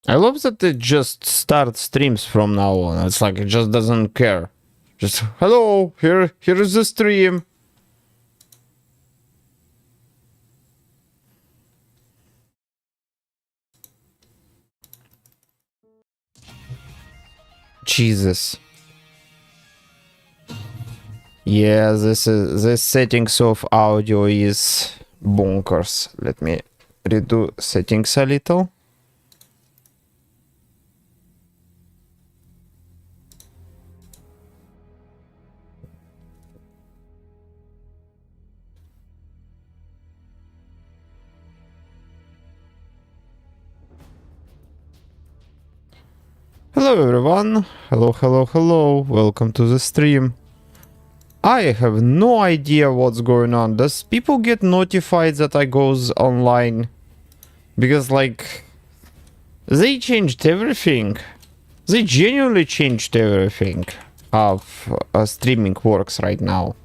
I love that it just starts streams from now on. It's like it just doesn't care. Just hello, here is the stream. Jesus. Yeah, this settings of audio is bonkers. Let me redo settings a little. Hello everyone. Hello. Welcome to the stream. I have no idea what's going on. Does people get notified that I goes online? Because like they changed everything. They genuinely changed everything of streaming works right now.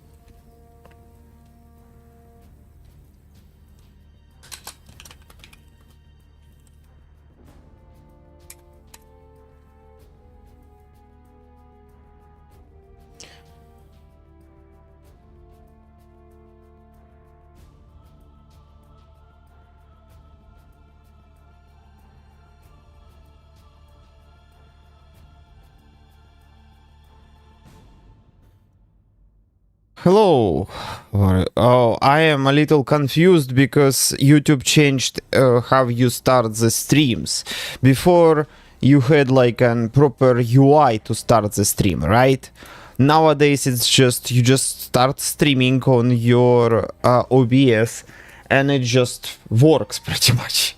Hello. Oh, I am a little confused because YouTube changed how you start the streams. Before you had like a proper UI to start the stream, right? Nowadays it's just you just start streaming on your OBS and it just works pretty much.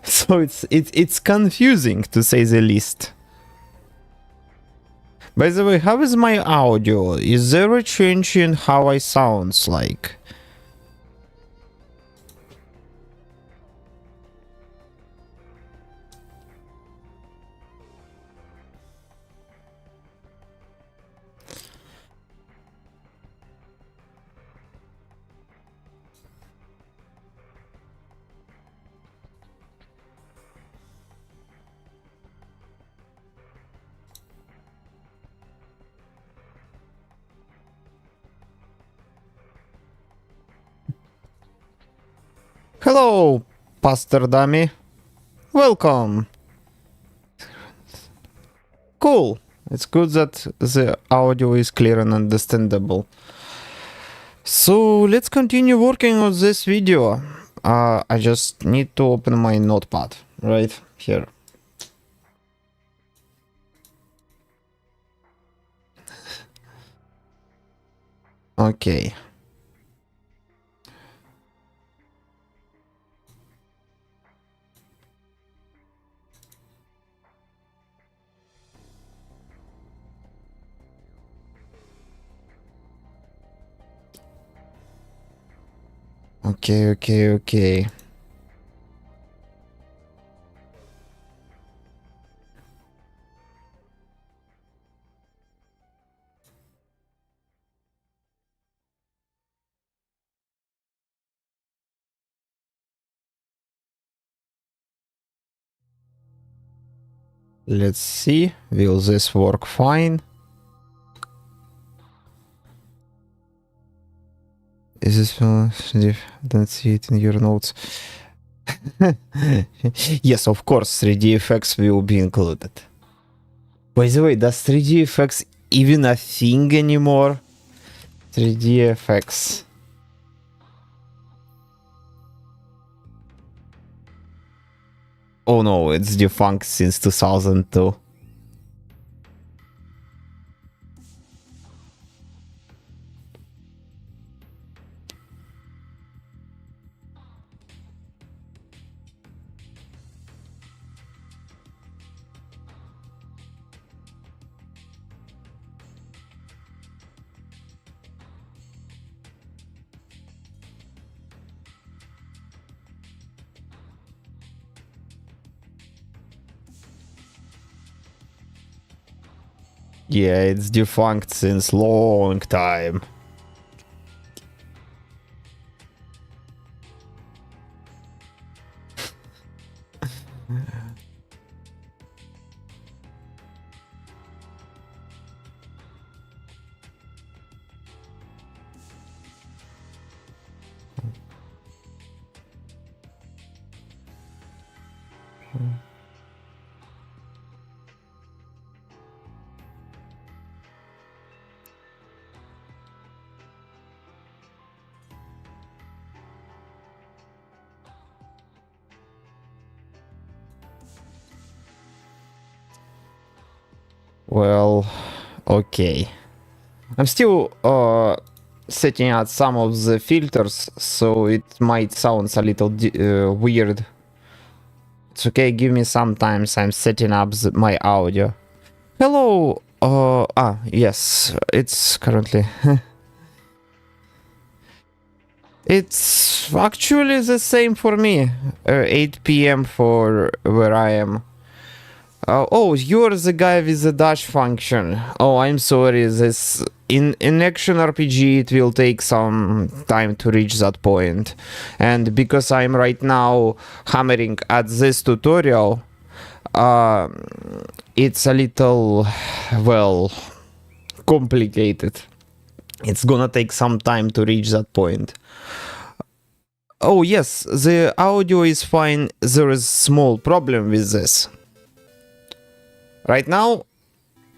So it's confusing to say the least. By the way, how is my audio? Is there a change in how I sounds like? Hello, Pastor Dummy. Welcome. Cool. It's good that the audio is clear and understandable. So let's continue working on this video. I just need to open my notepad right here. Okay. Okay. Let's see. Will this work fine? Is this I don't see it in your notes. Yes, of course, 3D effects will be included. By the way, does 3D effects even a thing anymore? 3D effects. Oh no, it's defunct since 2002. Yeah, it's defunct since long time. Well, okay. I'm still setting out some of the filters, so it might sound a little weird. It's okay, give me some time, I'm setting up my audio. Hello, yes, it's currently... It's actually the same for me, 8 p.m. for where I am. Oh, you're the guy with the dash function. Oh, I'm sorry, this... In action RPG it will take some time to reach that point. And because I'm right now hammering at this tutorial, it's a little, well, complicated. It's gonna take some time to reach that point. Oh yes, the audio is fine, there is small problem with this. Right now,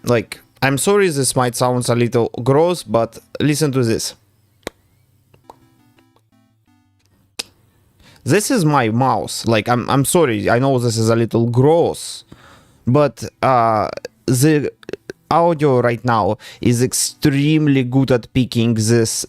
like, I'm sorry this might sound a little gross, but listen to this. This is my mouse. Like, I'm sorry, I know this is a little gross, but the audio right now is extremely good at picking this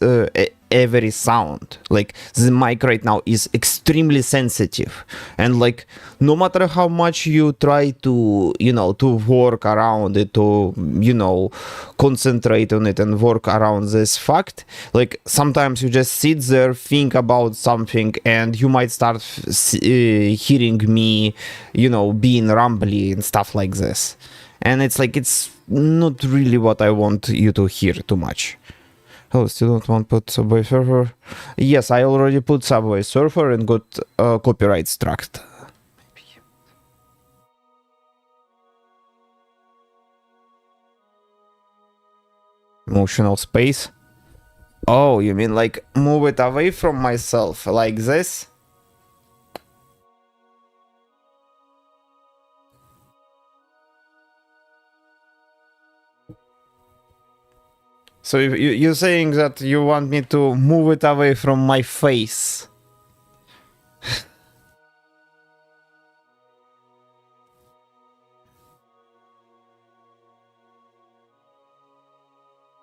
every sound. Like, the mic right now is extremely sensitive, and like, no matter how much you try to, you know, to work around it, to, you know, concentrate on it and work around this fact, like, sometimes you just sit there, think about something, and you might start hearing me, you know, being rumbly and stuff like this, and it's like, it's not really what I want you to hear too much. Oh, still don't want to put Subway Surfer? Yes, I already put Subway Surfer and got copyright struck. Emotional space? Oh, you mean like move it away from myself, like this? So you're saying that you want me to move it away from my face?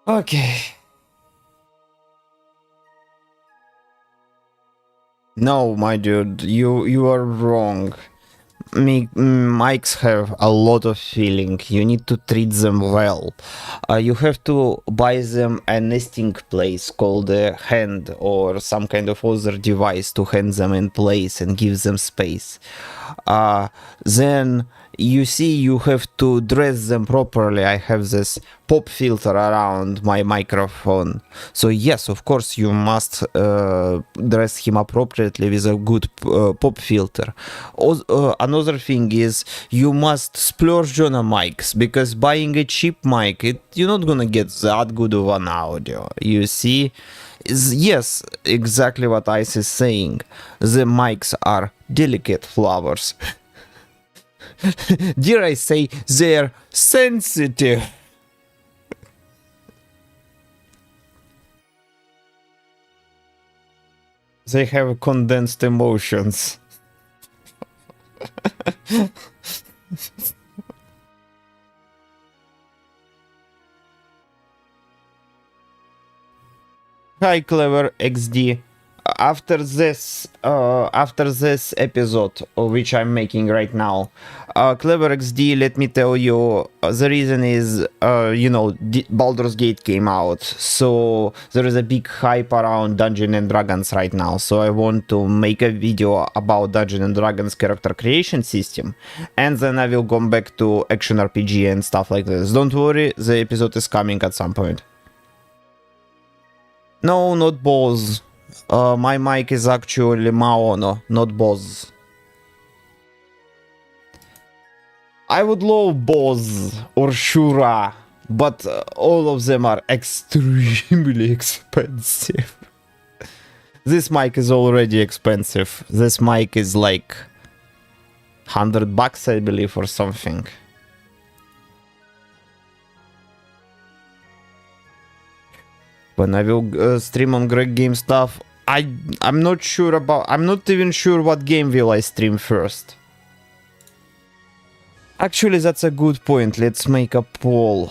Okay. No, my dude, you are wrong. Mics have a lot of feeling. You need to treat them well. You have to buy them a nesting place called a hand or some kind of other device to hand them in place and give them space. Then you see, you have to dress them properly. I have this pop filter around my microphone. So yes, of course, you must dress him appropriately with a good pop filter. Another thing is, you must splurge on a mics, because buying a cheap mic, you're not gonna get that good of an audio. You see? Yes, exactly what Ice is saying. The mics are delicate flowers. Dare I say, they're sensitive. They have condensed emotions. Hi, Clever XD. After this episode, which I'm making right now, Clever XD, let me tell you, the reason is, you know, Baldur's Gate came out, so there is a big hype around Dungeons and Dragons right now, so I want to make a video about Dungeons and Dragons character creation system, and then I will go back to action RPG and stuff like this. Don't worry, the episode is coming at some point. No, not Bose. My mic is actually Maono, not Bose. I would love Boz or Shura, but all of them are extremely expensive. This mic is already expensive. This mic is like $100, I believe, or something. When I will stream on Greg Game stuff, I'm not sure about. I'm not even sure what game will I stream first. Actually, that's a good point. Let's make a poll.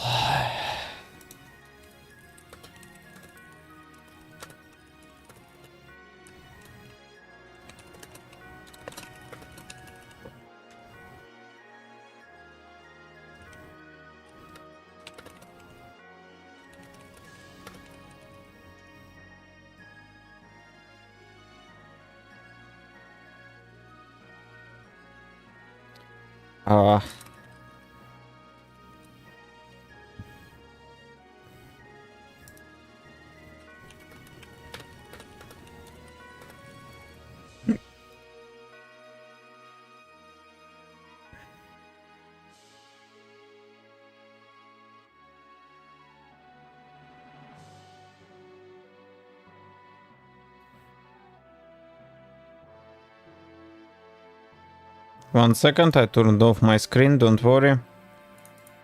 One second, I turned off my screen, don't worry.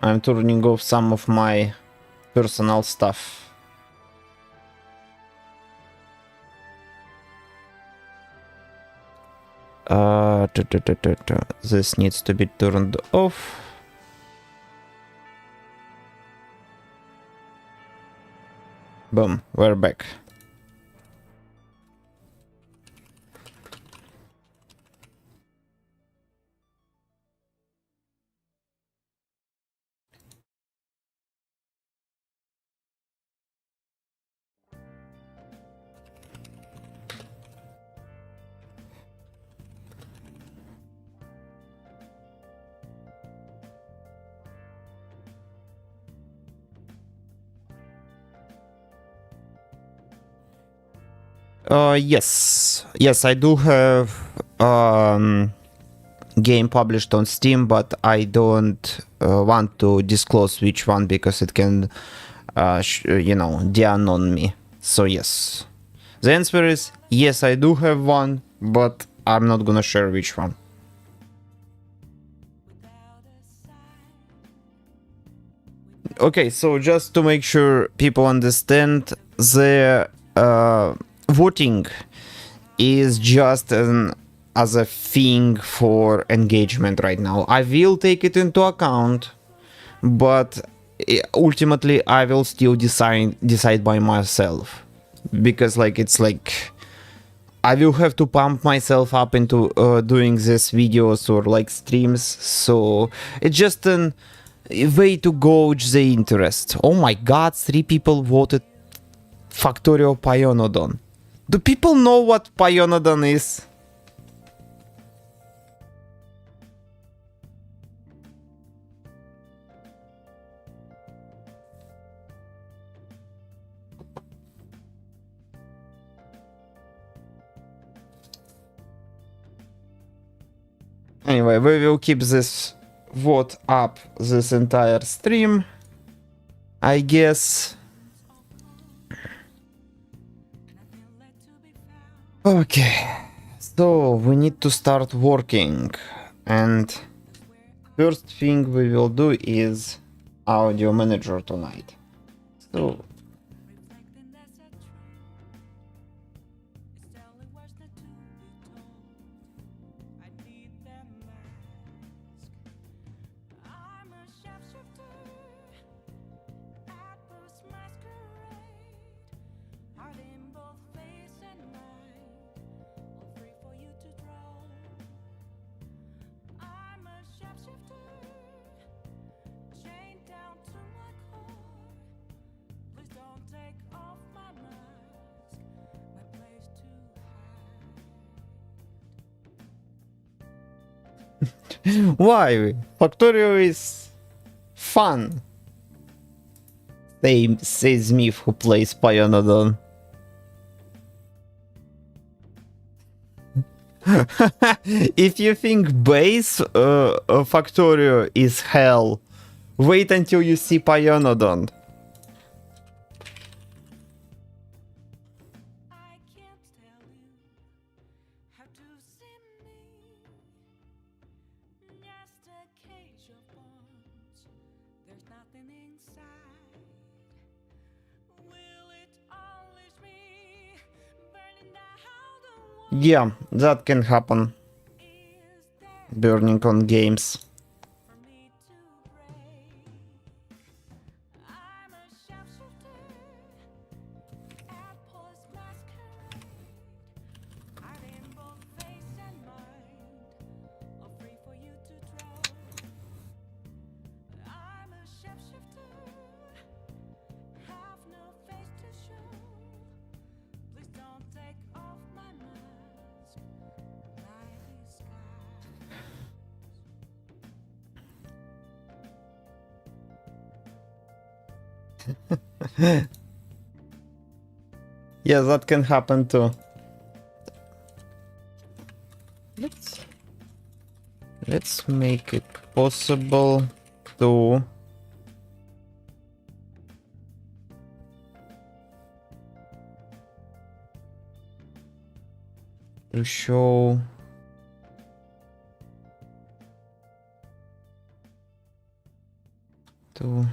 I'm turning off some of my personal stuff. This needs to be turned off. Boom, we're back. Yes, I do have game published on Steam, but I don't want to disclose which one because it can, de-anon me. So yes, the answer is yes, I do have one, but I'm not gonna share which one. Okay, so just to make sure people understand, the voting is just as a thing for engagement right now. I will take it into account, but ultimately I will still decide by myself, because it's like I will have to pump myself up into doing these videos or streams, so it's just a way to gauge the interest. Oh my god, 3 people voted Factorio Pionodon. Do people know what Pionodon is? Anyway, we will keep this vote up this entire stream, I guess. Okay, so we need to start working, and first thing we will do is audio manager tonight. So why? Factorio is fun. Says me who plays Pionodon. If you think base Factorio is hell, wait until you see Pionodon. Yeah, that can happen. Burning on games. Yeah, that can happen too. Let's make it possible to show to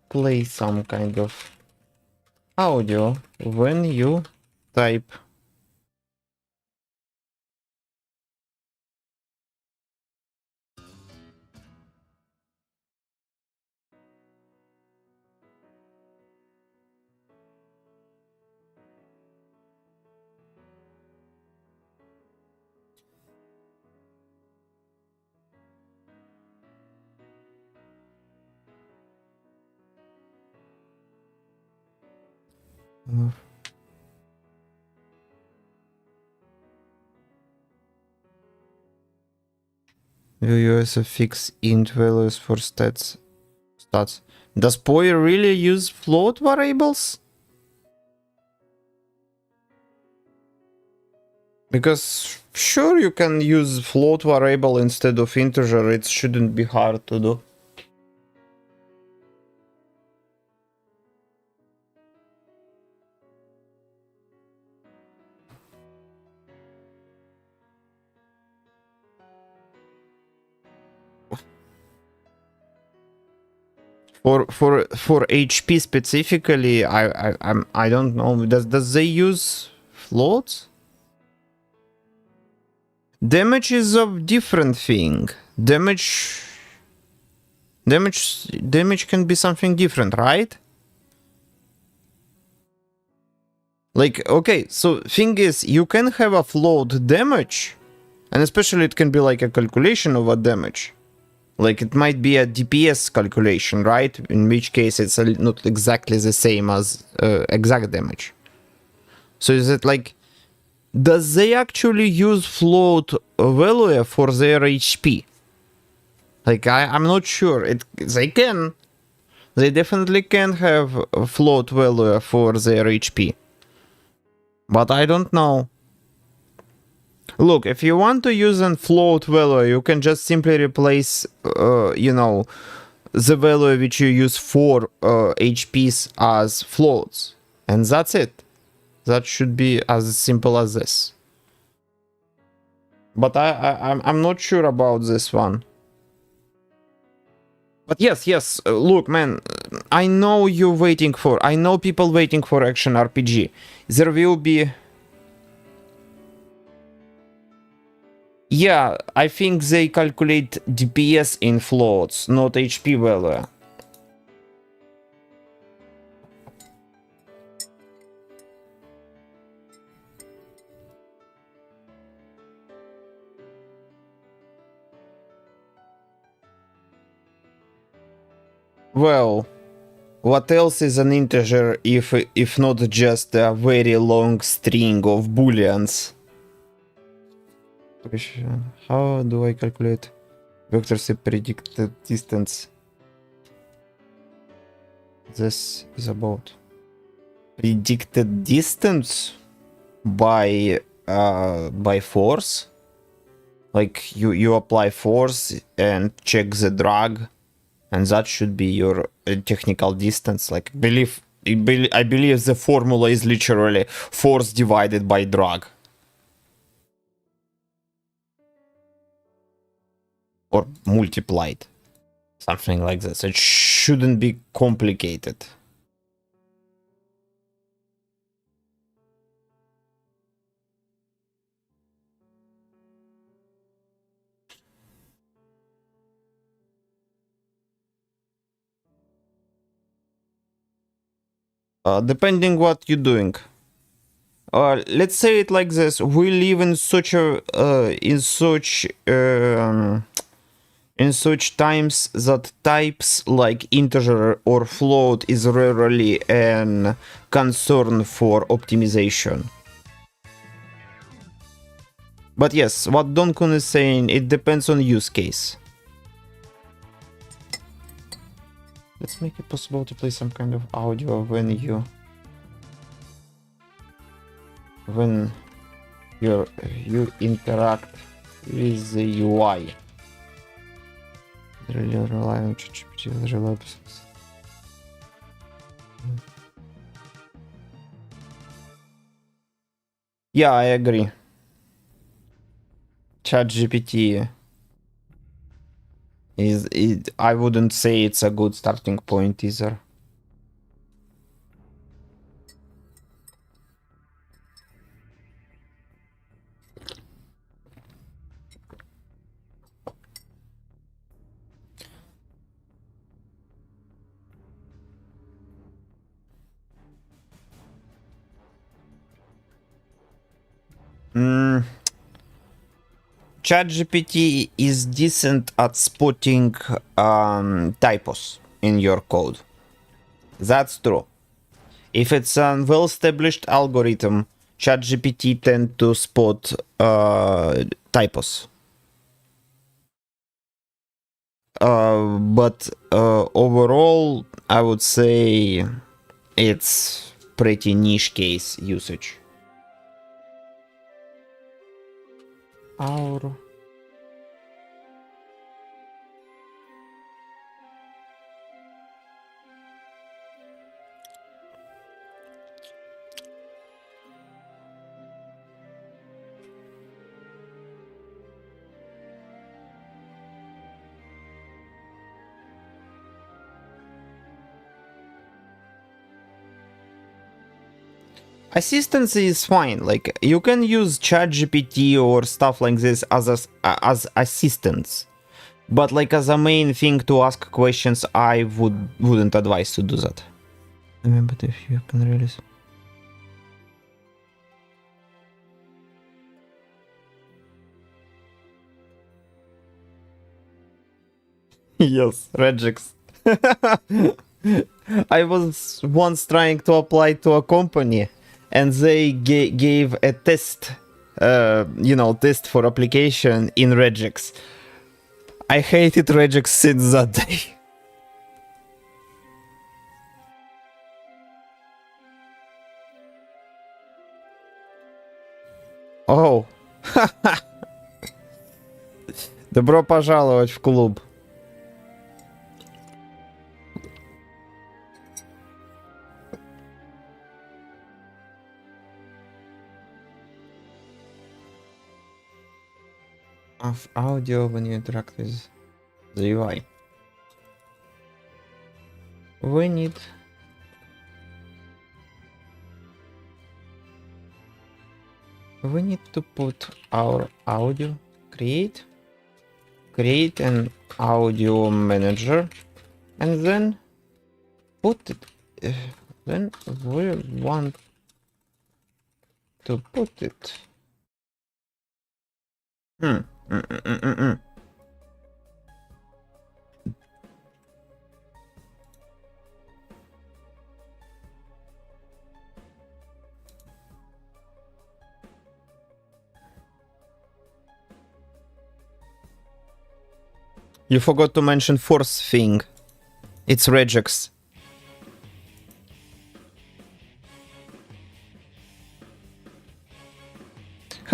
play some kind of audio when you type. Will you also fix int values for stats? Does POI really use float variables? Because sure, you can use float variable instead of integer. It shouldn't be hard to do. For HP specifically, I don't know. Does they use floats? Damage is a different thing. Damage can be something different, right? Like, okay, so thing is, you can have a float damage, and especially it can be like a calculation of a damage. Like, it might be a DPS calculation, right? In which case it's not exactly the same as exact damage. So is it like, does they actually use float value for their HP? Like, I'm not sure. They can. They definitely can have a float value for their HP. But I don't know. Look, if you want to use a float value, you can just simply replace, you know, the value which you use for HPs as floats. And that's it. That should be as simple as this. But I'm not sure about this one. But yes, look, man, I know you're waiting for, I know people waiting for action RPG. There will be... Yeah, I think they calculate DPS in floats, not HP value. Well, what else is an integer if not just a very long string of booleans? How do I calculate vectors predicted distance? This is about predicted distance by by force. Like you apply force and check the drag, and that should be your technical distance. Like I believe the formula is literally force divided by drag. Or multiplied. Something like this. It shouldn't be complicated. Depending what you're doing. Let's say it like this: we live in such times that types like integer or float is rarely an concern for optimization. But yes, what Donkun is saying, it depends on use case. Let's make it possible to play some kind of audio when you interact with the UI. Really rely on ChatGPT reliable. Yeah, I agree. ChatGPT I wouldn't say it's a good starting point either. ChatGPT is decent at spotting typos in your code. That's true. If it's a well-established algorithm, ChatGPT tend to spot typos. But overall, I would say it's pretty niche case usage. Our assistance is fine. Like you can use ChatGPT or stuff like this as assistance, but like as a main thing to ask questions, I wouldn't advise to do that. But if you can really. Yes, regex. I was once trying to apply to a company, and they gave a test, test for application in regex. I hated regex since that day. Oh. Добро пожаловать в клуб. Of audio when you interact with the UI. We need to put our audio, create an audio manager, and then put it. Then we want to put it. You forgot to mention force thing. It's regex.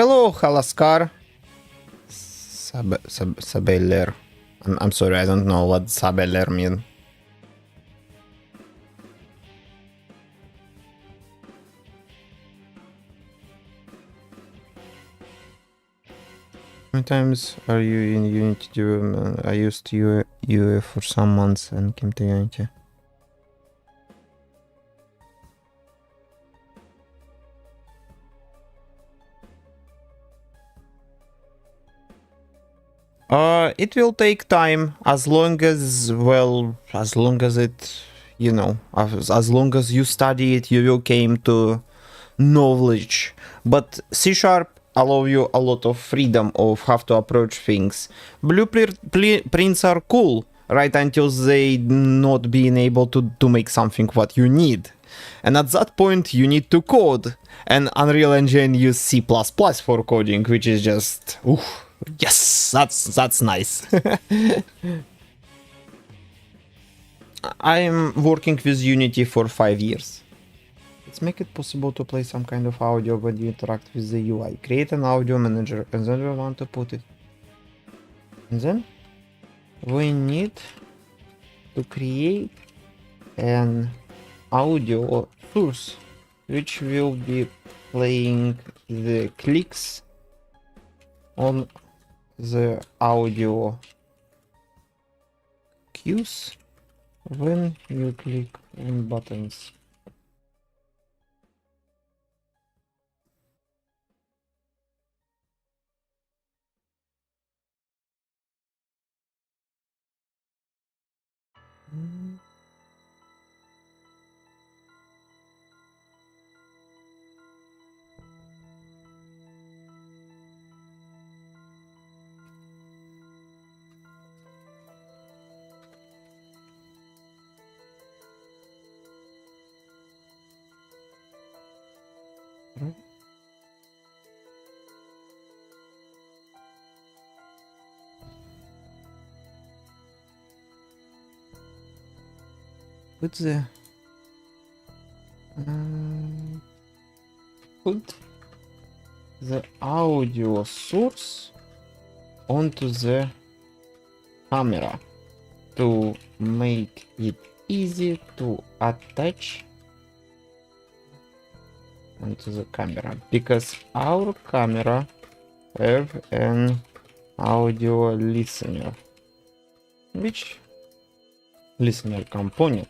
Hello, Halaskar. Sabeller. I'm sorry, I don't know what Sabeller mean. How many times are you in Unity development? I used UA for some months and came to Unity. It will take time as long as, well, as long as it, you know, as long as you study it, you will came to knowledge. But C# allow you a lot of freedom of how to approach things. Blueprints are cool, right until they not being able to make something what you need. And at that point, you need to code. And Unreal Engine use C++ for coding, which is just, oof. Yes, that's nice. I'm working with Unity for 5 years. Let's make it possible to play some kind of audio when you interact with the UI. Create an audio manager, and then we want to put it. And then we need to create an audio source, which will be playing the clicks on the audio cues when you click on buttons. Put the put the audio source onto the camera to make it easy to attach onto the camera, because our camera have an audio listener, which listener component,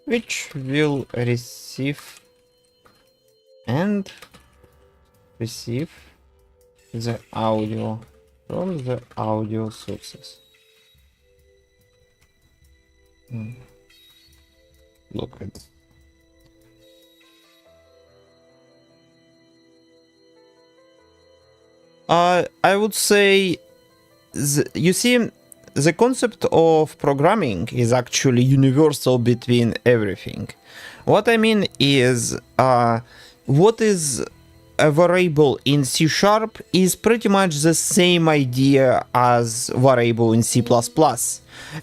which will receive the audio from the audio sources. Look at this. I would say, you see, the concept of programming is actually universal between everything. What I mean is, what is a variable in C# is pretty much the same idea as variable in C++.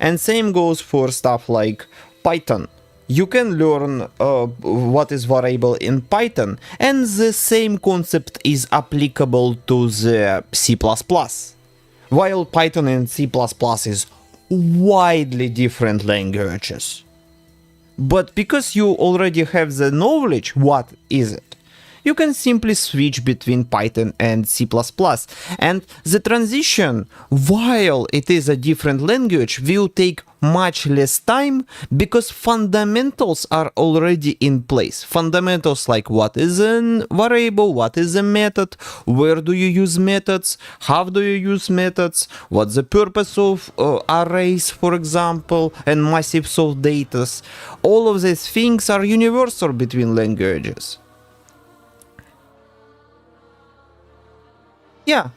And same goes for stuff like Python. You can learn what is variable in Python, and the same concept is applicable to the C++. While Python and C++ is widely different languages. But because you already have the knowledge what is it, you can simply switch between Python and C++. And the transition, while it is a different language, will take much less time because fundamentals are already in place. Fundamentals like what is a variable, what is a method, where do you use methods, how do you use methods, what's the purpose of arrays, for example, and massives of data. All of these things are universal between languages. Yeah.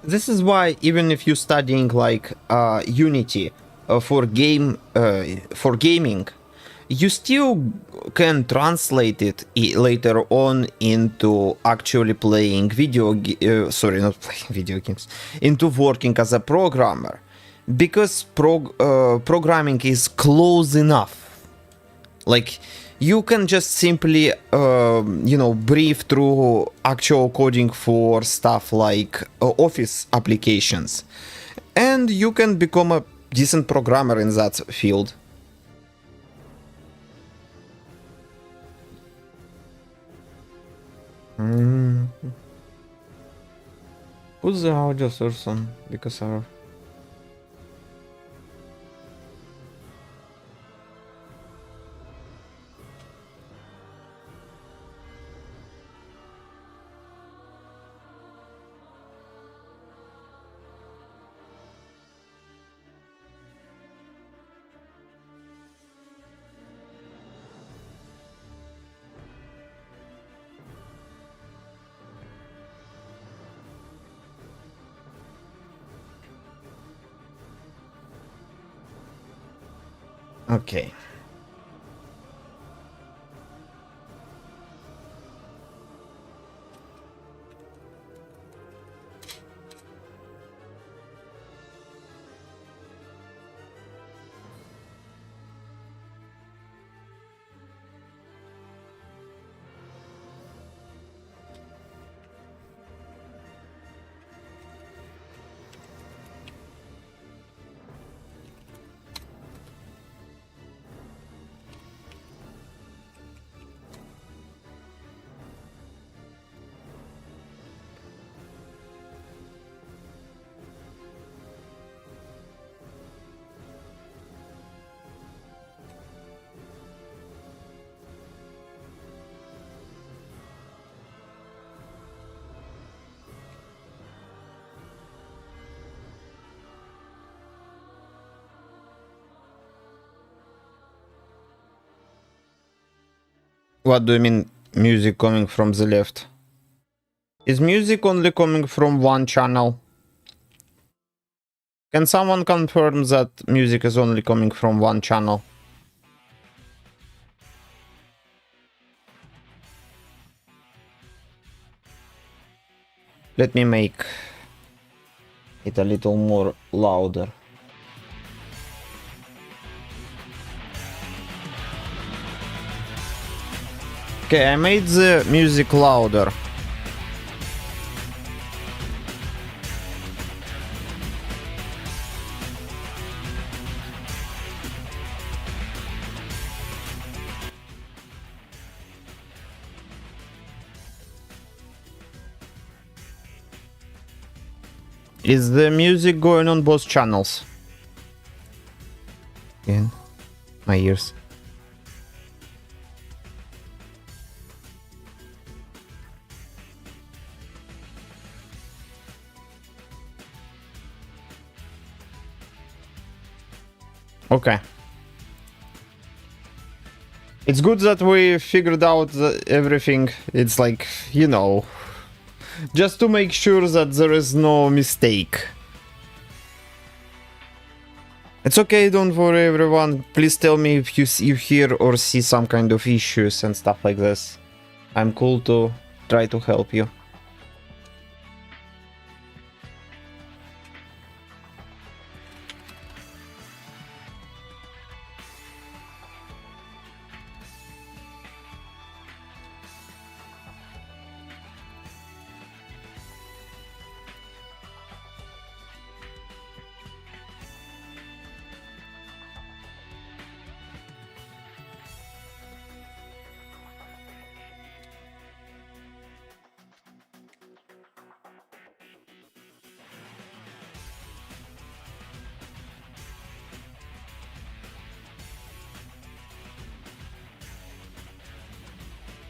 This is why even if you're studying like Unity for gaming, you still can translate it later on into actually playing sorry, not playing video games, into working as a programmer, because programming is close enough. Like, you can just simply brief through actual coding for stuff like office applications, and you can become a decent programmer in that field. Who's the audio source on? Because our... Okay. What do you mean, music coming from the left? Is music only coming from one channel? Can someone confirm that music is only coming from one channel? Let me make it a little more louder. Okay, I made the music louder. Is the music going on both channels? In my ears. Okay. It's good that we figured out everything. It's like, you know, just to make sure that there is no mistake. It's okay, don't worry everyone. Please tell me if you hear or see some kind of issues and stuff like this. I'm cool to try to help you.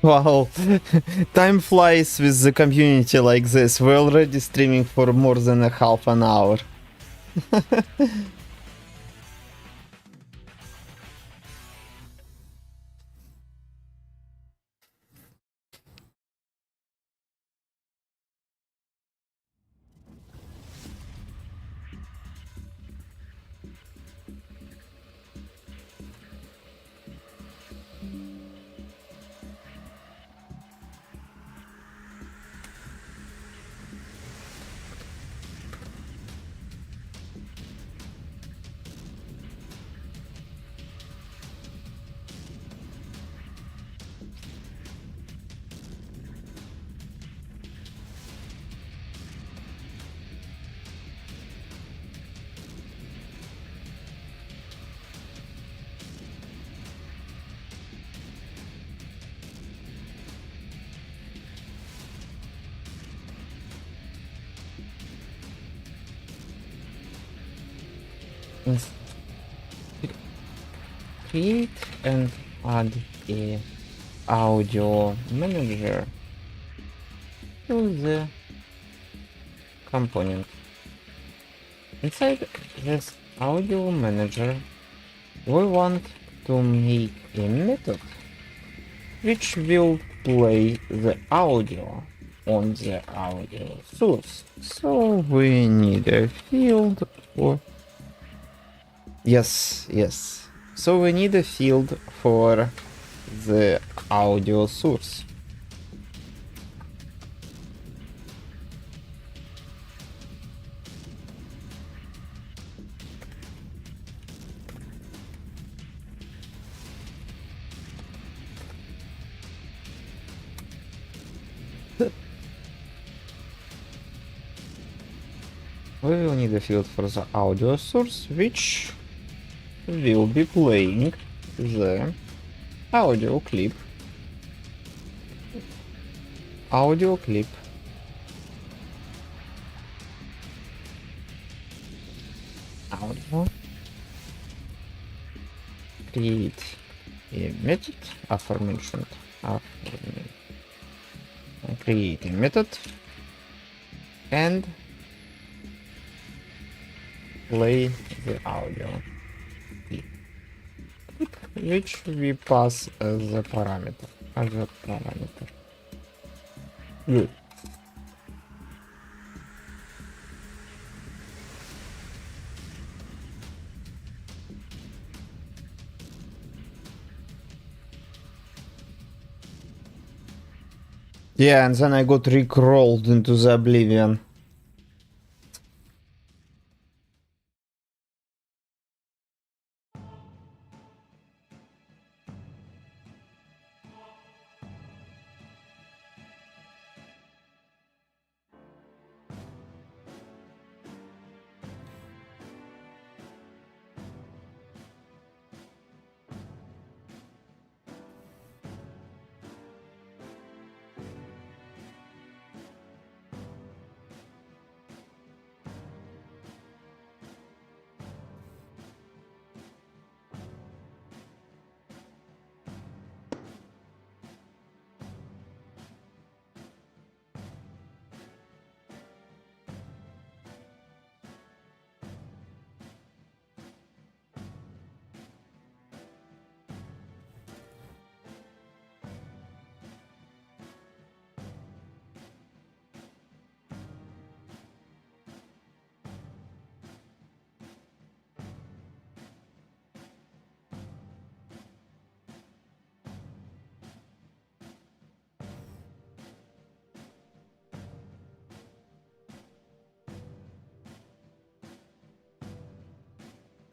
Wow, time flies with the community like this. We're already streaming for more than a half an hour. ins- create and add a audio manager to the component. Inside this audio manager, we want to make a method which will play the audio on the audio source. So we need a field for... Yes. So we need a field for the audio source. We will need a field for the audio source, which will be playing the audio clip. Audio. Create a method, aforementioned. Create a method and play the audio clip, which we pass as a parameter. Good. Yeah, and then I got rickrolled into the oblivion.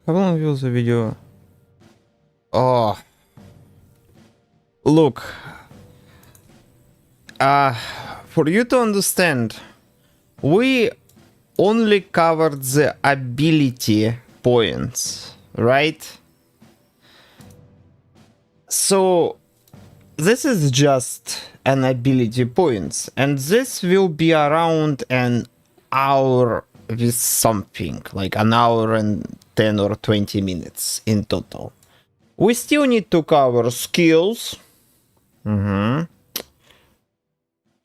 How long will the video? Oh, look. For you to understand, we only covered the ability points, right? So this is just an ability points, and this will be around an hour with something, like an hour and 10 or 20 minutes in total. We still need to cover skills,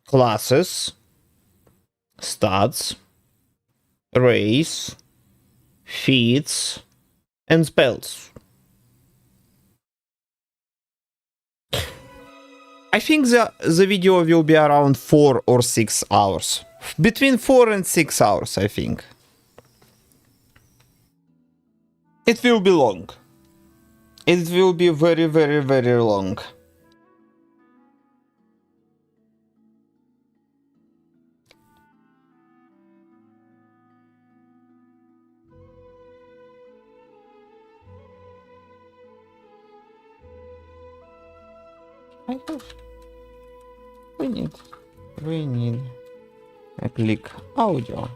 classes, stats, race, feats, and spells. I think the video will be around 4 or 6 hours. Between 4 and 6 hours, I think. It will be long. It will be very, very, very long. We need a click audio.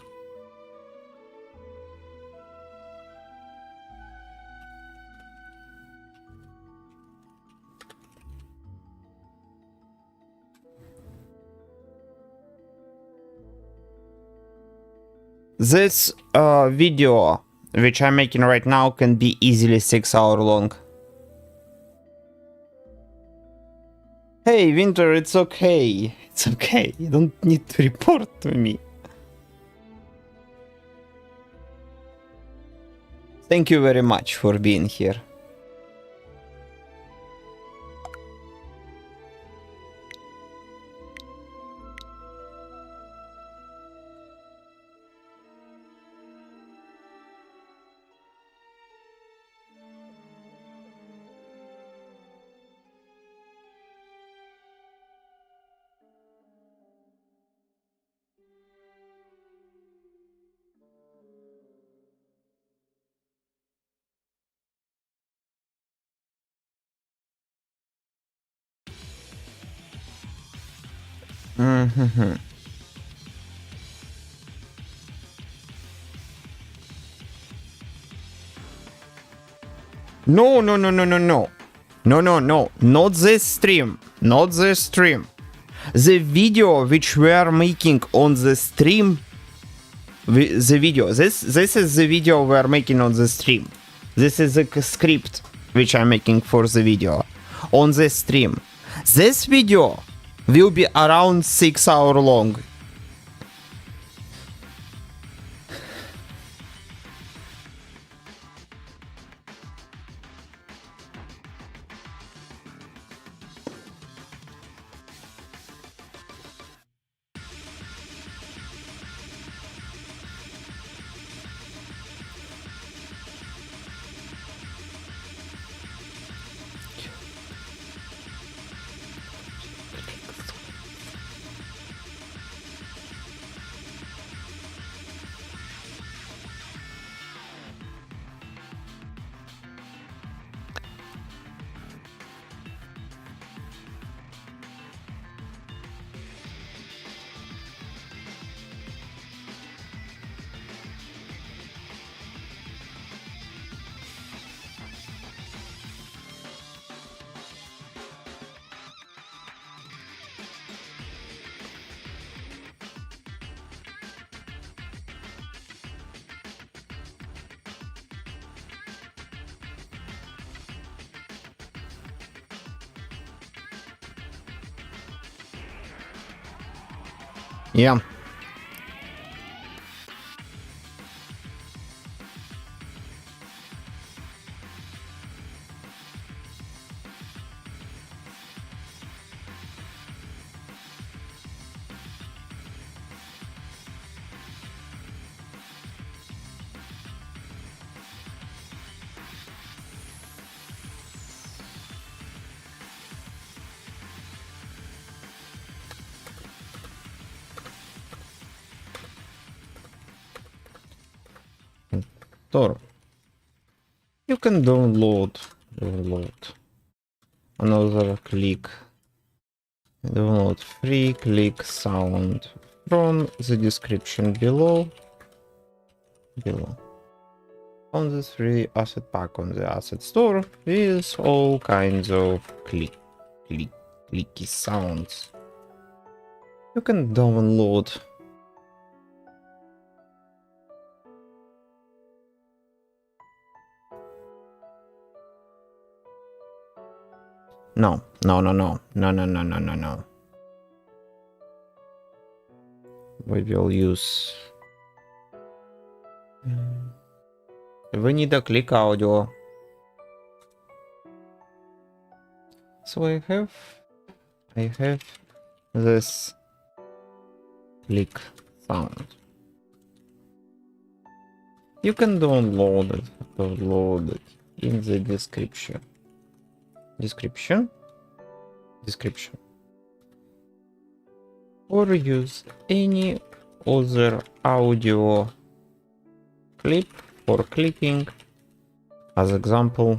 This video which I'm making right now, can be easily 6 hours long. Hey, Winter, it's okay. It's okay. You don't need to report to me. Thank you very much for being here. Mm-hmm. No, no, no, no, no, no. No, no, no. Not this stream. Not this stream. The video which we are making on the stream. The video. This is the video we are making on the stream. This is the script which I'm making for the video on the stream. This video will be around 6 hours long. Yeah. Tor. You can download another click. Download free click sound from the description below. On this free asset pack on the asset store with all kinds of clicky sounds. You can download. No. We will use. We need a click audio. So I have this click sound. You can download it in the description. Or use any other audio clip for clicking as example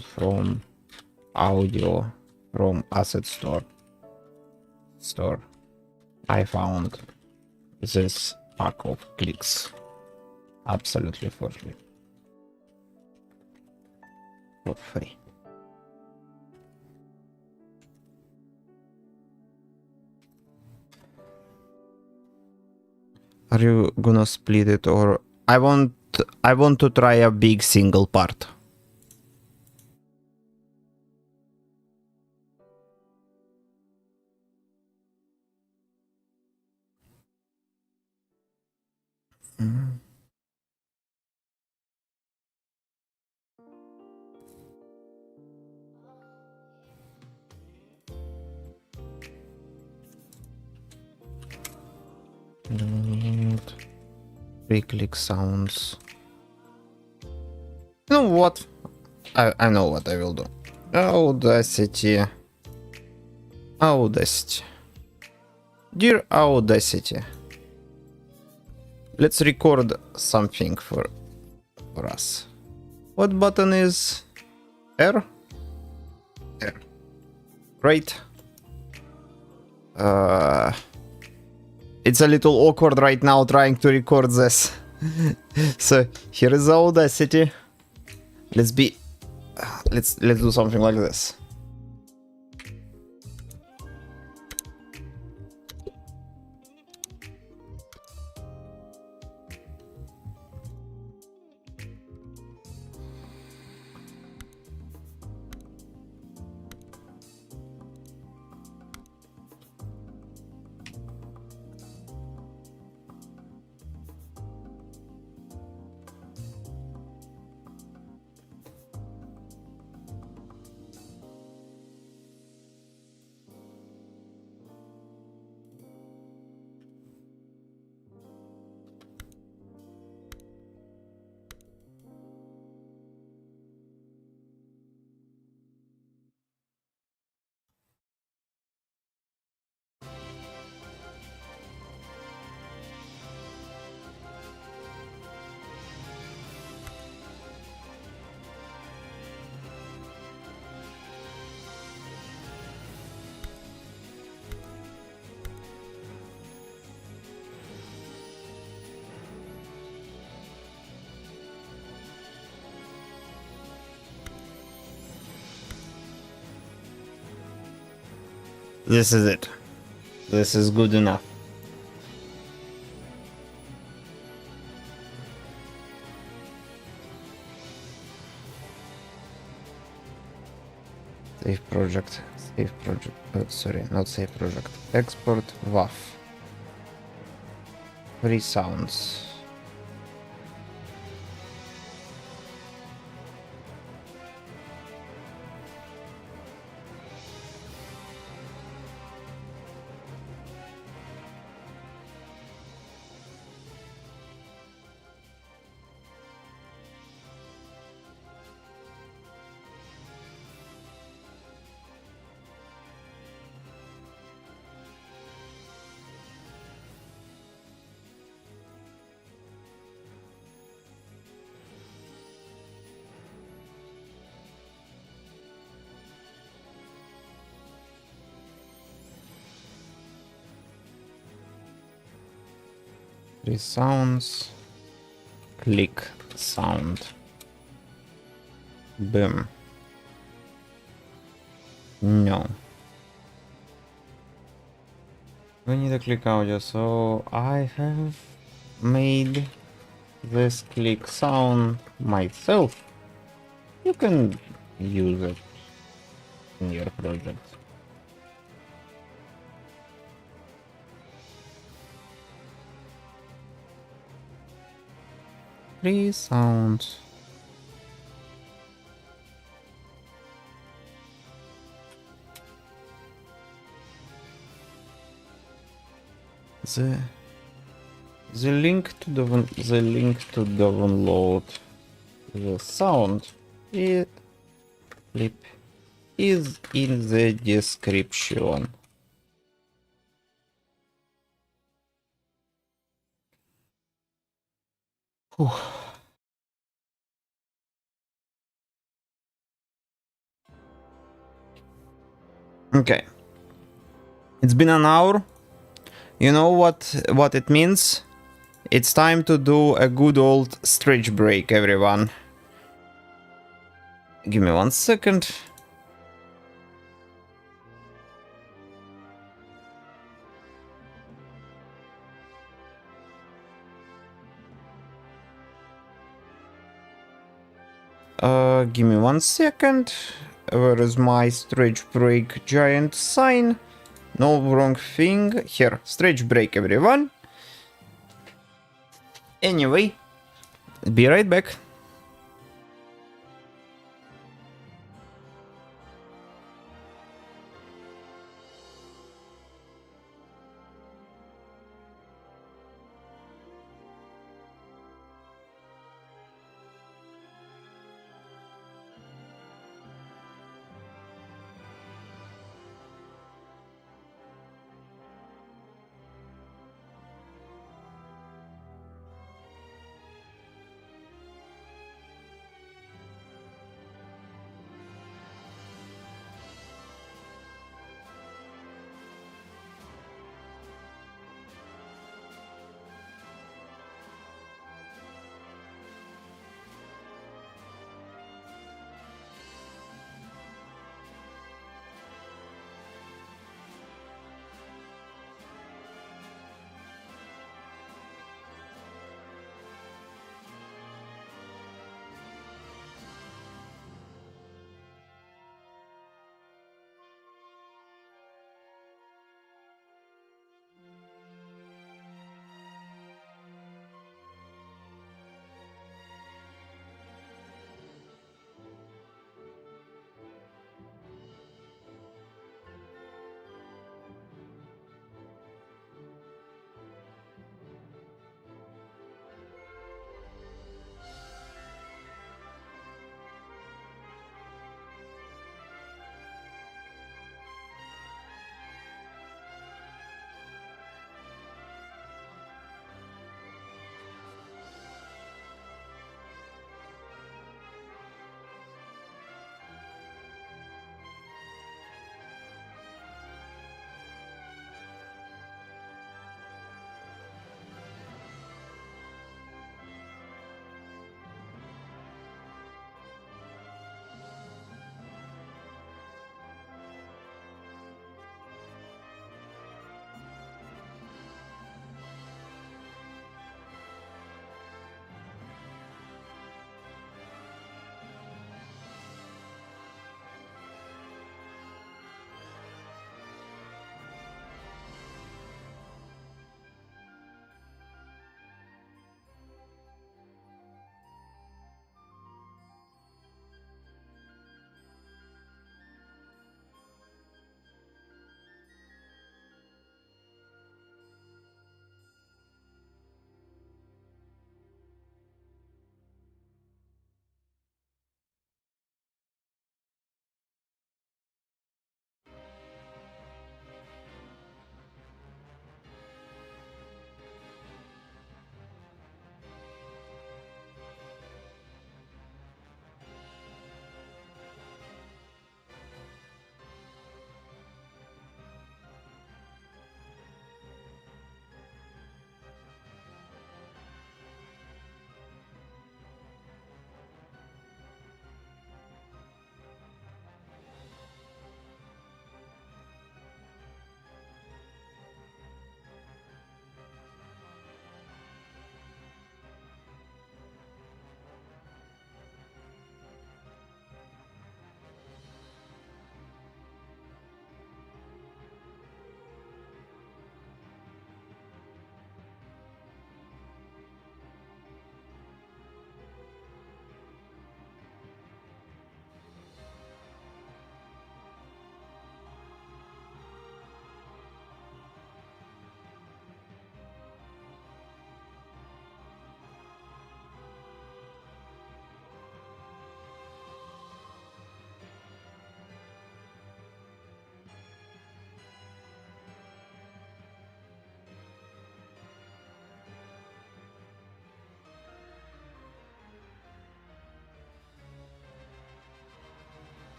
from audio from asset store. I found this pack of clicks absolutely for free. Are you gonna split it, or I want to try a big single part. Free-click sounds. You know what? I know what I will do. Audacity. Audacity. Dear Audacity. Let's record something for us. What button is R? R. Right. It's a little awkward right now trying to record this. So here is Audacity. Let's do something like this. This is it. This is good enough. Save project. Save project. Sorry, not save project. Export WAV. Free sounds. Free sounds. Click sound. Boom. No. We need a click audio, so I have made this click sound myself. You can use it in your project. Free sound. The link to download the sound clip is in the description. Whew. Okay. It's been an hour. You know what it means? It's time to do a good old stretch break, everyone. Give me 1 second. Give me 1 second. Where is my stretch break giant sign? No, wrong thing. Here, stretch break, everyone. Anyway, be right back.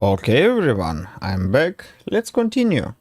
Okay, everyone, I'm back. Let's continue.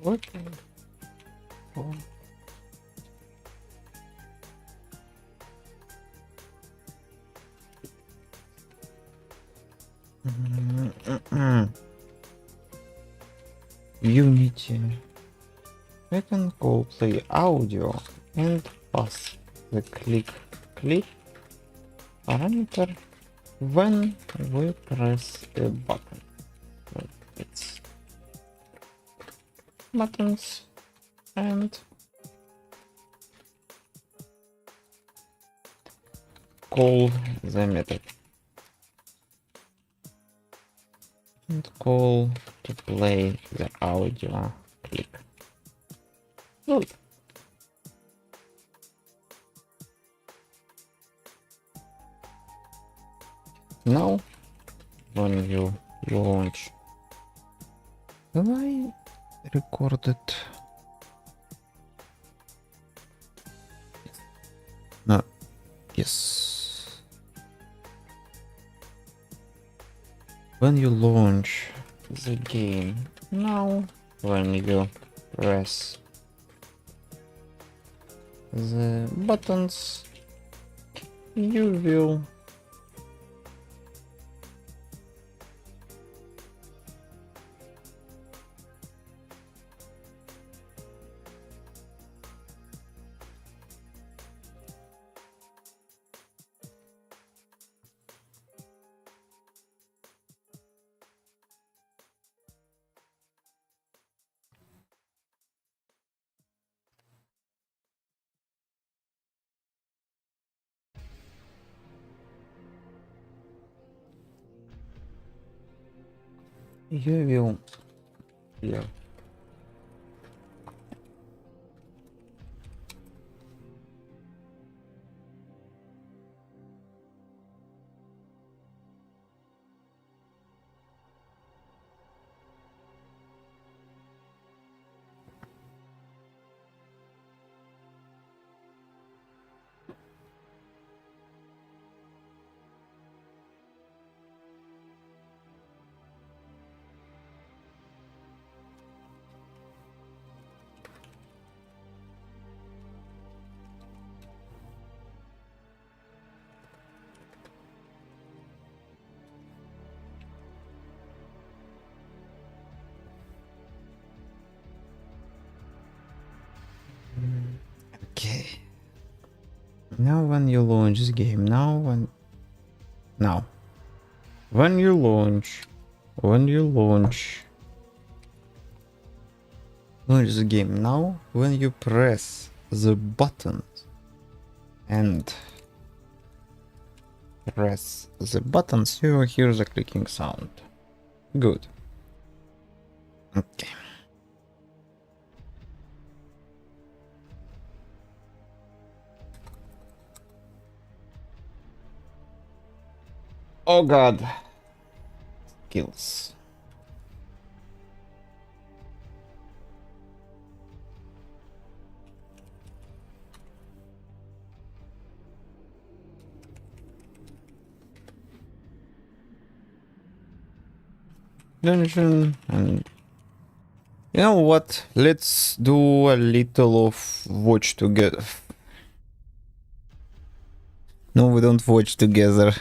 Okay. Cool. Unity. We can call play audio and pass the click parameter when we press a button. It's buttons and call the method and call to play the audio click. Good. Now when you launch, have I recorded? No. Yes. When you launch the game, now when you press the buttons, you will Yeah. Okay. Now when you launch this game, now. When you launch the game now, when you press the buttons and press the buttons, you will hear the clicking sound. Good. Okay. Oh god. Skills. Dungeon and you know what? Let's do a little of watch together. No, we don't watch together.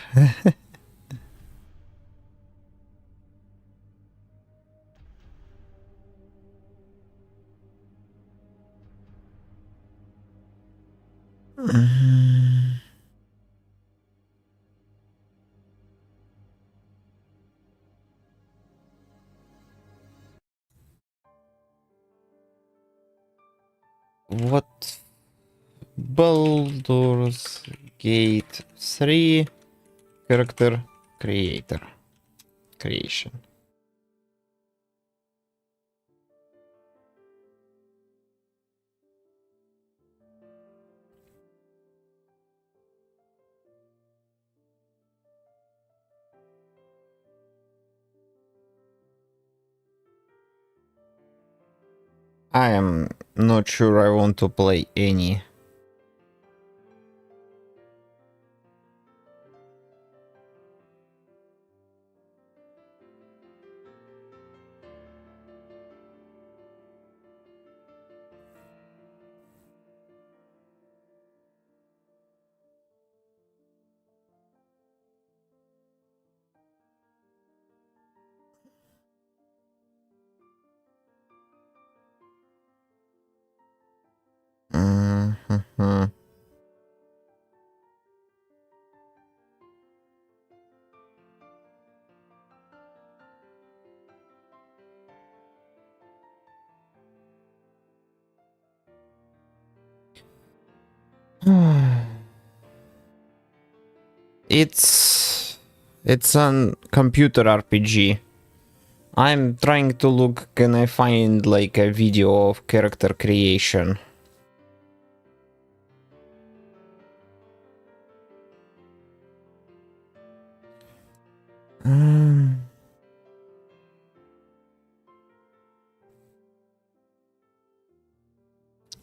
What? Baldur's Gate 3 character creation. I am not sure I want to play any. Mhm. It's an computer RPG. I'm trying to look, can I find like a video of character creation?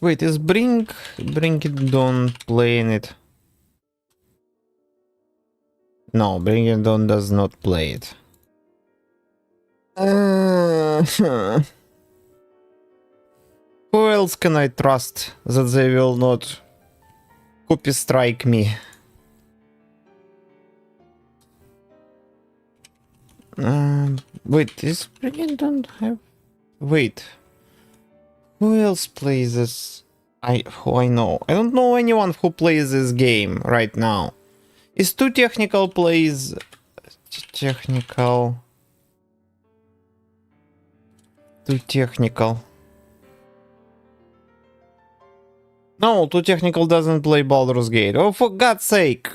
Wait, is Bring It Dawn playing it? No, Bring It Dawn does not play it. Who else can I trust that they will not copy strike me? Wait, is Bring It Dawn have? Wait, who else plays this? Who I know? I don't know anyone who plays this game right now. Is Too Technical plays technical? Too Technical. No, Too Technical doesn't play Baldur's Gate. Oh, for God's sake!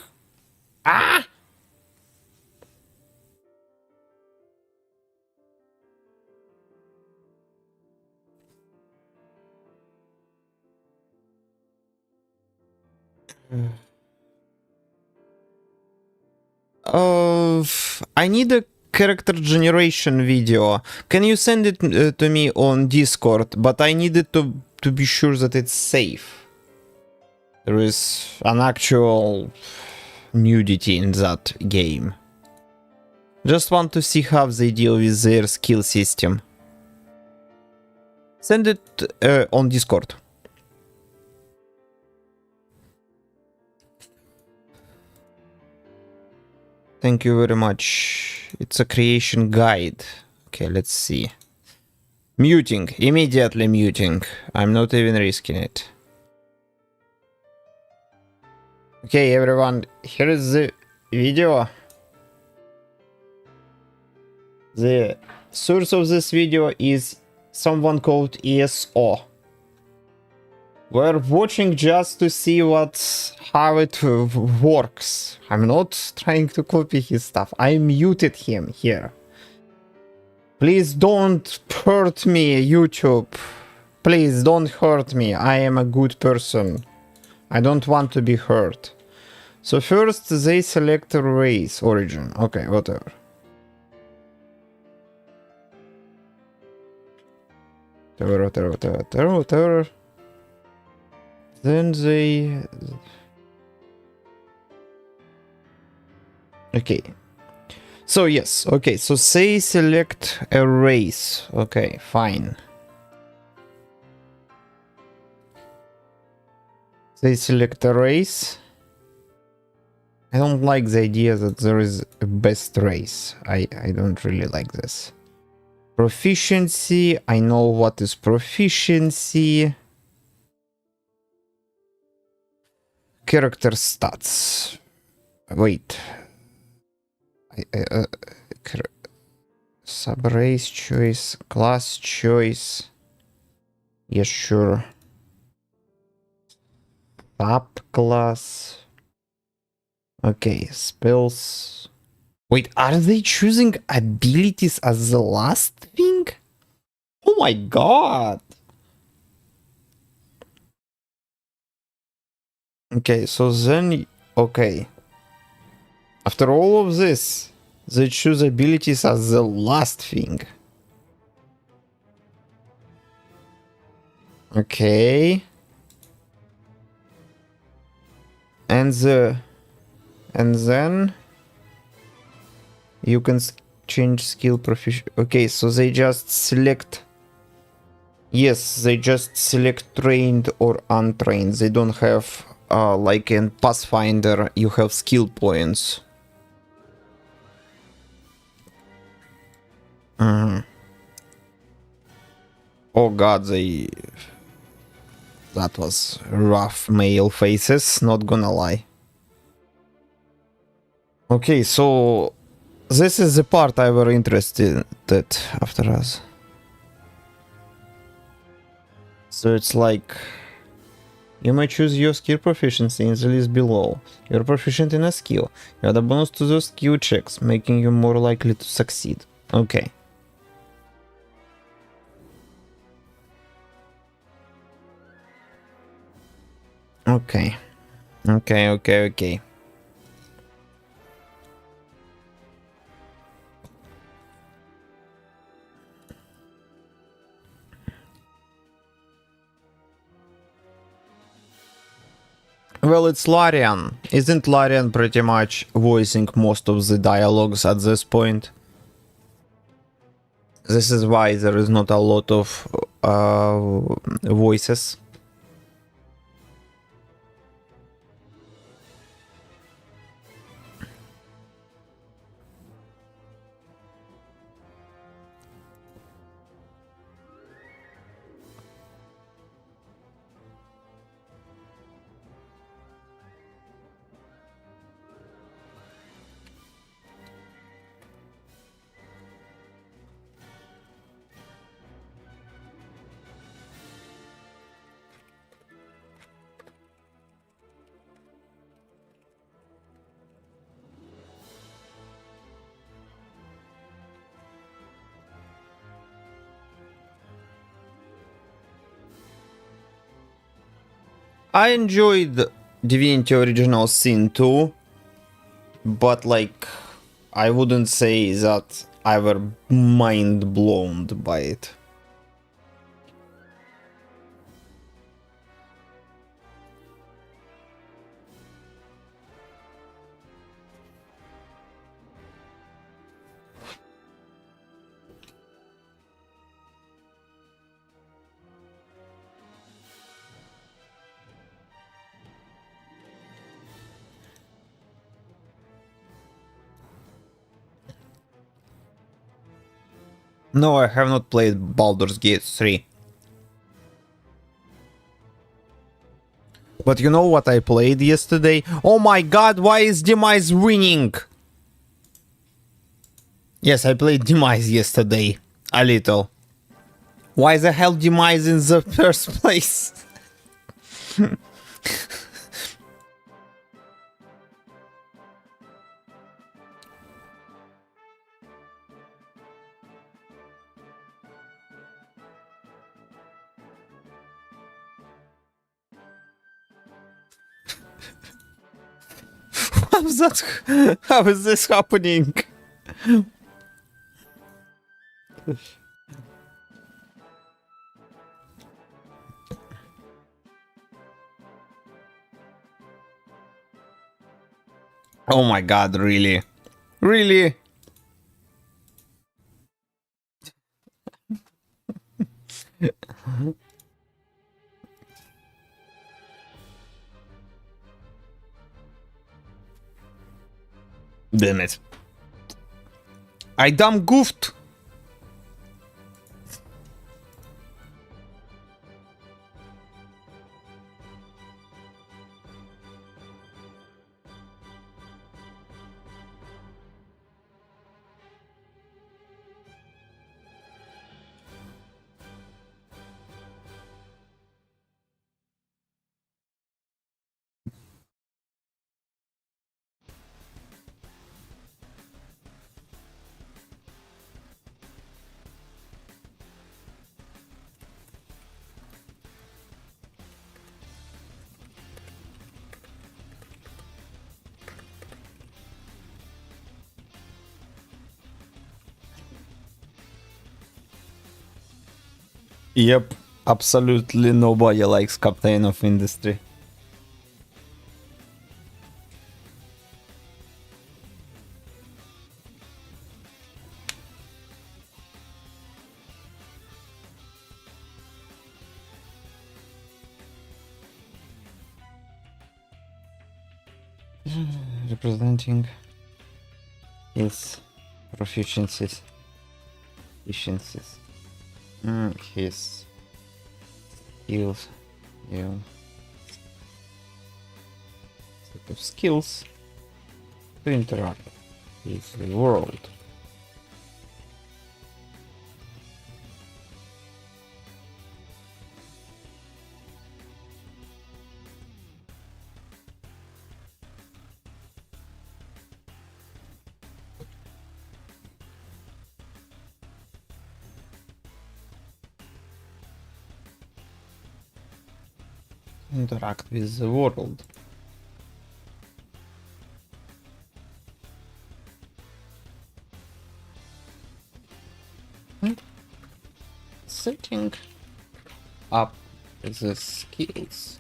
Ah! I need a character generation video. Can you send it to me on Discord? But I need it to be sure that it's safe. There is an actual nudity in that game. Just want to see how they deal with their skill system. Send it on Discord. Thank you very much. It's a creation guide. Okay, let's see. Muting. Immediately muting. I'm not even risking it. Okay, everyone. Here is the video. The source of this video is someone called ESO. We're watching just to see how it works. I'm not trying to copy his stuff. I muted him here. Please don't hurt me, YouTube. Please don't hurt me. I am a good person. I don't want to be hurt. So first they select a race origin. Okay, whatever. Whatever. Then they... Okay. So yes, okay, so say select a race. Okay, fine. They select a race. I don't like the idea that there is a best race. I don't really like this. Proficiency, I know what is proficiency. Character stats. Wait. Sub-race choice, class choice. Yes, sure. Subclass. Okay, spells. Wait, are they choosing abilities as the last thing? Oh my god! Okay, so then... Okay. After all of this, they choose abilities as the last thing. Okay. And then you can change skill proficiency. Okay, so they just select. Yes, they just select trained or untrained. They don't have like in Pathfinder, you have skill points. Oh god, that was rough male faces, not gonna lie. Okay, so this is the part I were interested in after us. So it's like you may choose your skill proficiency in the list below. You're proficient in a skill. You add a bonus to those skill checks, making you more likely to succeed. Okay. Okay. Okay. Well, it's Larian. Isn't Larian pretty much voicing most of the dialogues at this point? This is why there is not a lot of voices. I enjoyed Divinity Original Sin 2, but like I wouldn't say that I were mind blown by it. No, I have not played Baldur's Gate 3. But you know what I played yesterday? Oh my god, why is Demise winning? Yes, I played Demise yesterday. A little. Why the hell Demise in the first place? How is this happening? Oh my god, really? Really? Damn it. I dumb goofed. Yep, absolutely nobody likes Captain of Industry. Representing his proficiencies, efficiencies, his skills, yeah, set of skills to interact with the world. Interact with the world. Setting up the skills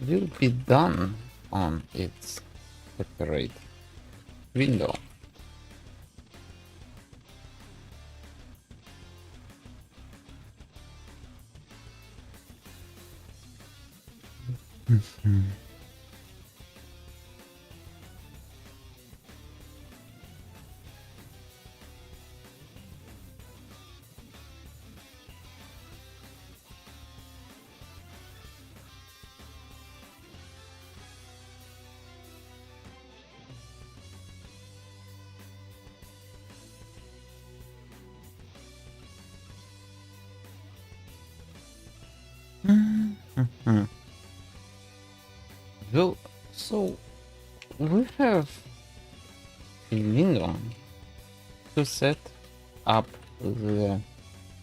will be done on its separate window. Well, so we have a window to set up the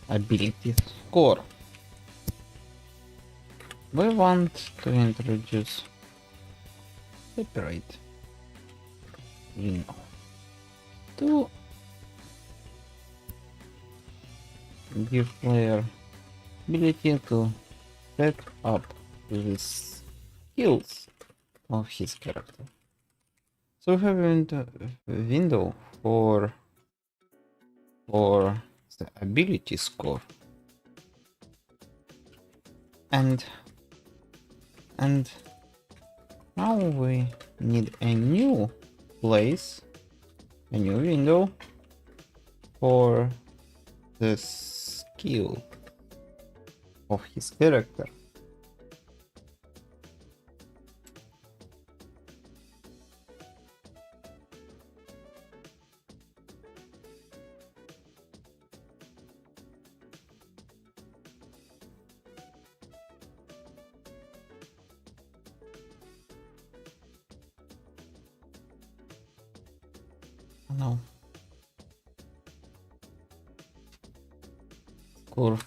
ability score. We want to introduce separate window to give player ability to set up the skills of his character. So we have a window for the ability score, and now we need a new place, a new window for the skill of his character. No. Score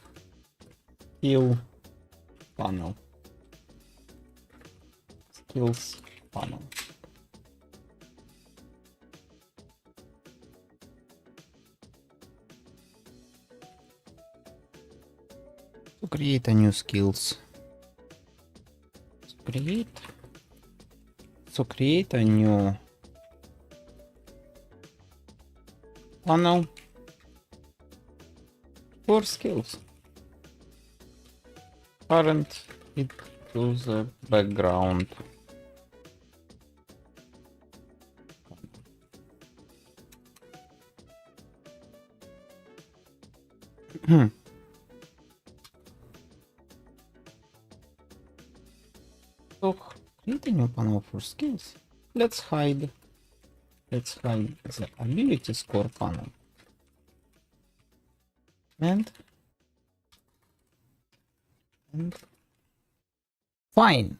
skill panel. Skills panel. To create a new skills. Create a new panel for skills. Current it to the background. So create a new panel for skills. Let's hide the ability score panel. And fine.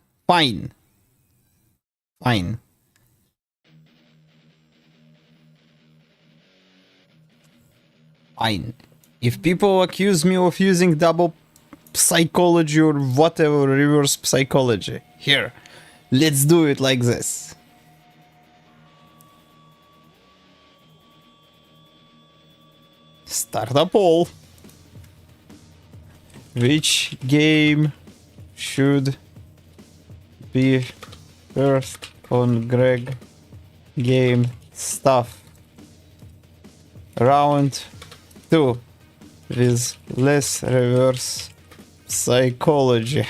If people accuse me of using double psychology or whatever, reverse psychology, here, let's do it like this. Start a poll. Which game should be first on Greg game stuff? Round 2 with less reverse psychology.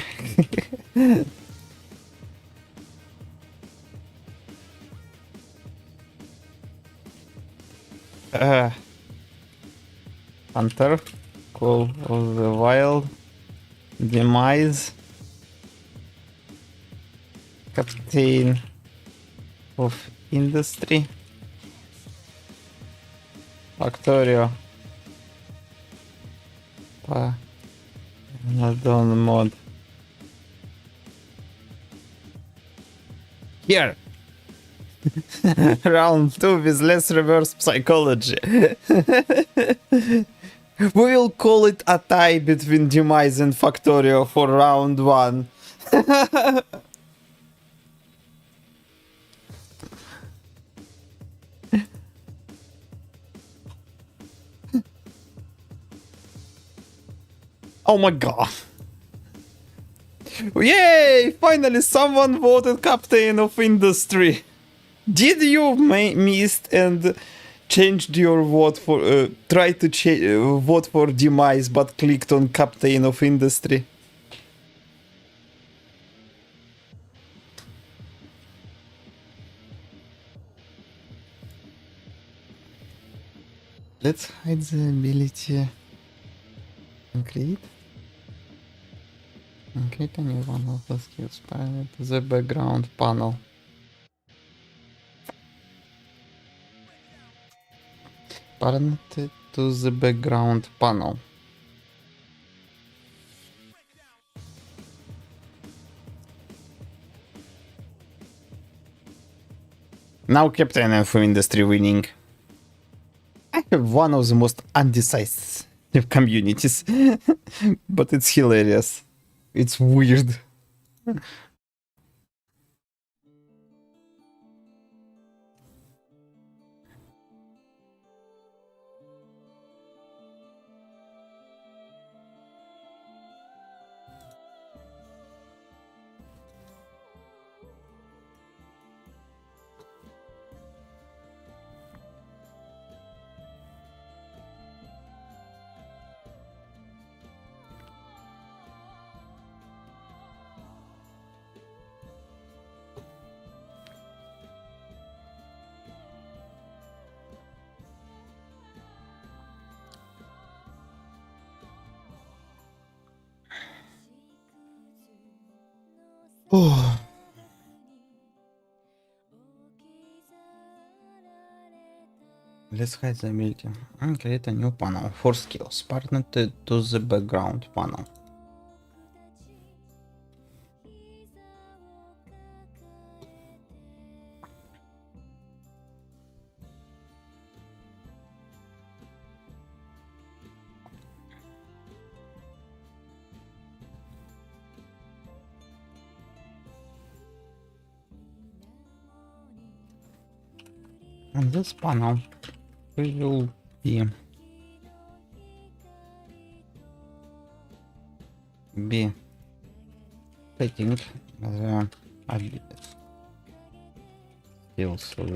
Hunter, Call of the Wild, Demise, Captain of Industry, Factorio, Panadon mod. Here! Round 2 with less reverse psychology. We will call it a tie between Demise and Factorio for round 1. Oh my god. Yay! Finally someone voted Captain of Industry. Did you missed and changed your vote for tried to vote for Demise but clicked on Captain of Industry? Let's hide the ability and create a new one of the skills panel to the background panel. Parent to the background panel. Now Captain of Industry winning. I have one of the most undecisive communities, but it's hilarious. It's weird. Oh. Let's hide the ability and create a new panel for skills partnered to the background panel. And this panel will be setting the skills of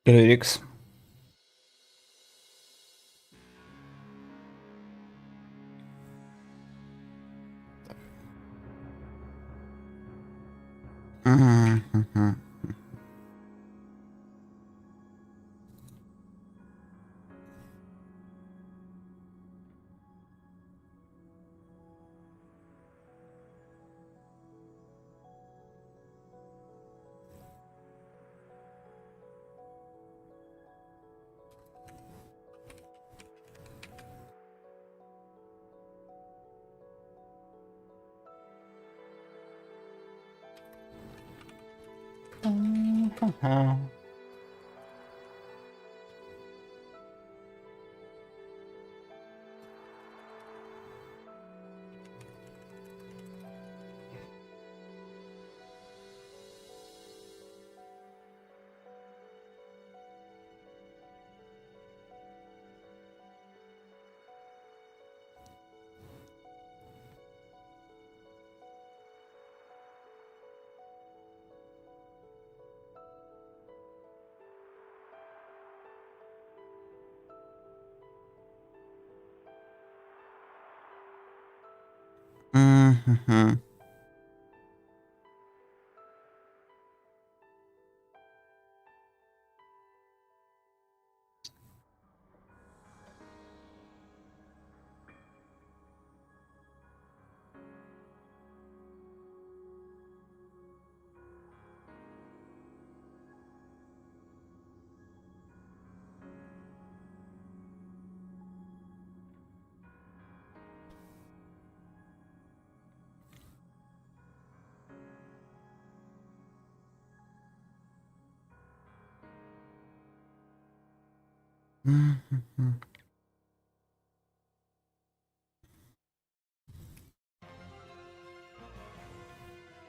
the lyrics.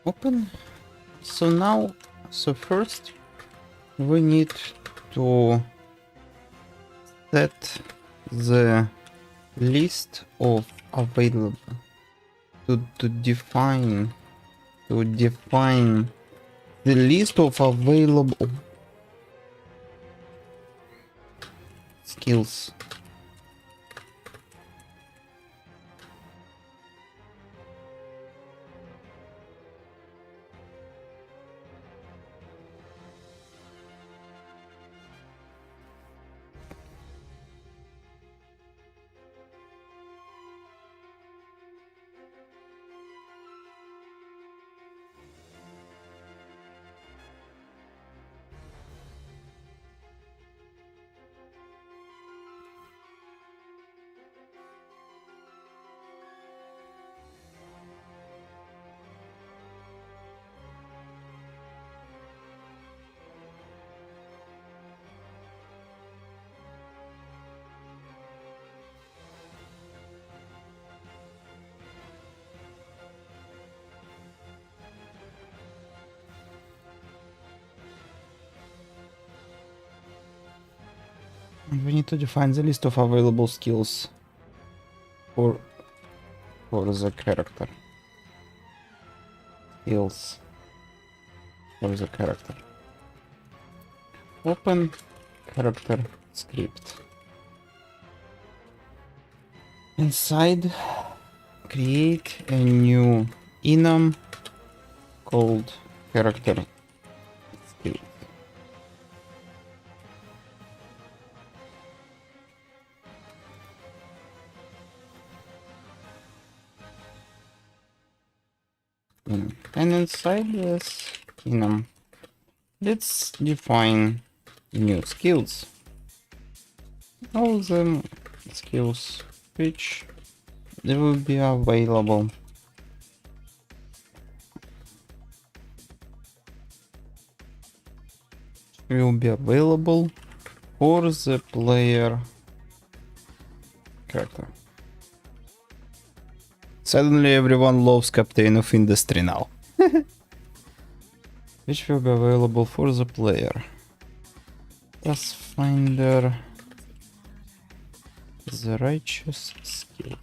Open. So now, first we need to set the list of available to define the list of available skills. We need to define the list of available skills for the character. Skills for the character. Open character script. Inside, create a new enum called character skill. And inside this enum, let's define new skills. All the skills which they will be available for the player character. Suddenly everyone loves Captain of Industry now. Which will be available for the player. Pathfinder, the righteous skill.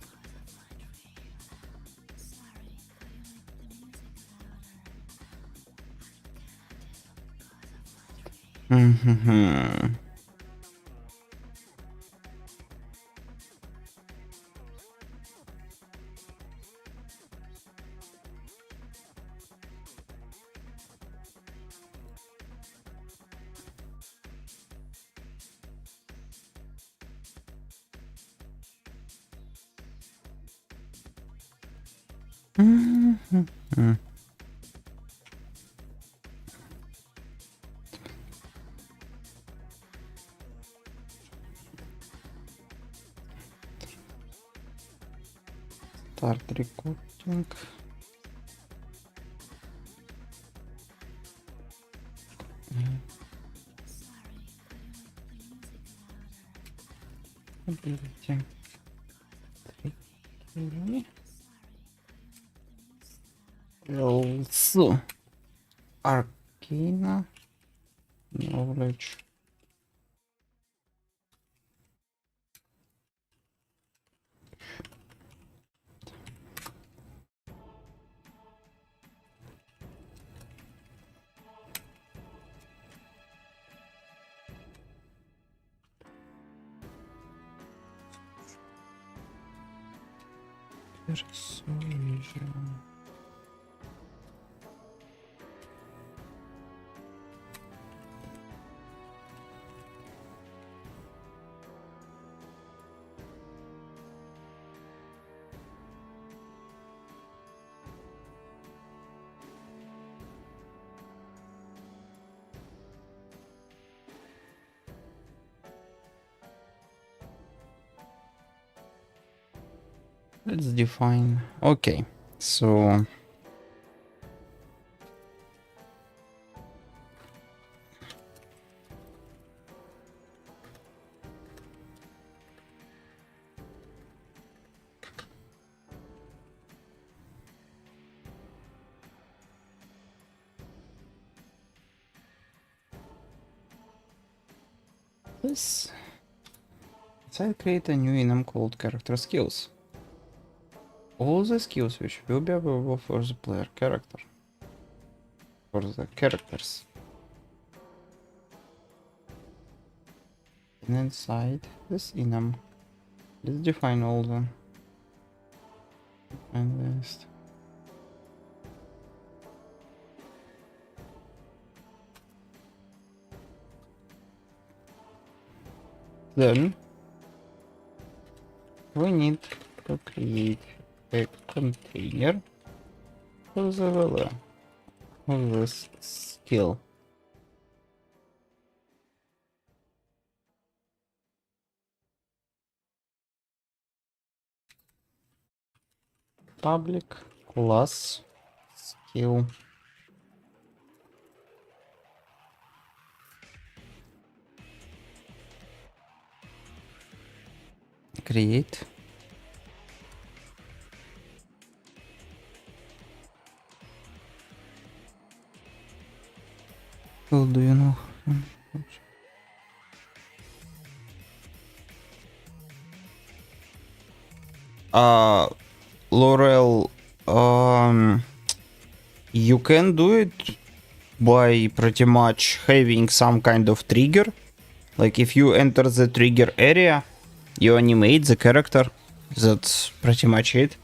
Start recording. Ability. Also, Arcana knowledge. Persuasion. Let's define. Okay, so this. So I'll create a new enum called character skills. All the skills which will be available for the player character. For the characters. And inside this enum, let's define all the list. Then we need to create a container for the value of this skill. Public class skill create well, do you know Laurel, you can do it by pretty much having some kind of trigger. Like if you enter the trigger area, you animate the character. That's pretty much it.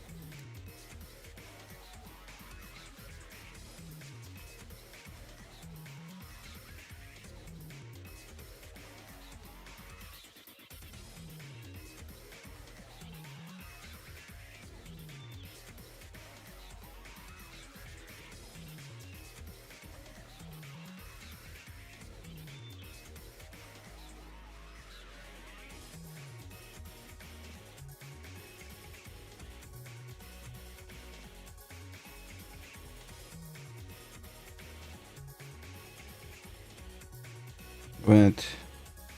Wait.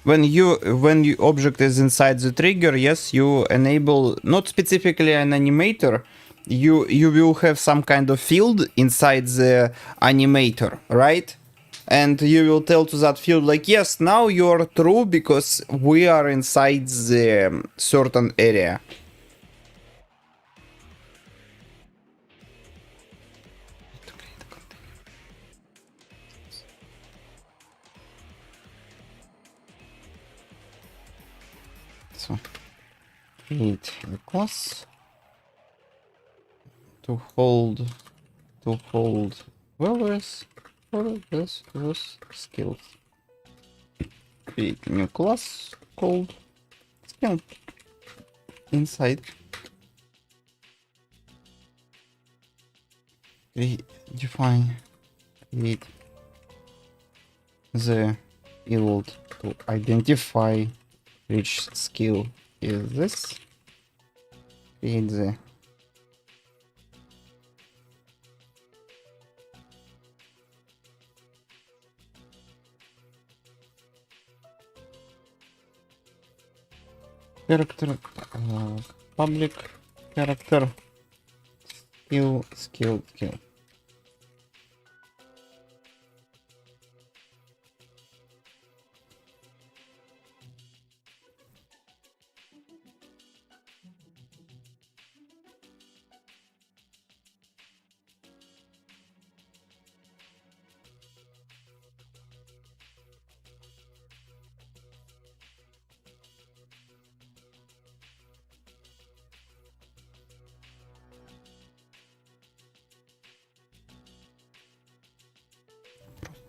When you object is inside the trigger, yes, you enable not specifically an animator. You will have some kind of field inside the animator, right? And you will tell to that field like, yes, now you are true because we are inside the certain area. So create a class to hold values for those skills. Create new class called skill. Inside we define create the field to identify which skill is this. Create the character public character skill.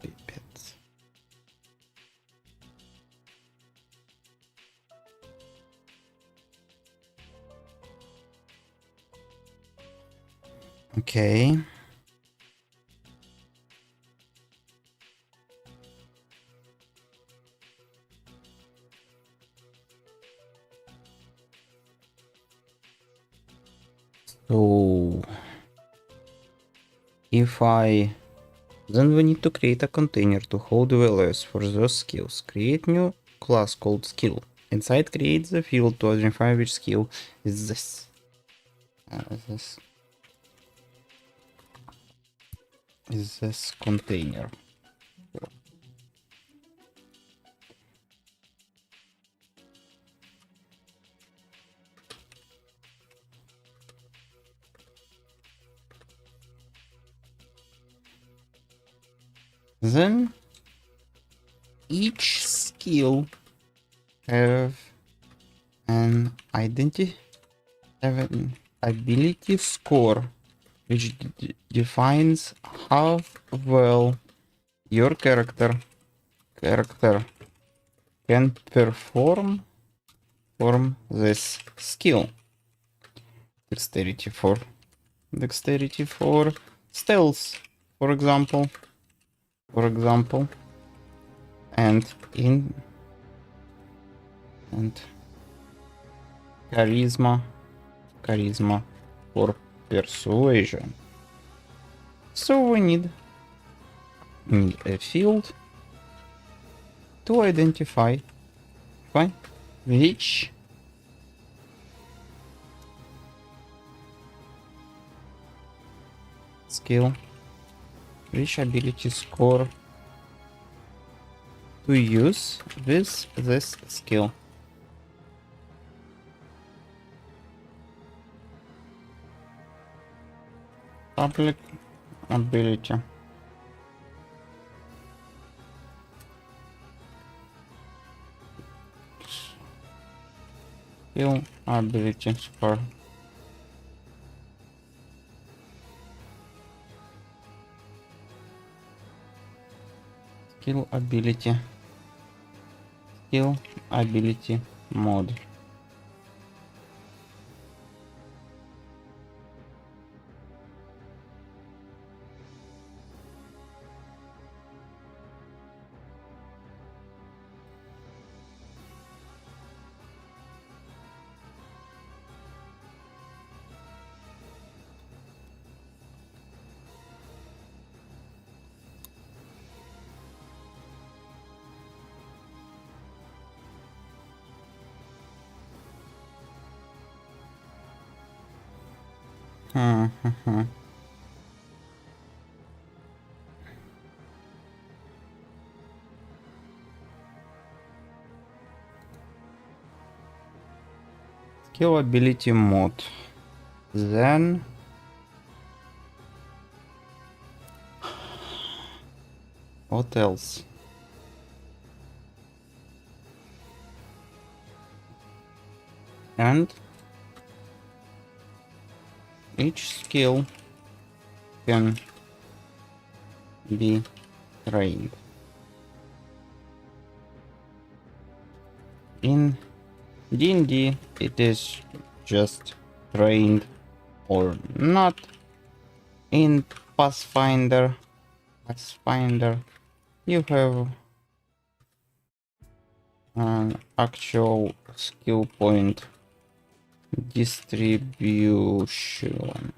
Пипец. Okay. So if then we need to create a container to hold values for those skills. Create new class called skill. Inside create the field to identify which skill is this. This is this container. Then each skill have an ability score which defines how well your character can perform this skill. Dexterity for stealth, for example, and charisma for persuasion. So we need a field to identify which skill, which ability score to use with this skill. Public ability. Skill ability score. Skill ability mode. Skill ability mod. Then what else? And each skill can be trained. In D&D, it is just trained or not. In Pathfinder, you have an actual skill point distribution.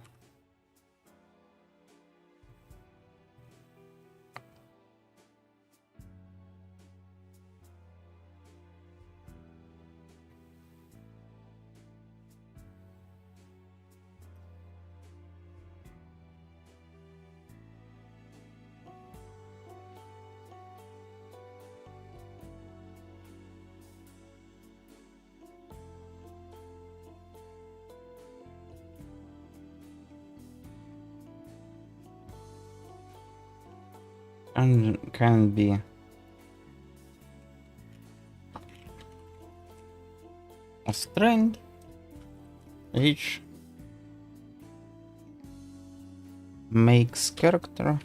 And can be a strength, which makes character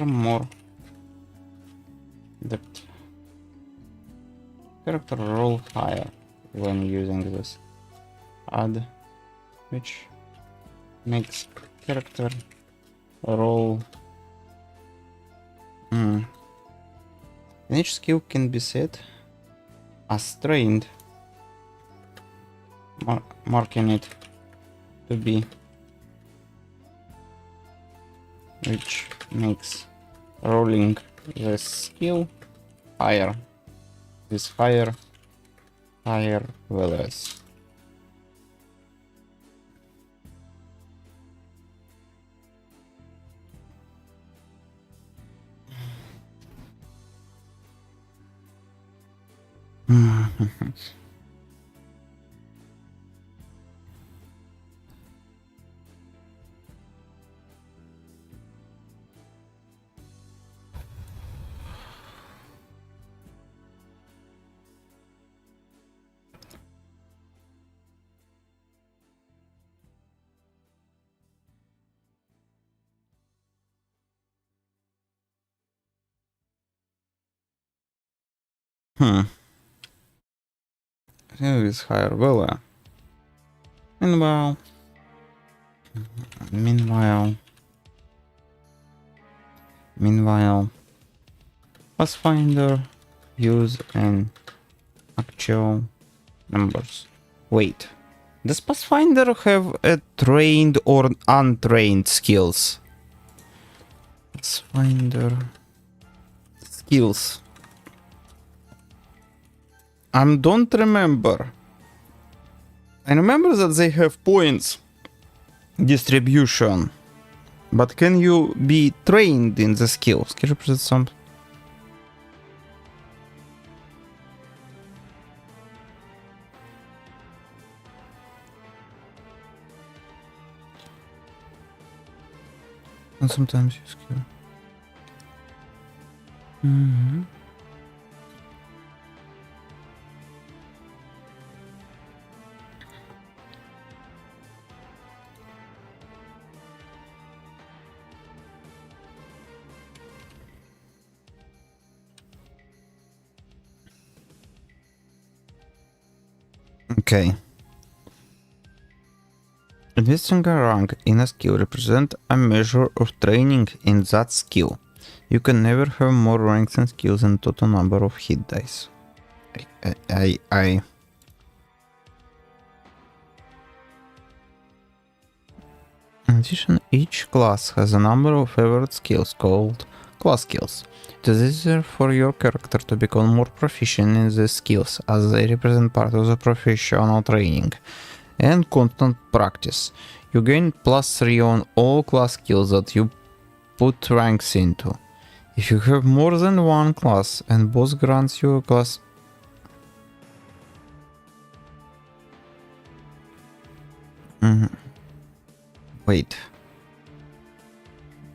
more depth. Character roll higher when using this. Add, which makes character roll. Each skill can be set as trained, marking it to be, which makes rolling the skill higher. This higher values. Here is higher value. Meanwhile, Pathfinder use an actual numbers. Wait, does Pathfinder have a trained or untrained skills? Pathfinder skills. I don't remember. I remember that they have points distribution. But can you be trained in the skills? Can you present some? And sometimes you skill. Okay. Investing a rank in a skill represents a measure of training in that skill. You can never have more ranks and skills than total number of hit dice. In addition, each class has a number of favorite skills called class skills. It is easier for your character to become more proficient in these skills as they represent part of the professional training. and constant practice. You gain +3 on all class skills that you put ranks into. If you have more than one class and boss grants you a class... Wait.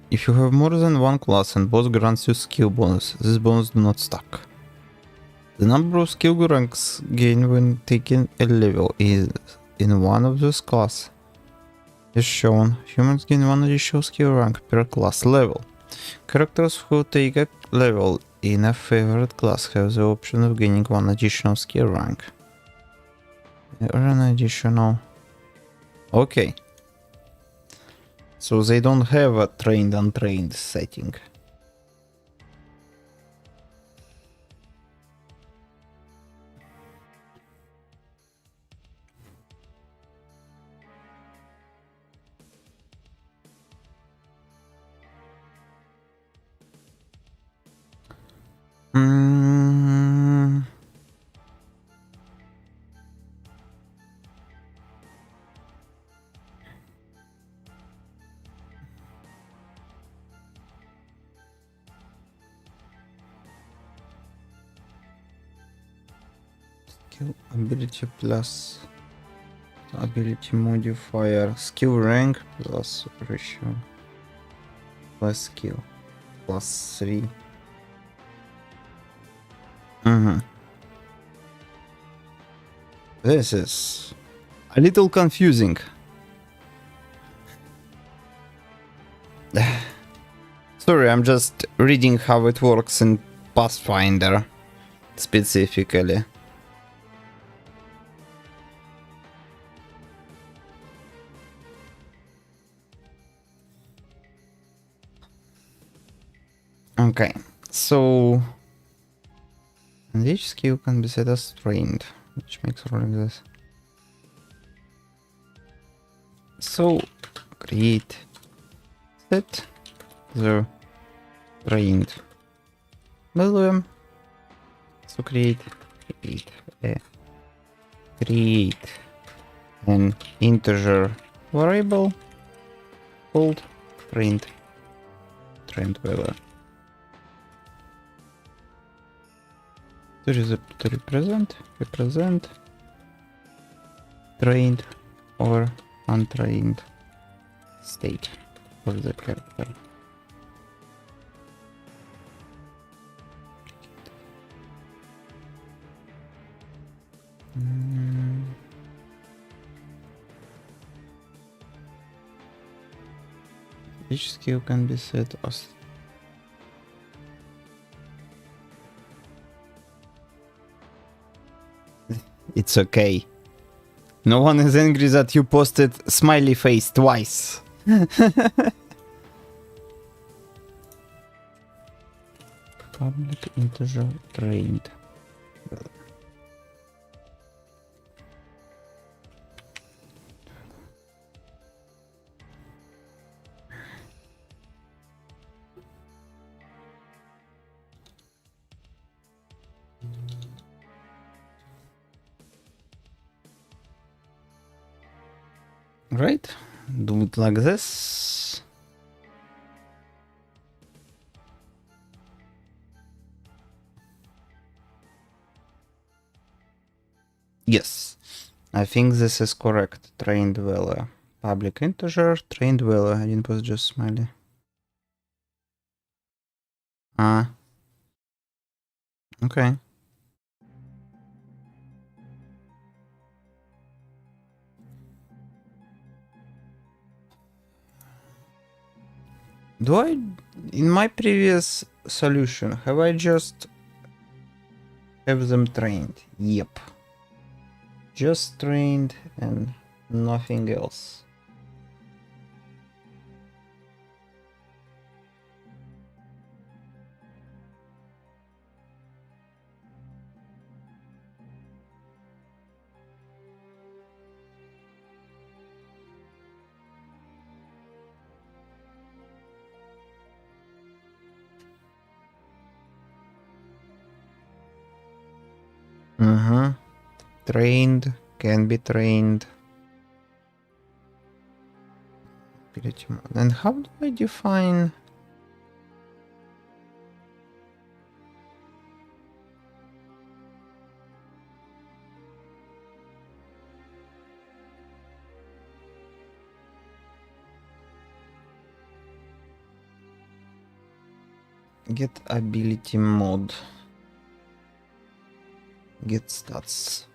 If you have more than one class and boss grants you skill bonus, this bonus do not stack. The number of skill ranks gained when taking a level is in one of those class is shown. Humans gain one additional skill rank per class level. Characters who take a level in a favorite class have the option of gaining one additional skill rank. Or an additional... Okay. So they don't have a trained untrained setting. Skill ability plus ability modifier, skill rank plus ratio plus skill +3. This is a little confusing. Sorry, I'm just reading how it works in Pathfinder specifically. Okay, so and each skill can be set as trained, which makes rolling this. So create set the trained value. So create an integer variable called trained value. To represent trained or untrained state of the character. Each skill can be set as it's okay. No one is angry that you posted smiley face twice. Public integer trained. Right? Do it like this. Yes, I think this is correct. Trained value. Public integer, trained value. I didn't put just smiley. Okay. Do I, in my previous solution, have I just have them trained? Yep. Just trained and nothing else. Trained, can be trained. ability mode. And how do I define? Get ability mode. Get stats.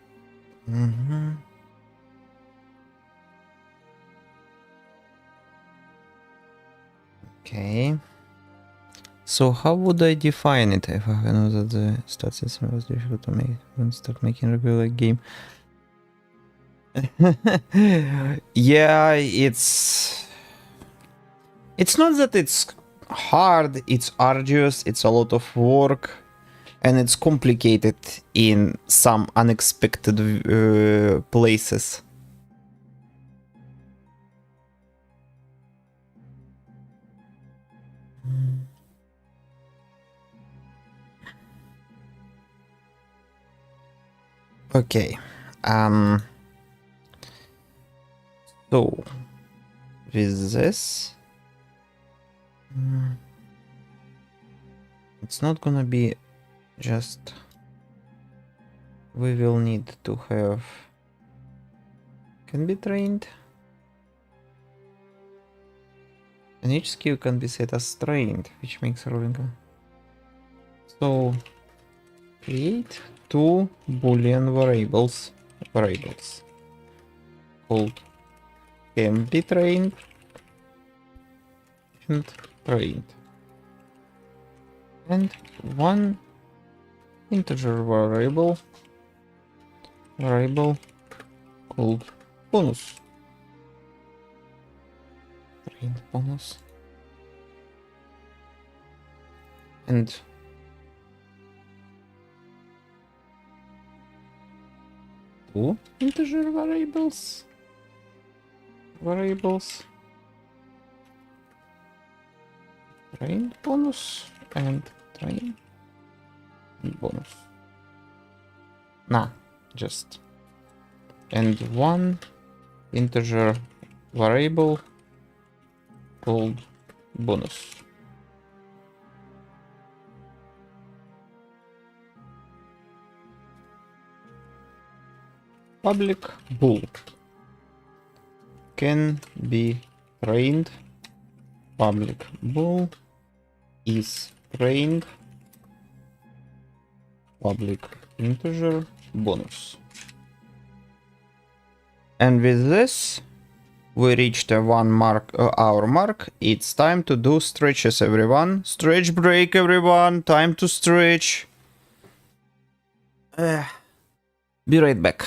Okay. So how would I define it if I know that the stats system was difficult to make when start making regular game? Yeah, it's not that it's hard, it's arduous, it's a lot of work, and it's complicated in some unexpected places. Okay. So with this, it's not gonna be just. We will need to have. Can be trained. And each skill can be set as trained, which makes rolling. So create two boolean variables called can be trained and trained, and one integer variable called bonus. Trained bonus. And two integer variables trained bonus and train bonus. Nah, just. And one integer variable called bonus. Public bool can be trained. Public bool is trained public integer bonus. And with this, we reached a hour mark. It's time to do stretches, everyone. Stretch break, everyone. Time to stretch. Be right back.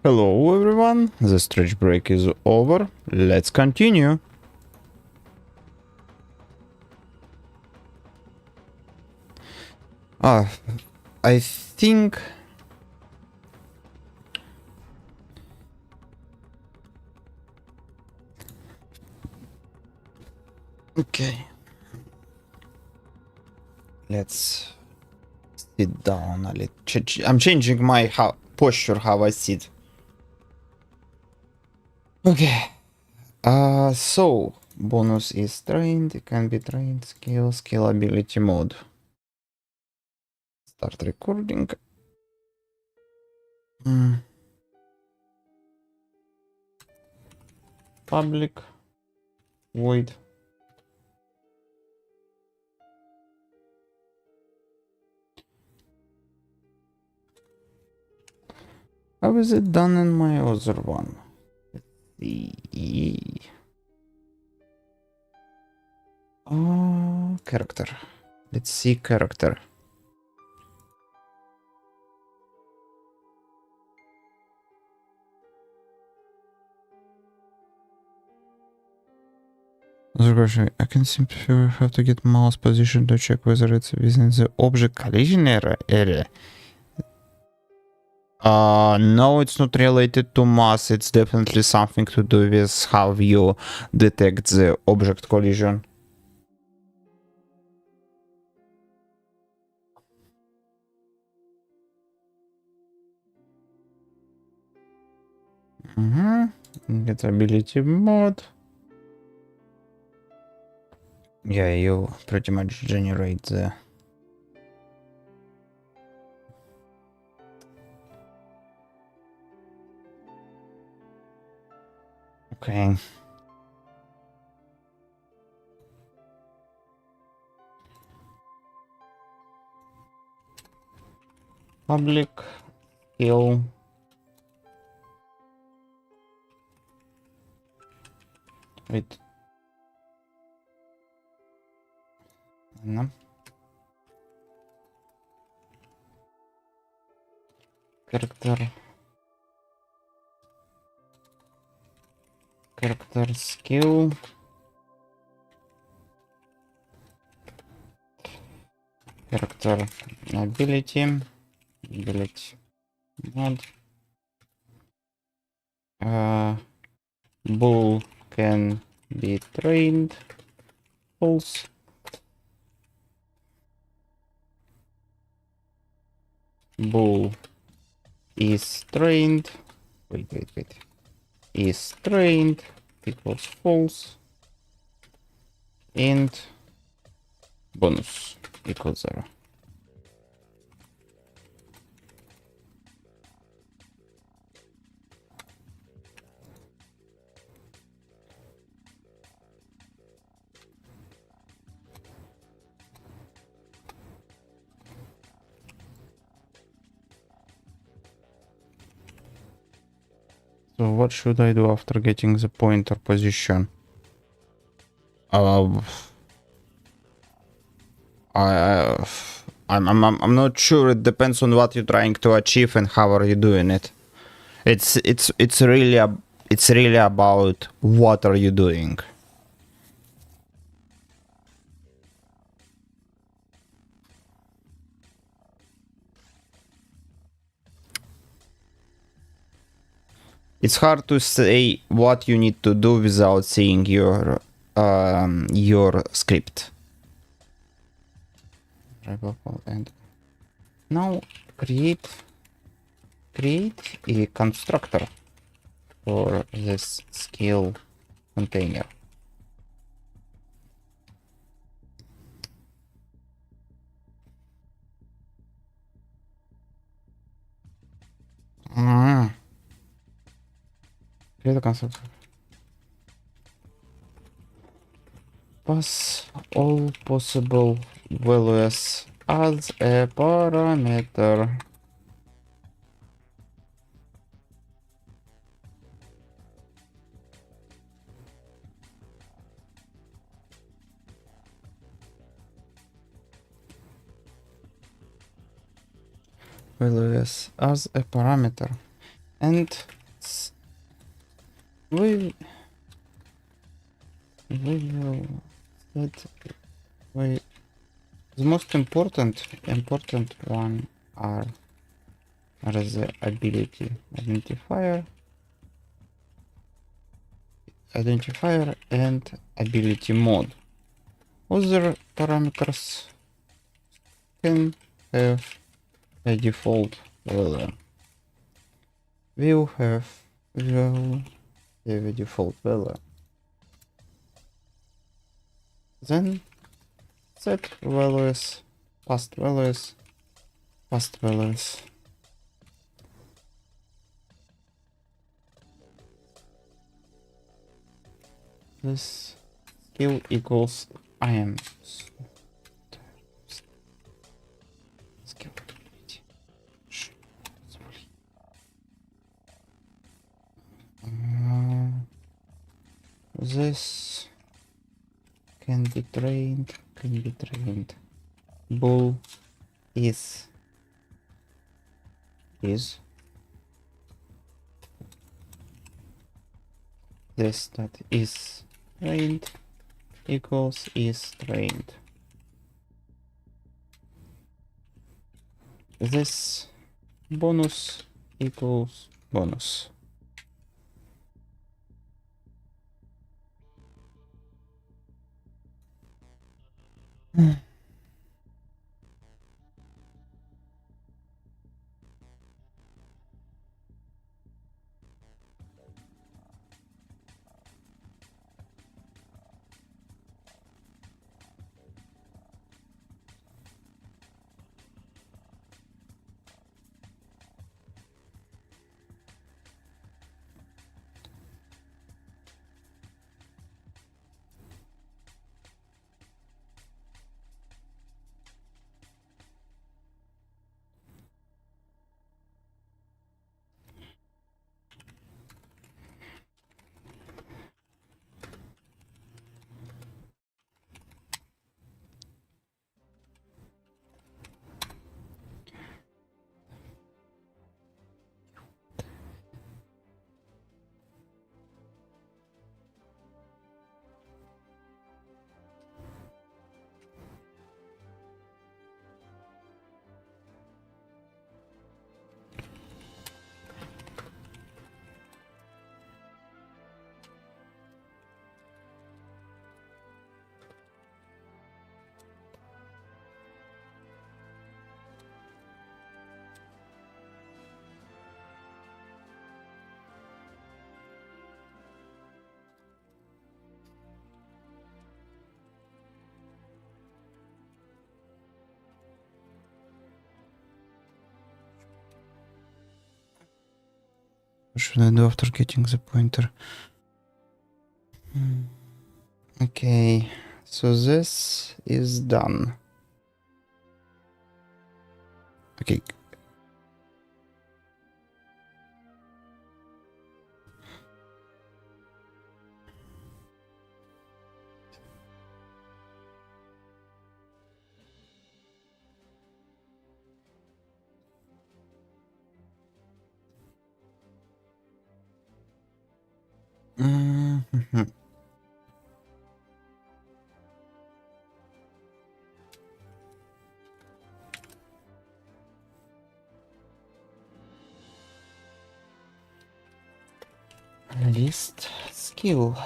Hello everyone, the stretch break is over. Let's continue. I think okay. Let's sit down a little. I'm changing my posture, how I sit. Okay. So bonus is trained. It can be trained. Skill ability mode. Start recording. Public void. How is it done in my other one? The character. Let's see character. Another question. I can simply have to get mouse position to check whether it's within the object collision area. No, it's not related to mass. It's definitely something to do with how you detect the object collision. Get ability mode. Yeah, you pretty much generate the... Okay. Public skill. Wait. No. Character skill. Character ability mode. Bull can be trained. False. Bull is trained. Wait. Is trained equals false. And bonus equals 0. So what should I do after getting the pointer position? I'm not sure. It depends on what you're trying to achieve and how are you doing it. It's really about what are you doing. It's hard to say what you need to do without seeing your script. And now create a constructor for this skill container. Create a constructor. Pass all possible values as a parameter. Values as a parameter. And we will set we the most important one are the ability identifier and ability mode. Other parameters can have a default value. Will have a default value. Then set values, past values, past values. This skill equals I am skill ability. This can be trained. Bull is this that is trained equals is trained. This bonus equals bonus. What should I do after getting the pointer? Okay, so this is done. Okay. Mhm. List skills.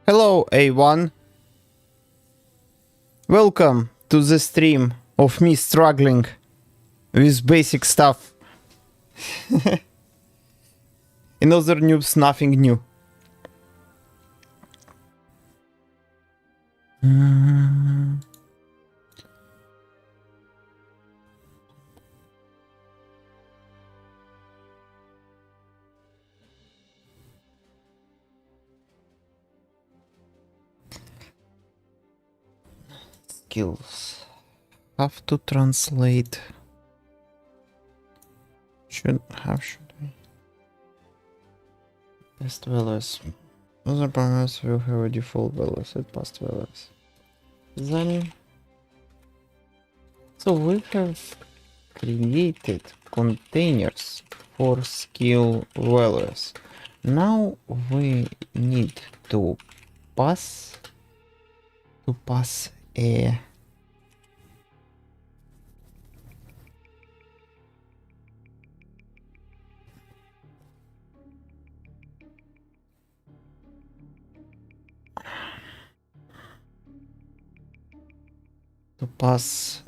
Hello, A1. Welcome to the stream of me struggling with basic stuff. In other news, nothing new. skills. Have to translate. Should we? Best values. Other parameters will have a default value set past values. Then, so we have created containers for skill values. Now we need to pass a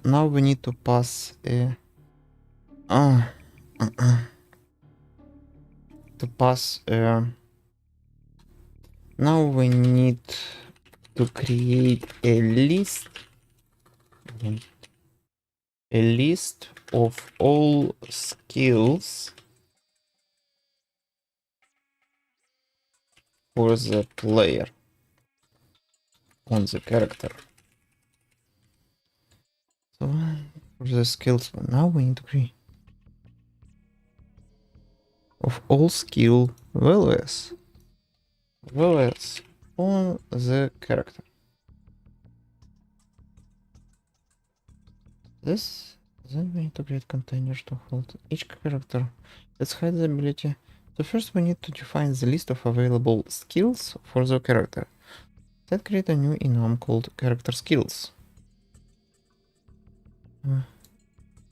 now we need to pass a to pass now we need to create a list of all skills for the player on the character. So for the skills, now we need to create of all skill values on the character. This then we need to create containers to hold each character. Let's hide the ability. So first we need to define the list of available skills for the character. Then create a new enum called character skills.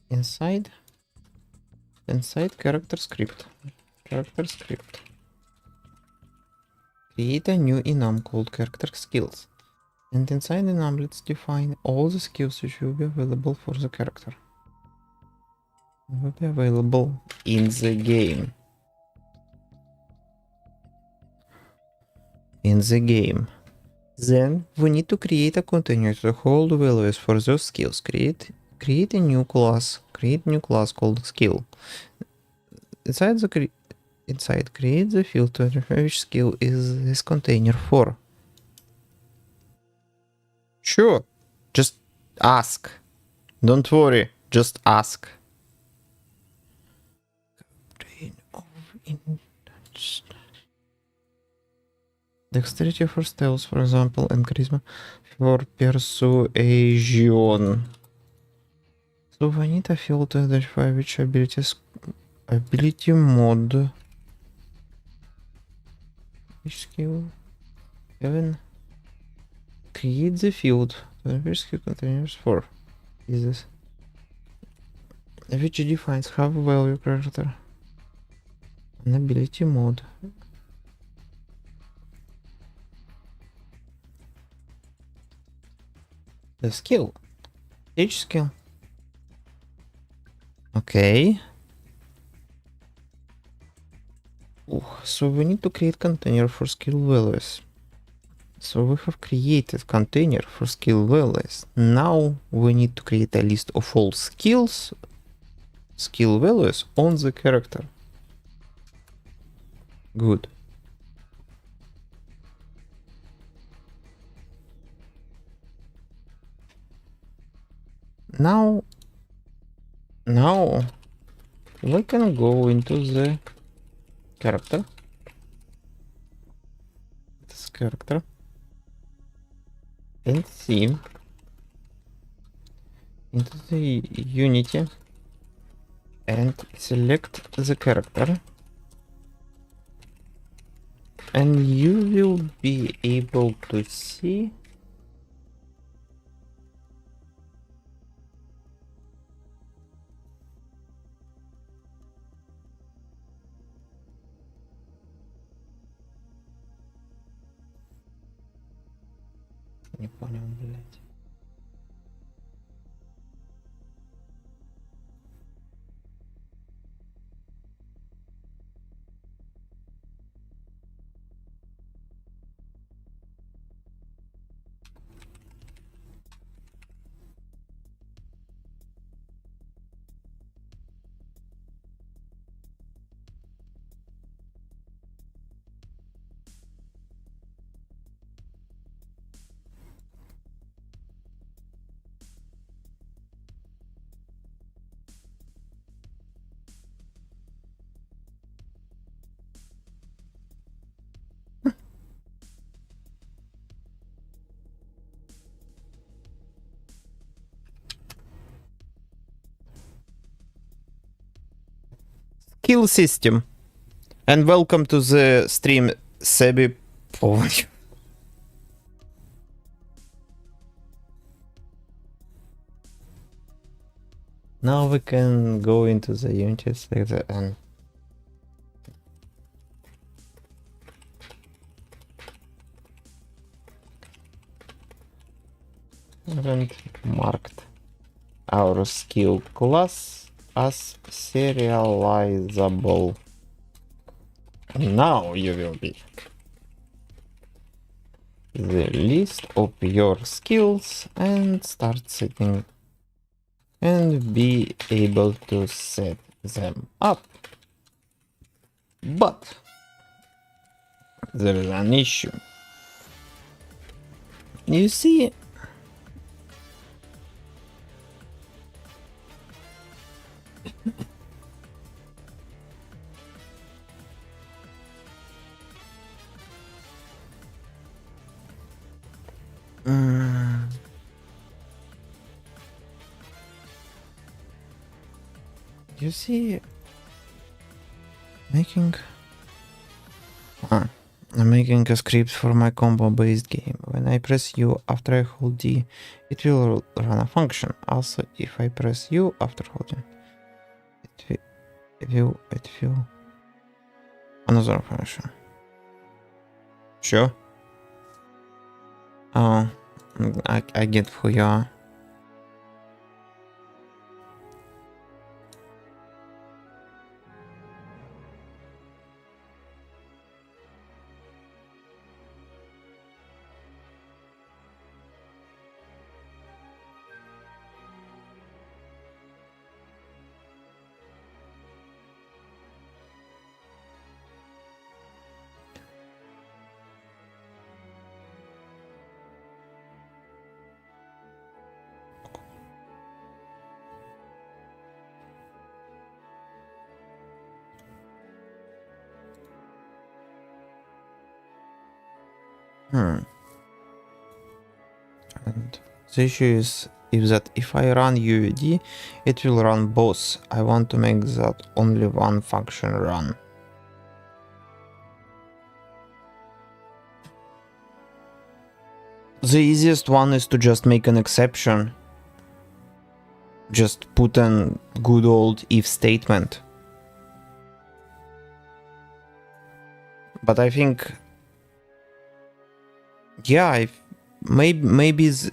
Inside character script. Create a new enum called character skills. And inside the enum, let's define all the skills which will be available for the character. Will be available in the game. Then we need to create a container to hold values for those skills. Create a new class. Called skill. Inside create the field to identify which skill is this container for. Sure, just ask. Don't worry, just ask. Dexterity for stealth, for example, and charisma for persuasion. So we need a field to identify which ability mode. Which skill? Even create the field to which skill containers for is this. Which defines have value character. An ability mode. The skill. Each skill. Okay. So we need to create container for skill values. So we have created container for skill values. Now we need to create a list of all skill values on the character. Good. Now we can go into the character. This character. And see into the Unity and select the character. And you will be able to see Не понял, блядь. skill system. And welcome to the stream, Sebi. Now we can go into the Unity sector and haven't marked our skill class as serializable. Now you will be the list of your skills and start setting and be able to set them up. But there is an issue. You see, you see, I'm making a script for my combo-based game. When I press U after I hold D, it will run a function. Also, if I press U after holding, it will another function. Sure. Oh, I get who you are. And the issue is if I run UUD, it will run both. I want to make that only one function run. The easiest one is to just make an exception. Just put an good old if statement. But I think, yeah, maybe it's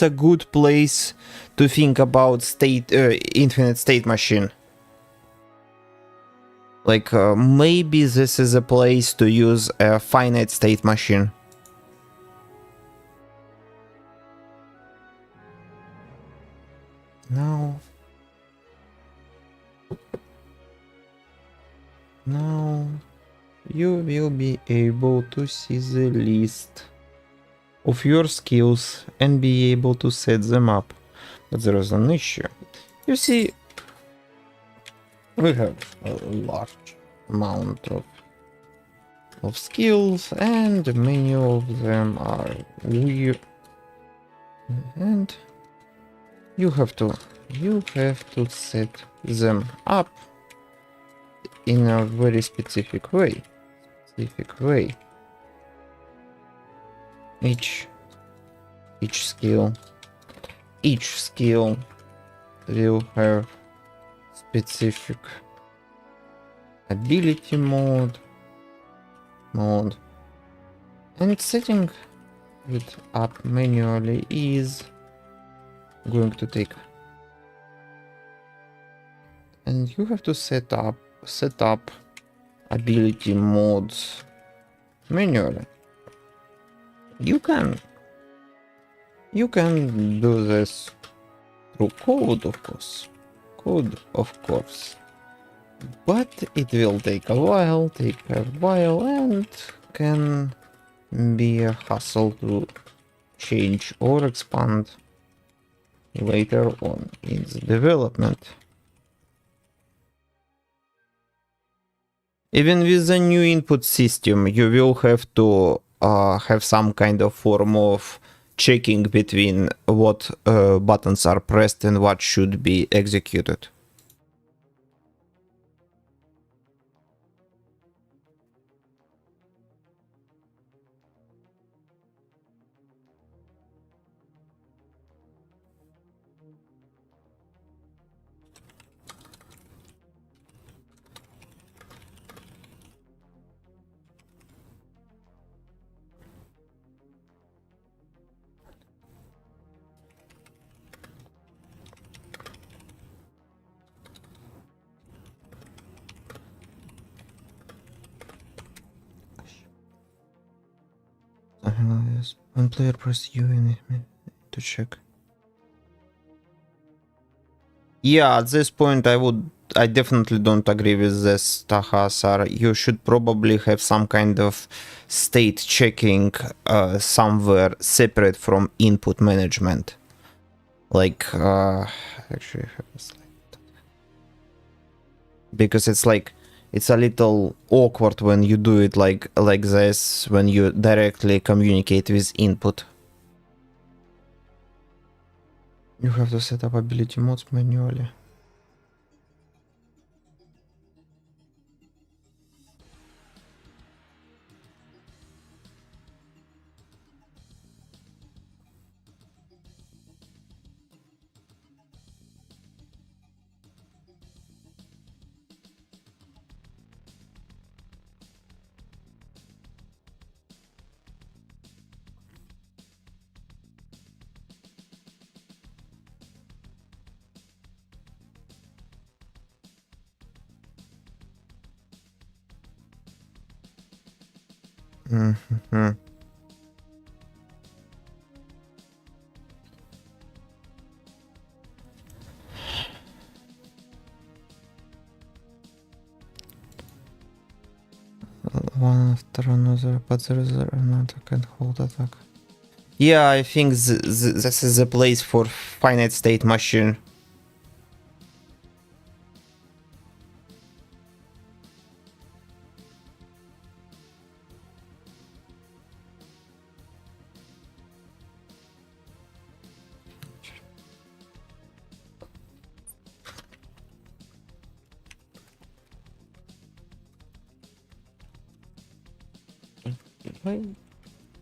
a good place to think about infinite state machine. Like maybe this is a place to use a finite state machine. Now you will be able to see the list of your skills and be able to set them up. But there is an issue. You see, we have a large amount of skills and many of them are weird. And you have to set them up in a very specific way. Each skill will have specific ability mode, and setting it up manually is going to take, and you have to set up ability modes manually. You can do this through code, of course, but it will take a while and can be a hassle to change or expand later on in the development. Even with the new input system, you will have to have some kind of form of checking between what buttons are pressed and what should be executed. when player press U in to check. Yeah, at this point I definitely don't agree with this, Tahasar. You should probably have some kind of state checking somewhere separate from input management. Like, actually, I have a slide. Because it's like, it's a little awkward when you do it like this, when you directly communicate with input. You have to set up ability modes manually. Mm-hmm. One after another, but there is another can hold attack. Yeah, I think this is a place for finite state machine.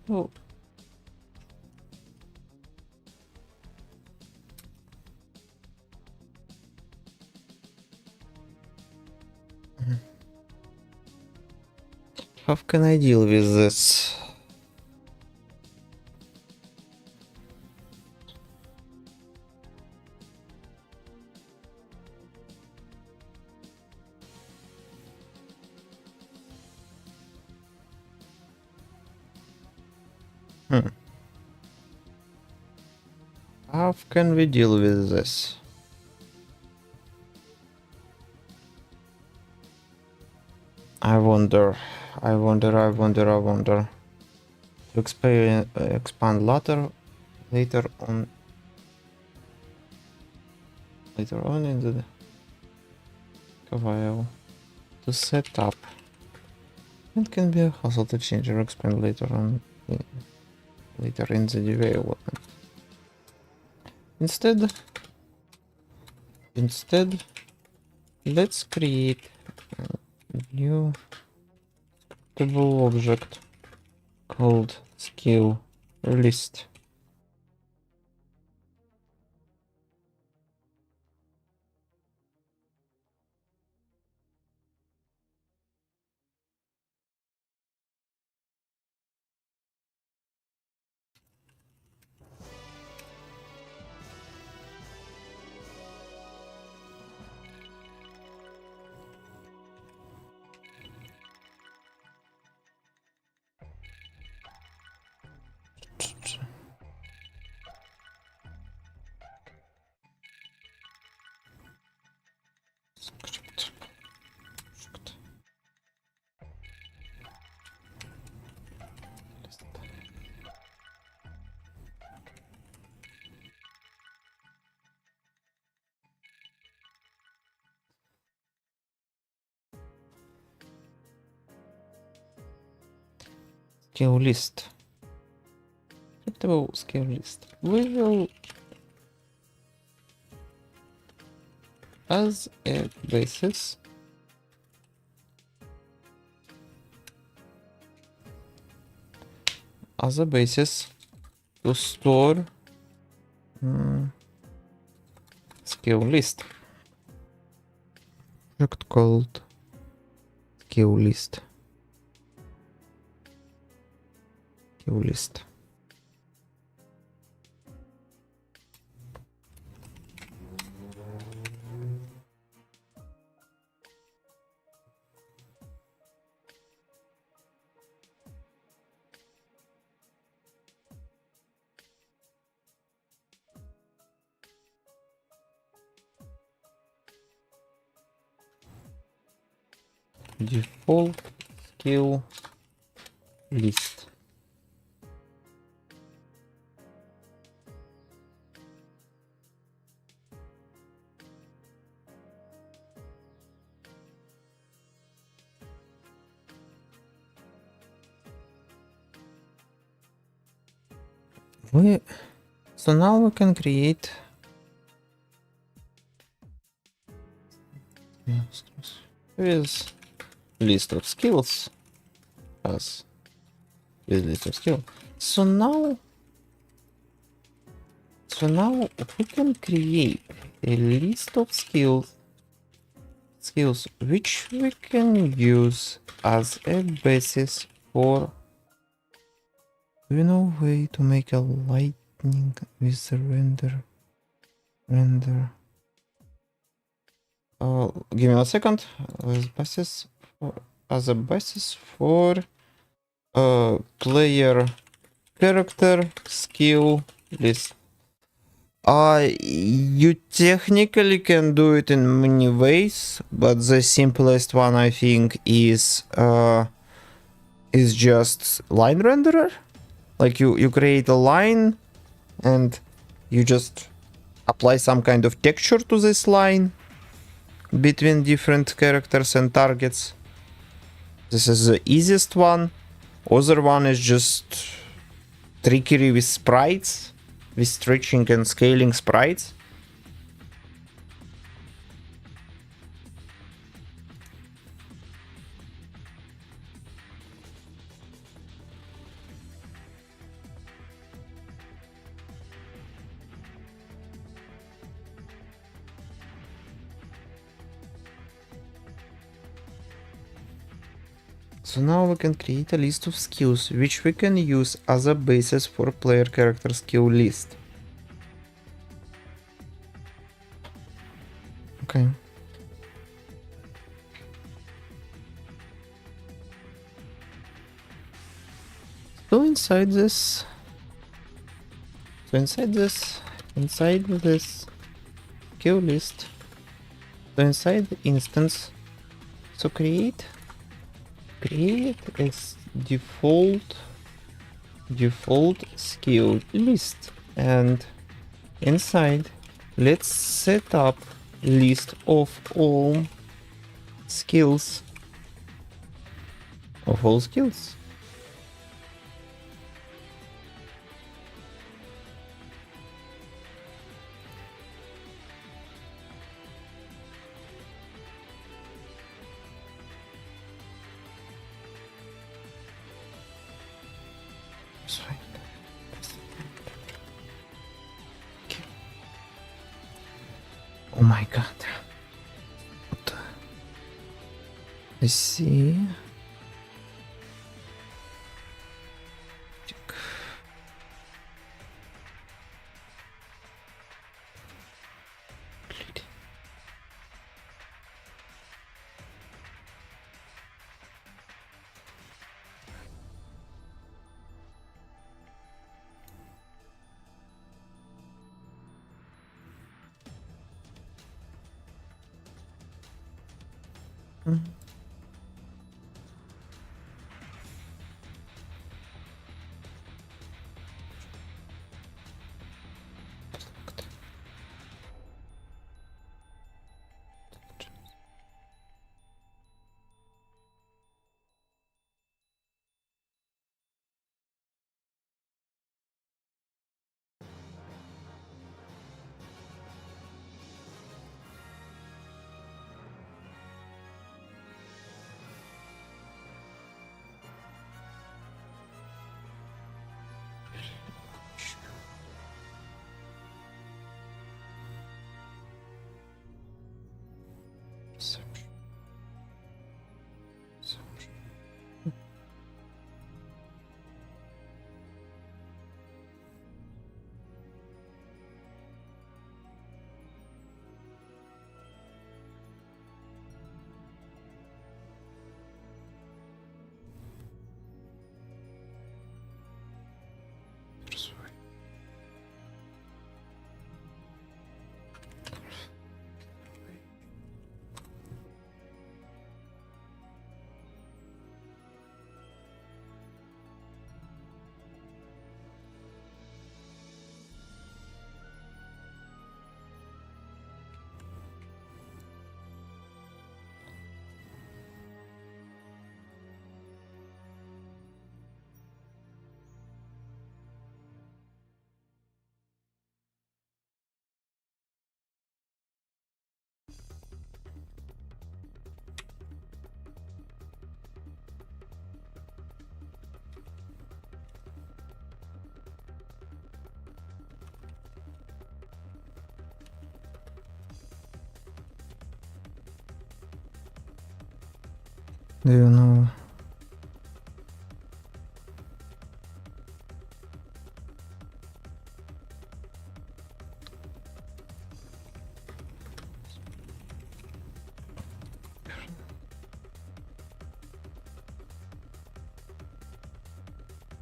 Oh. How can I deal with this? How can we deal with this? I wonder. To expand later on into the while to set up. It can be a hassle to change or expand later on later in the development. Instead, let's create a new table object called skill list. Skill list. Acceptable skill list. We will, as a basis, to store skill list. Object called skill list. Skill list. default skill list. So now we can create with list of skills as with list of skills. So now we can create a list of skills which we can use as a basis for way to make a lightning with the render. Give me a second. As a basis for player character skill list. You technically can do it in many ways, but the simplest one I think is just line renderer. Like you create a line and you just apply some kind of texture to this line between different characters and targets. This is the easiest one. Other one is just trickery with sprites, with stretching and scaling sprites. So now we can create a list of skills which we can use as a basis for player character skill list. Okay. So inside this skill list, so inside the instance, so create as default skill list, and inside let's set up list of all skills Oh my god. What the... I see. Do you know?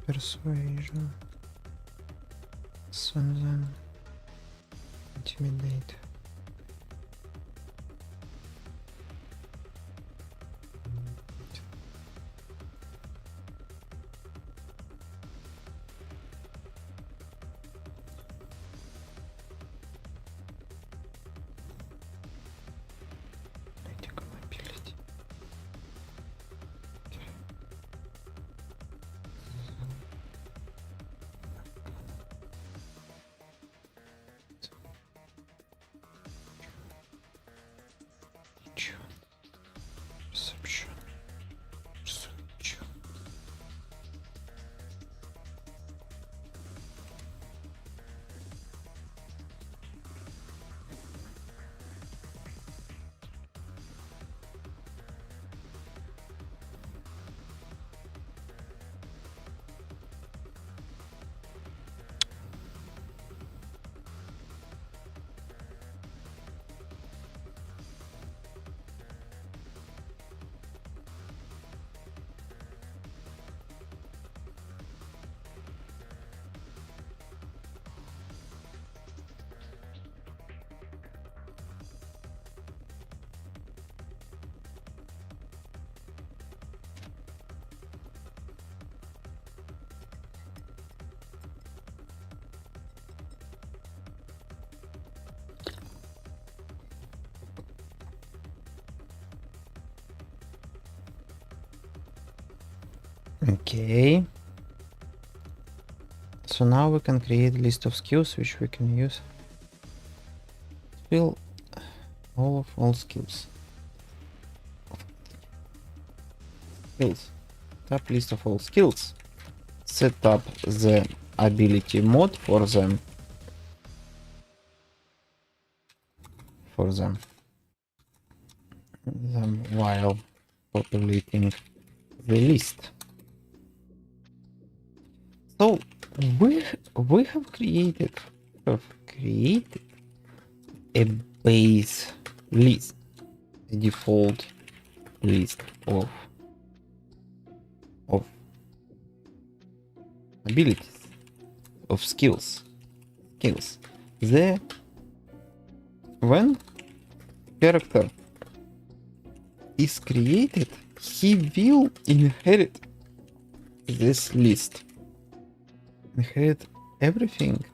Persuasion. Something. Intimidate. Political ability. Perception. Persuasion. Okay. So now we can create a list of skills which we can use. Fill all skills. Skills. Tab list of all skills. Set up the ability mode for them. While populating the list. So we have created a base list, a default list of abilities, of skills. When character is created, he will inherit this list. Inherit everything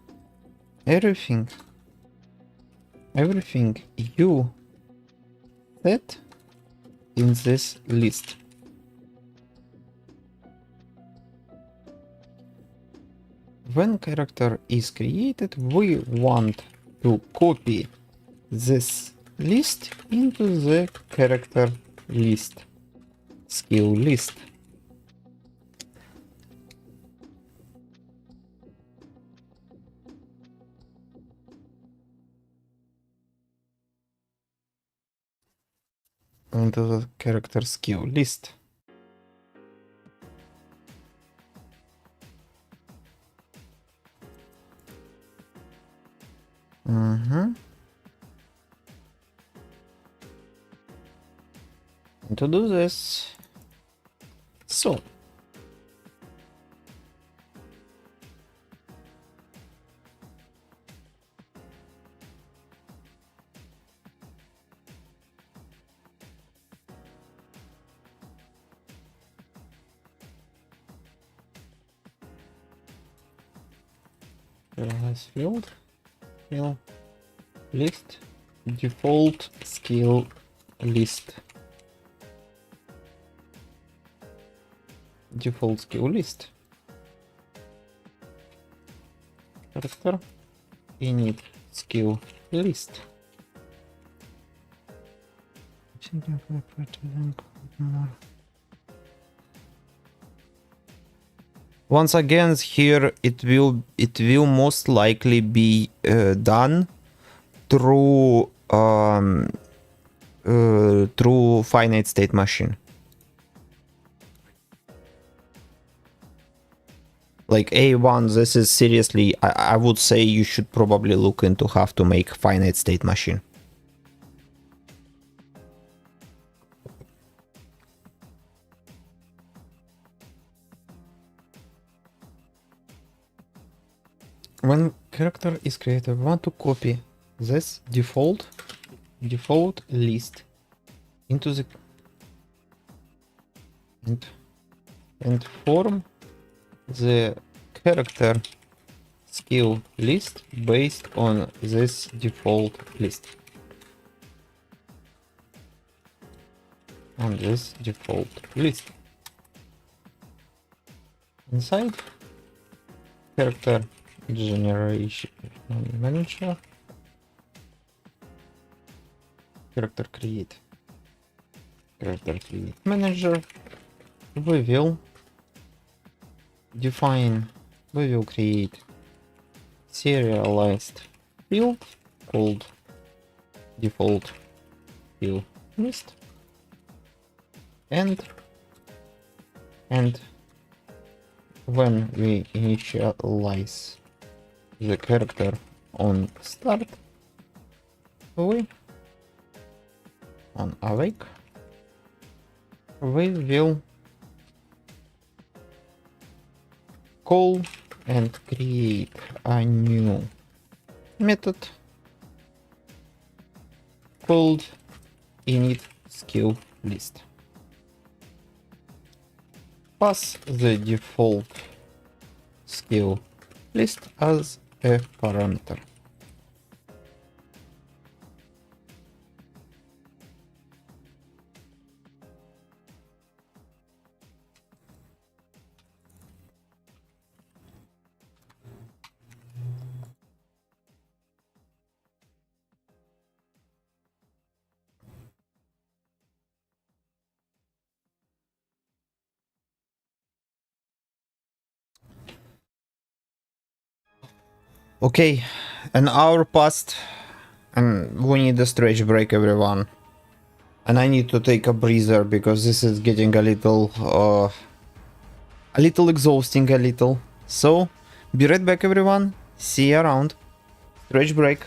you set in this list. When character is created, we want to copy this list into the character list, skill list. Into the character skill list. And to do this, so field skill list, default skill list, default skill list, character init skill list. Once again, here it will most likely be done through through finite state machine. Like A1, this is seriously, I would say you should probably look into how to make finite state machine. When character is created, we want to copy this default list into the and form the character skill list based on this default list. On this default list. Inside character generation manager, character create manager, we will create serialized field called default field list, and when we initialize the character on start, we on awake, we will call and create a new method called init skill list. Pass the default skill list as a parameter. Okay, an hour passed and we need a stretch break, everyone. And I need to take a breather because this is getting a little exhausting, a little. So, be right back, everyone. See you around. Stretch break.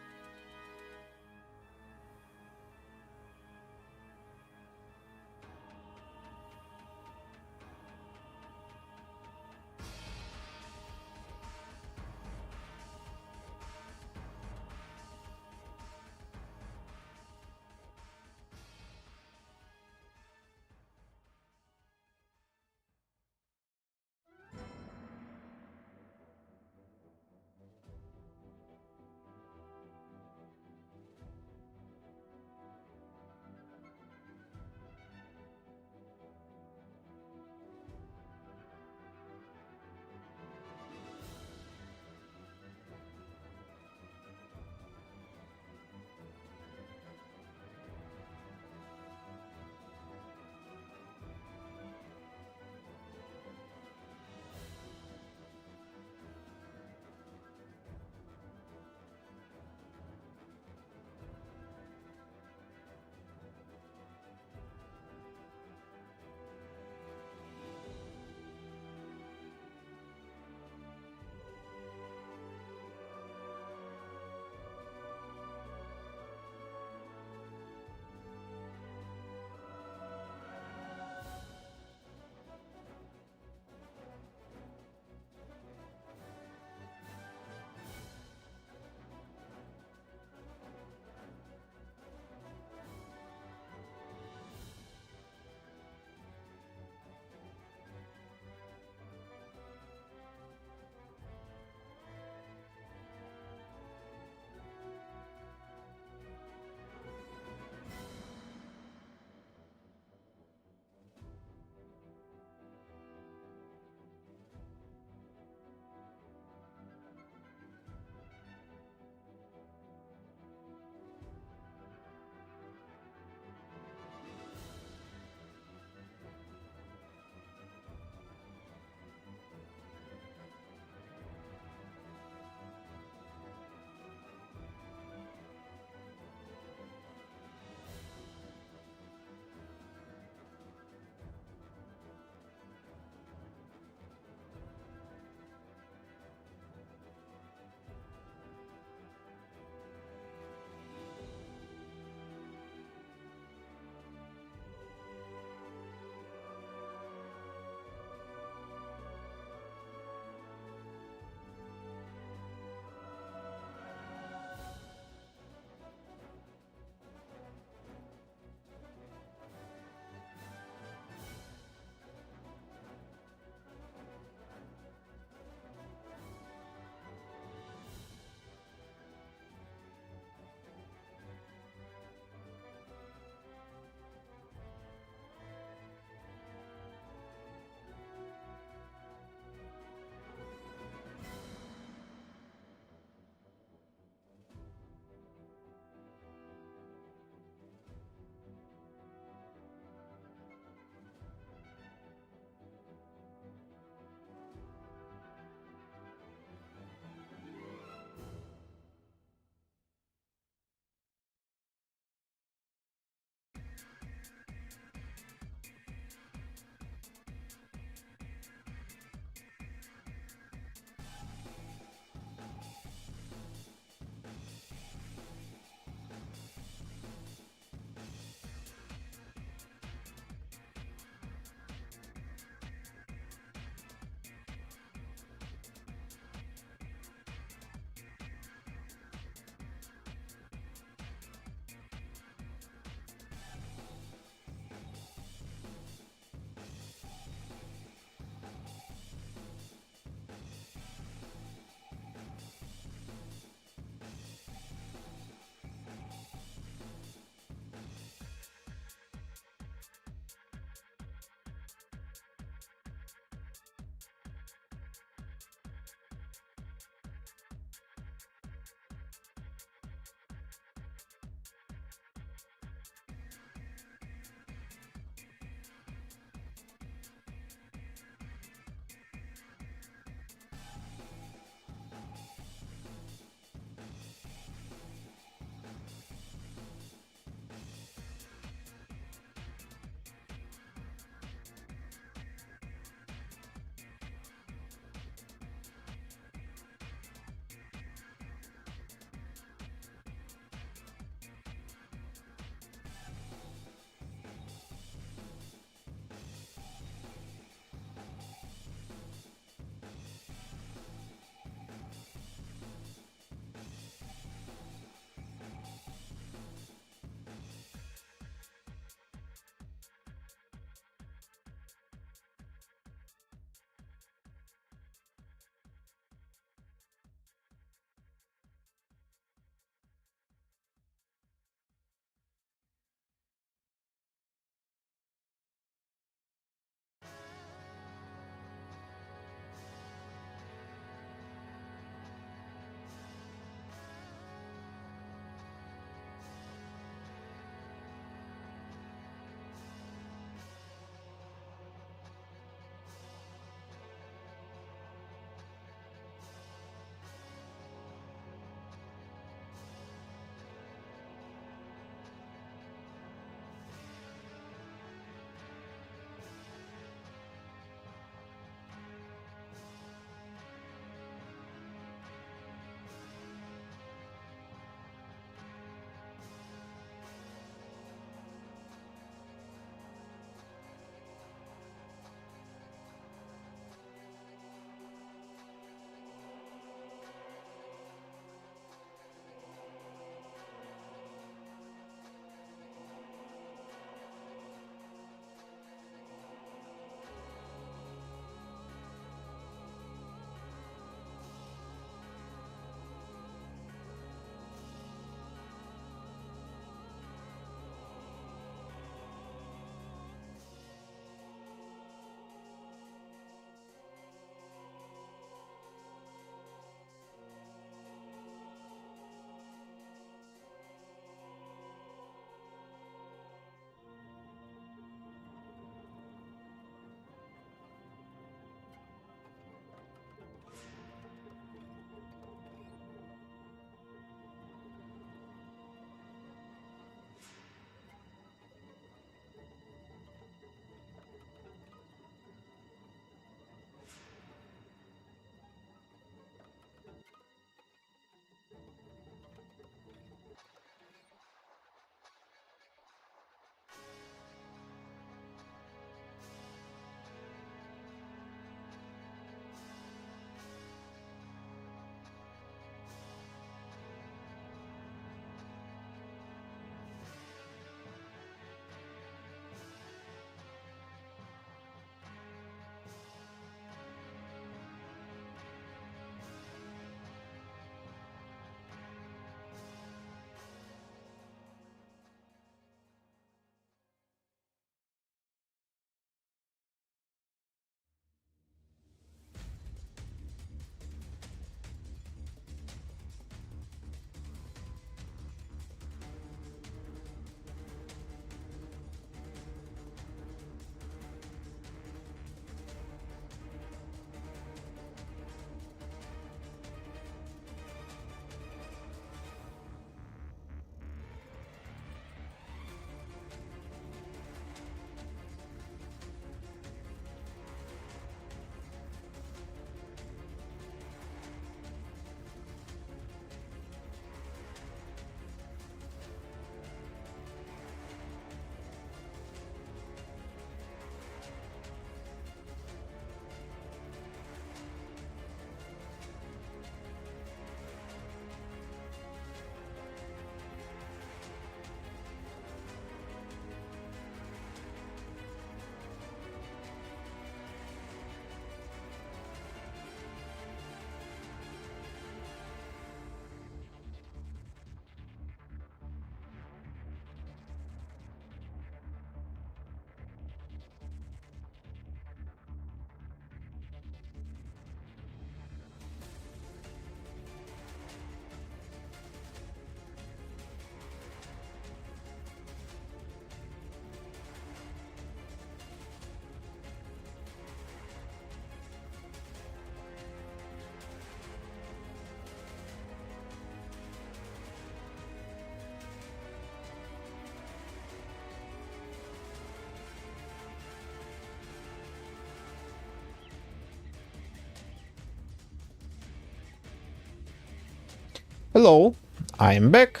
Hello, I'm back.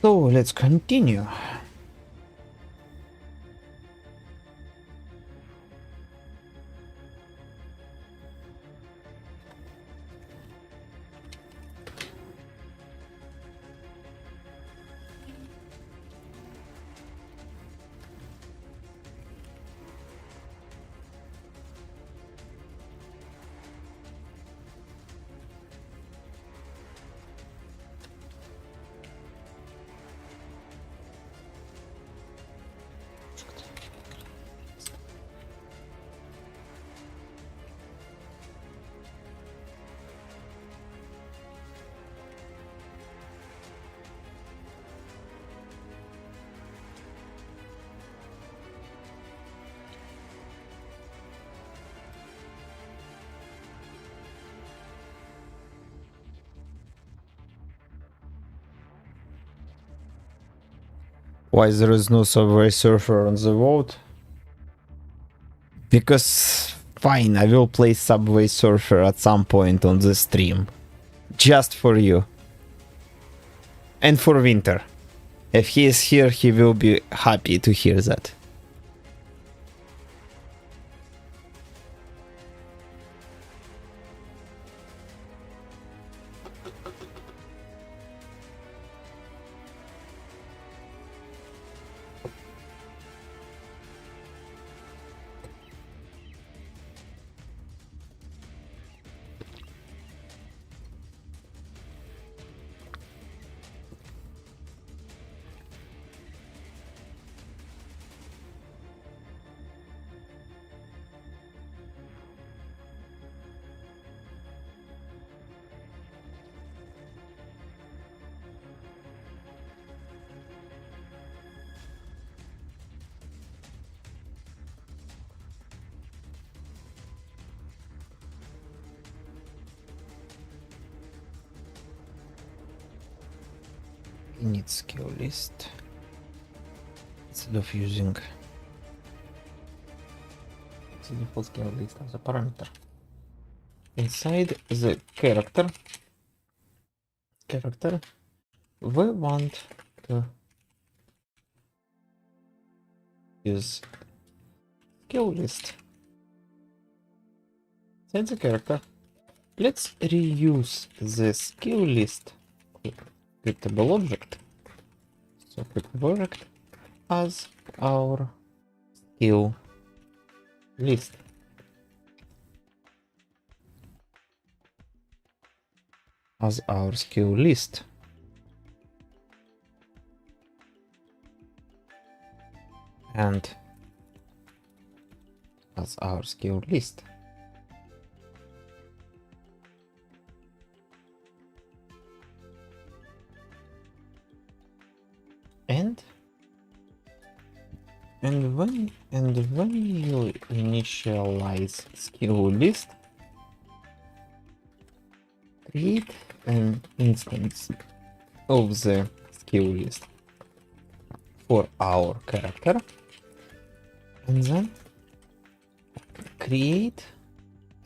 So let's continue. Why there is no Subway Surfer on the vote? Because fine, I will play Subway Surfer at some point on the stream. Just for you. And for Winter. If he is here, he will be happy to hear that. Need skill list instead of using the default skill list as a parameter. Inside the character, we want to use skill list. Inside the character, let's reuse the skill list scriptable object. So scriptable object as our skill list. As our skill list. And as our skill list. And when you initialize skill list, create an instance of the skill list for our character, and then create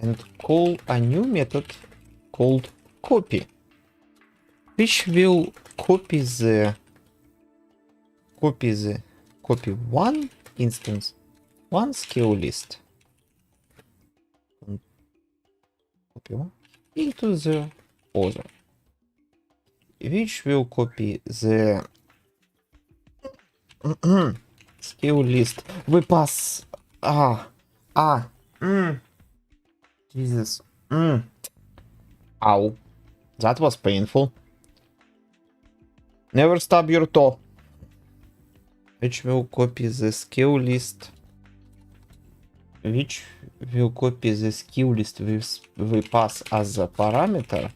and call a new method called copy, which will copy one instance, one skill list, copy one into the other, which will copy the skill list. We pass. Jesus. Ow. That was painful. Never stub your toe. Which will copy the skill list. Which will copy the skill list we pass as a parameter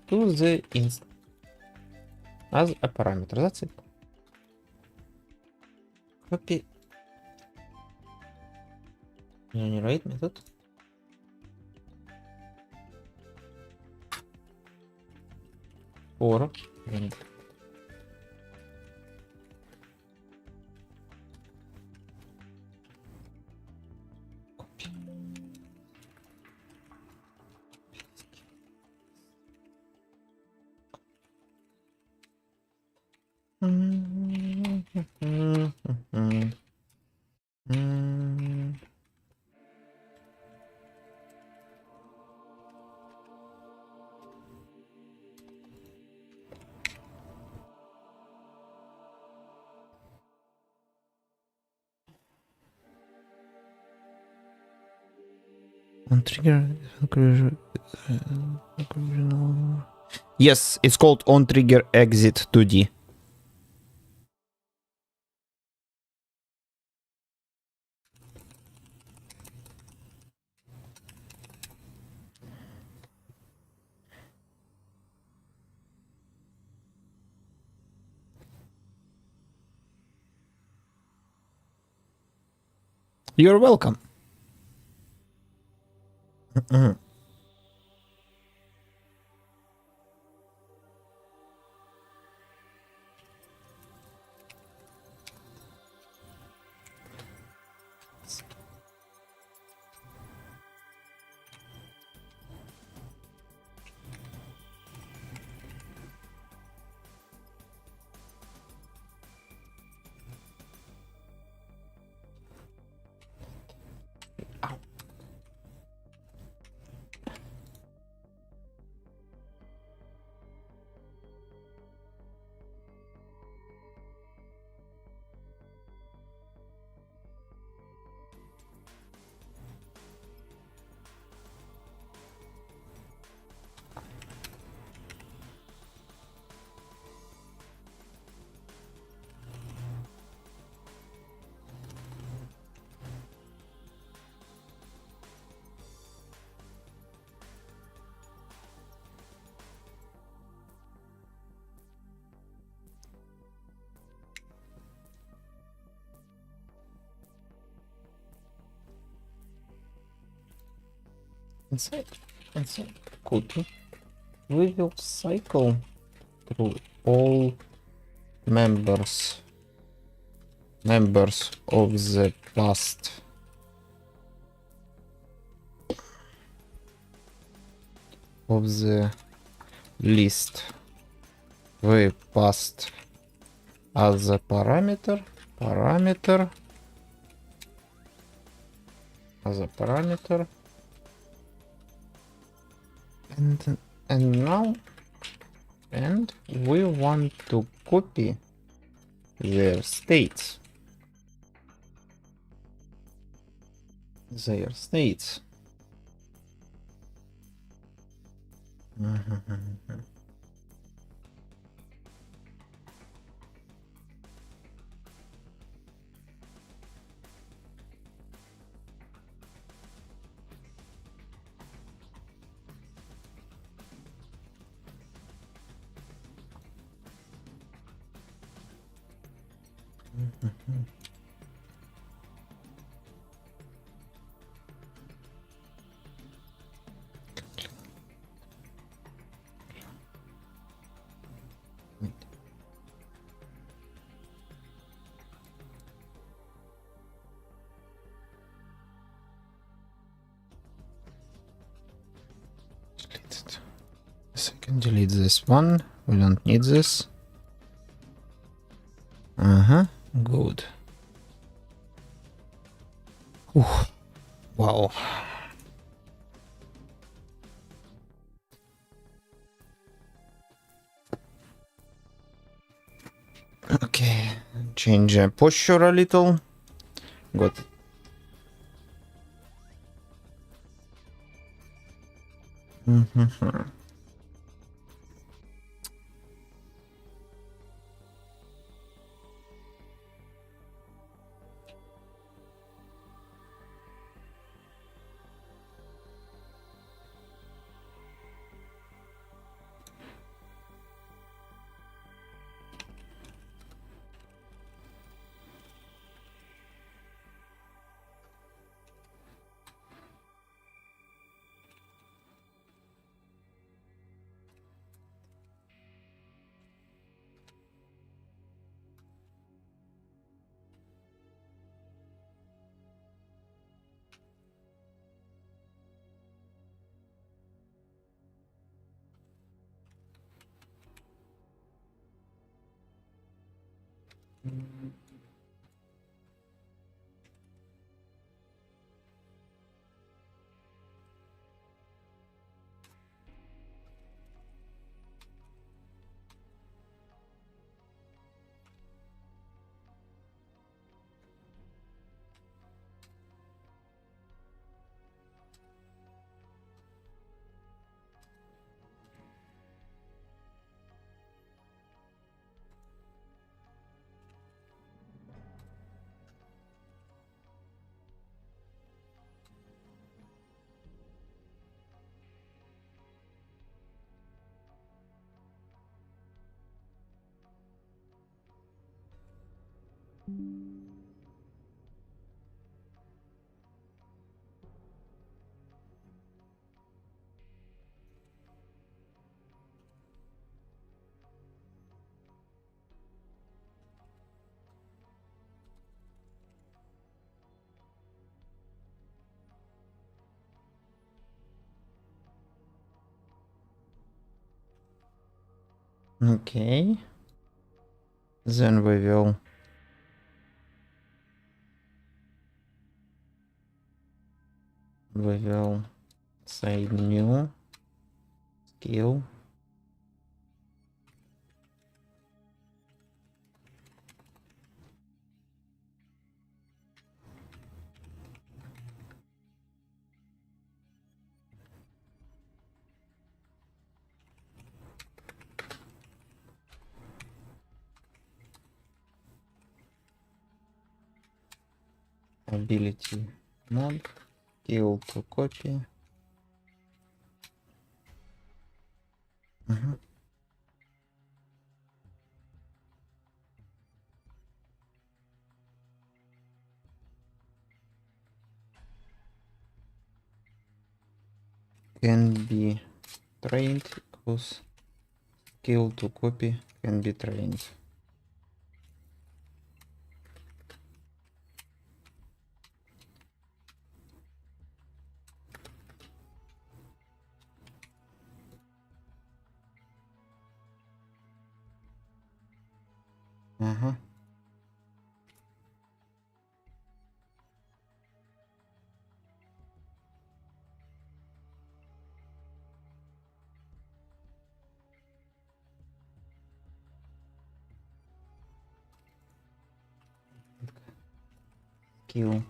to the instance. As a parameter, that's it. Copy generate method. For and copy. Mm. On trigger. Yes, it's called on trigger exit 2D. You're welcome. Inside code, we will cycle through all members of the past of the list we passed as a parameter and now we want to copy their states. Delete. Second, delete this one. We don't need this. Good. Wow. Okay, change posture a little. Got it. Okay. Then we will say new skill. Ability mod, skill to copy. Can be trained equals skill to copy can be trained. Skill.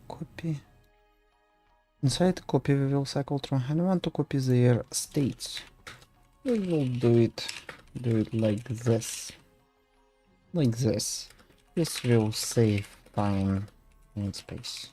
Copy. Inside copy we will cycle through. I want to copy their states. We will do it like this. Like this. This will save time and space.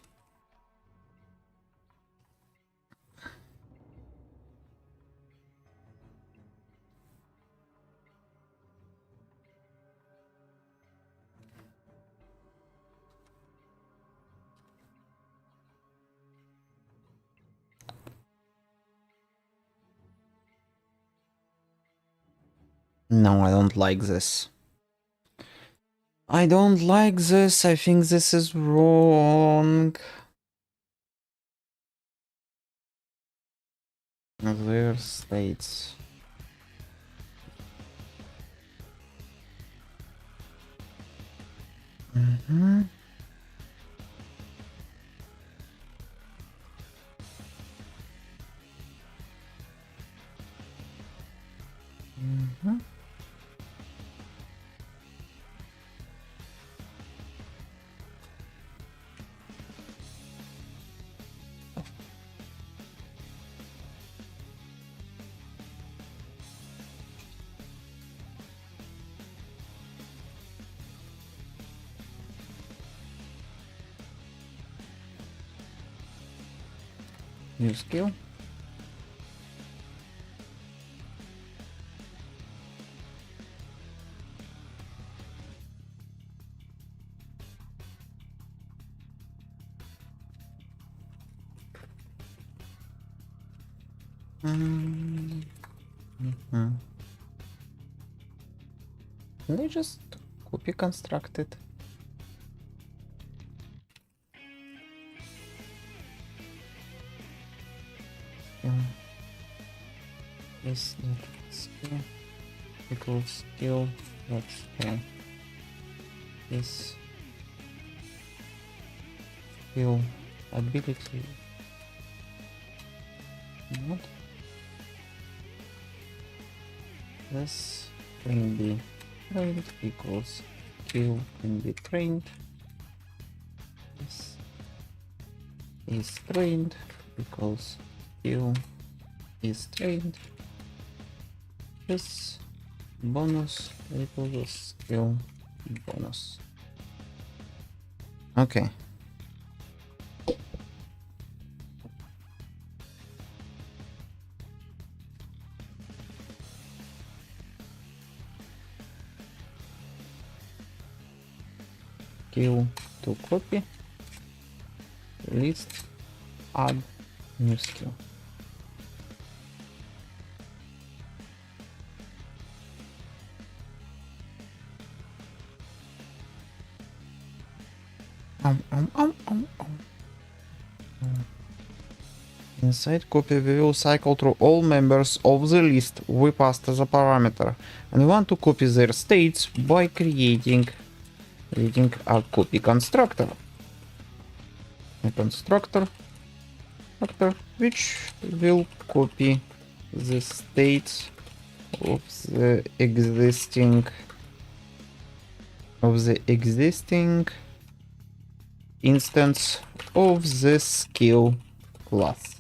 No, I don't like this. I don't like this. I think this is wrong. Their states. Mm-hmm. Mm-hmm. New skill. Mm-hmm. Can I just copy construct it? Is skill equals skill dot skill is skill ability mod. This can be trained equals skill can be trained. This is trained equals skill is trained. This bonus equals skill bonus. Okay. Skill to copy, list, add new skill. Inside copy we will cycle through all members of the list we passed as a parameter, and we want to copy their states by creating a copy constructor. A constructor which will copy the states of the existing instance of the skill class.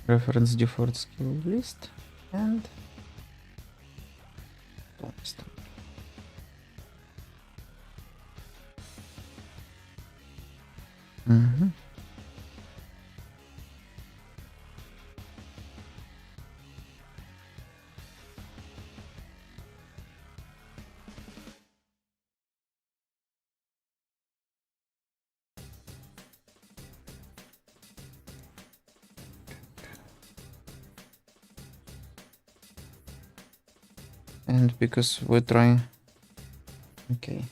Reference default skill list and and because we're trying, okay,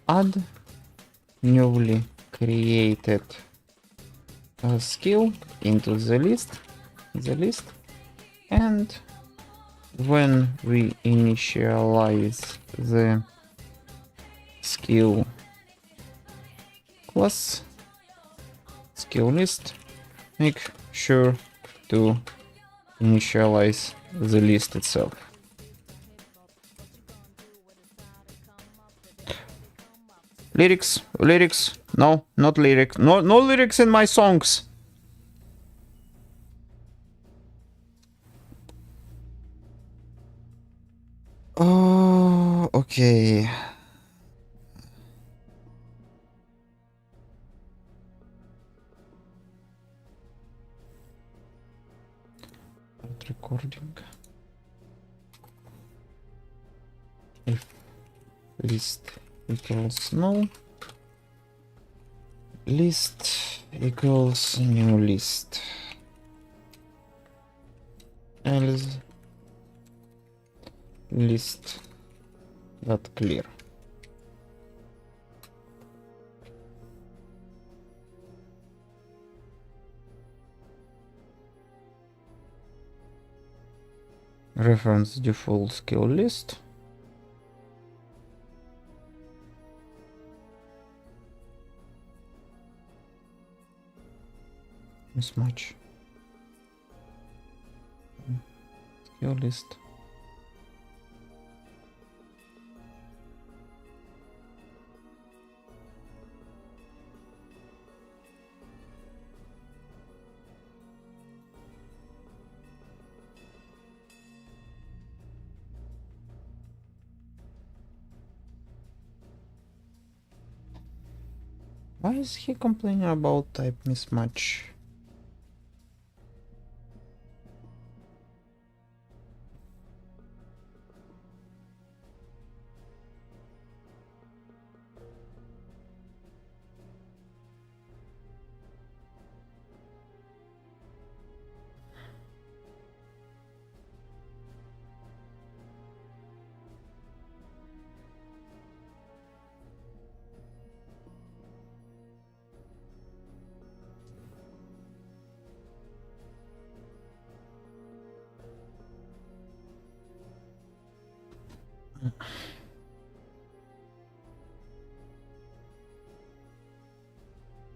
add newly created skill into the list, and when we initialize the skill class skill list, make sure to initialize the list itself. Lyrics, no, not lyrics, no lyrics in my songs. Oh, okay. Recording. If list equals null, list equals new list, else list dot clear. Reference default skill list. Mismatch. Skill list. Why is he complaining about type mismatch?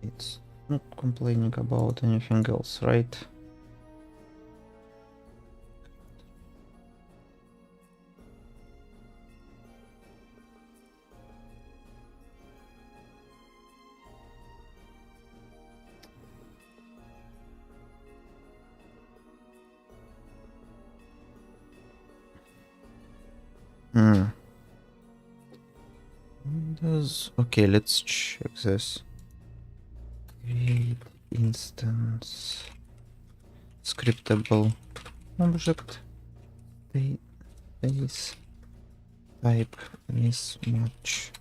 It's not complaining about anything else, right? Hmm. Okay, let's check this. Create instance. Scriptable object. Base type mismatch.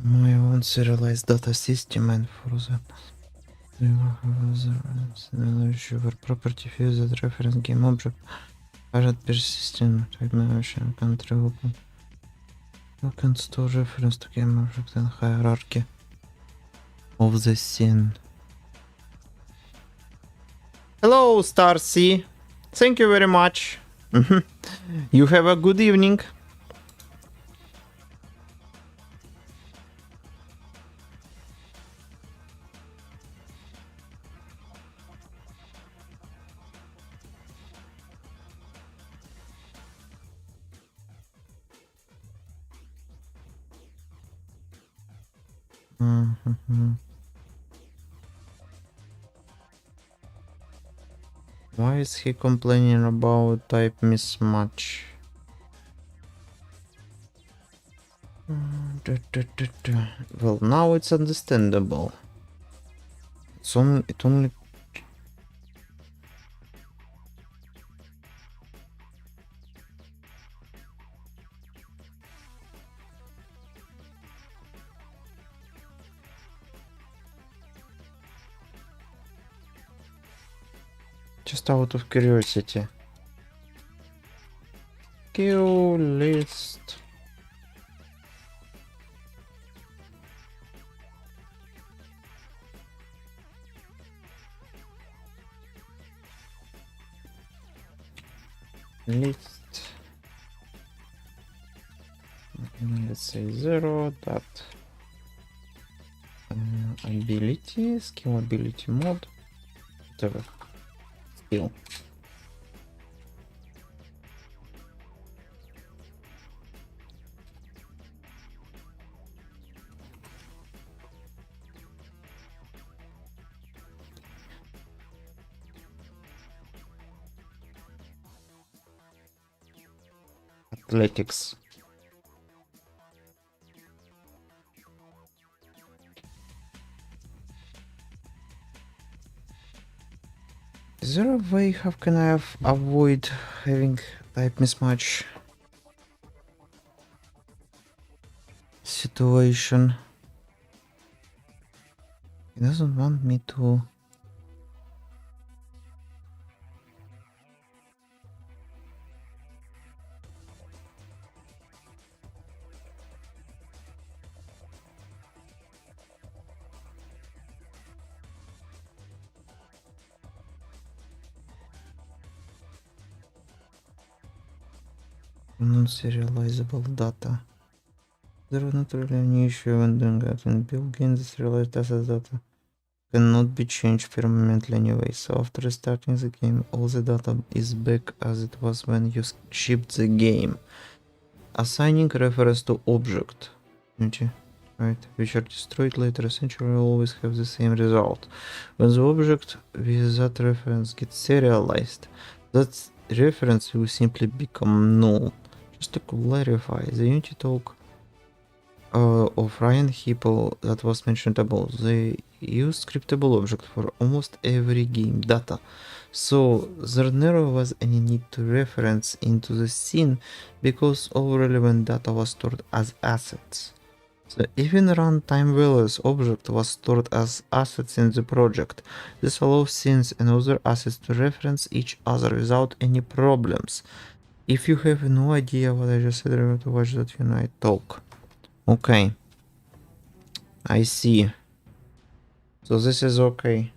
My own serialized data system and for the where property views that reference game object are persistent technology control open. You can store reference to game object and hierarchy of the scene. Hello, Star C. Thank you very much. You have a good evening. Why is he complaining about type mismatch? Well, now it's understandable. It only just out of curiosity. Kill list. List. Let's say 0 dot ability, skill ability mode, whatever. Skill. Athletics. Is there a way how can I avoid having type mismatch situation? He doesn't want me to. Non-serializable data. There was not really any issue when doing that. And build gains the serialized assets data cannot be changed permanently anyway. So after restarting the game, all the data is back as it was when you shipped the game. Assigning reference to object. Right, which are destroyed later essentially will always have the same result. When the object with that reference gets serialized, that reference will simply become null. Just to clarify, the Unity talk of Ryan Hippel that was mentioned above, they use scriptable object for almost every game data. So there never was any need to reference into the scene because all relevant data was stored as assets. So even runtime values object was stored as assets in the project. This allows scenes and other assets to reference each other without any problems. If you have no idea what I just said, remember to watch that Unite talk. Okay. I see. So this is okay.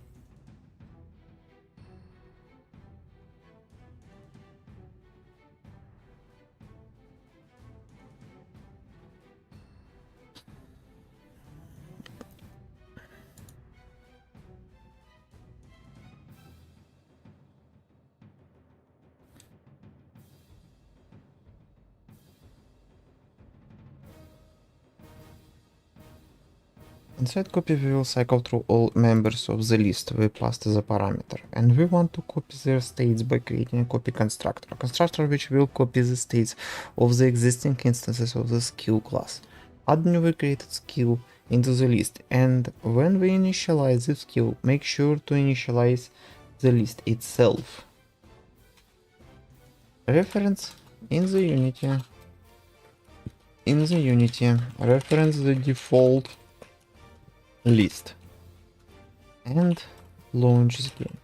Inside copy we will cycle through all members of the list we passed as a parameter, and we want to copy their states by creating a copy constructor. A constructor which will copy the states of the existing instances of the skill class. Add newly created skill into the list, and when we initialize the skill, make sure to initialize the list itself. Reference in the Unity, reference the default list and launch the game.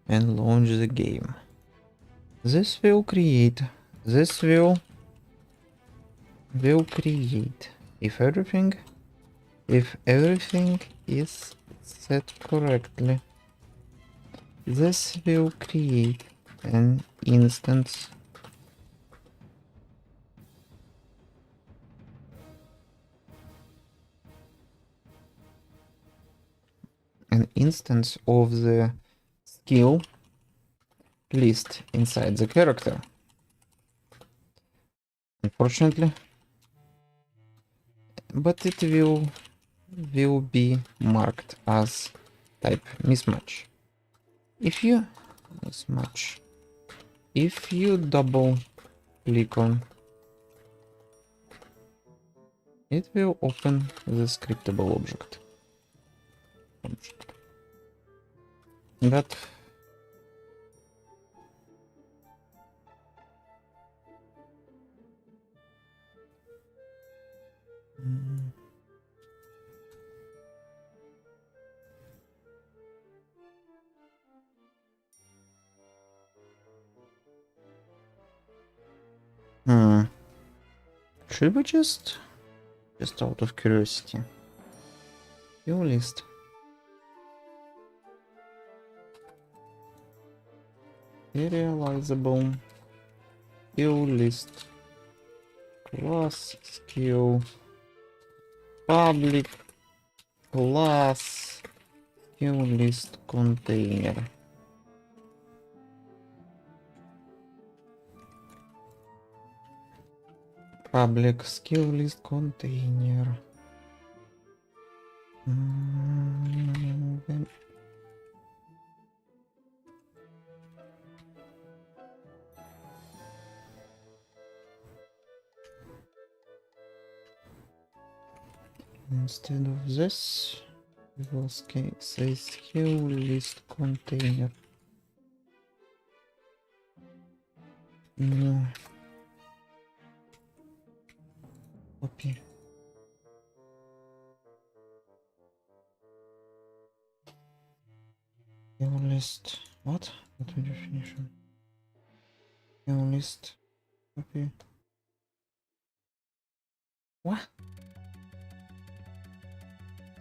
And launch the game. This will create if everything is set correctly, this will create an instance of the skill list inside the character. Unfortunately, but it will be marked as type mismatch. If you double click on it, will open the scriptable object. But should we just out of curiosity, your list serializable skill list class skill public class skill list container. Public skill list container. Instead of this, we will say skill list container. No. Copy. list. What? What will you finish on? Skill list. Okay. What?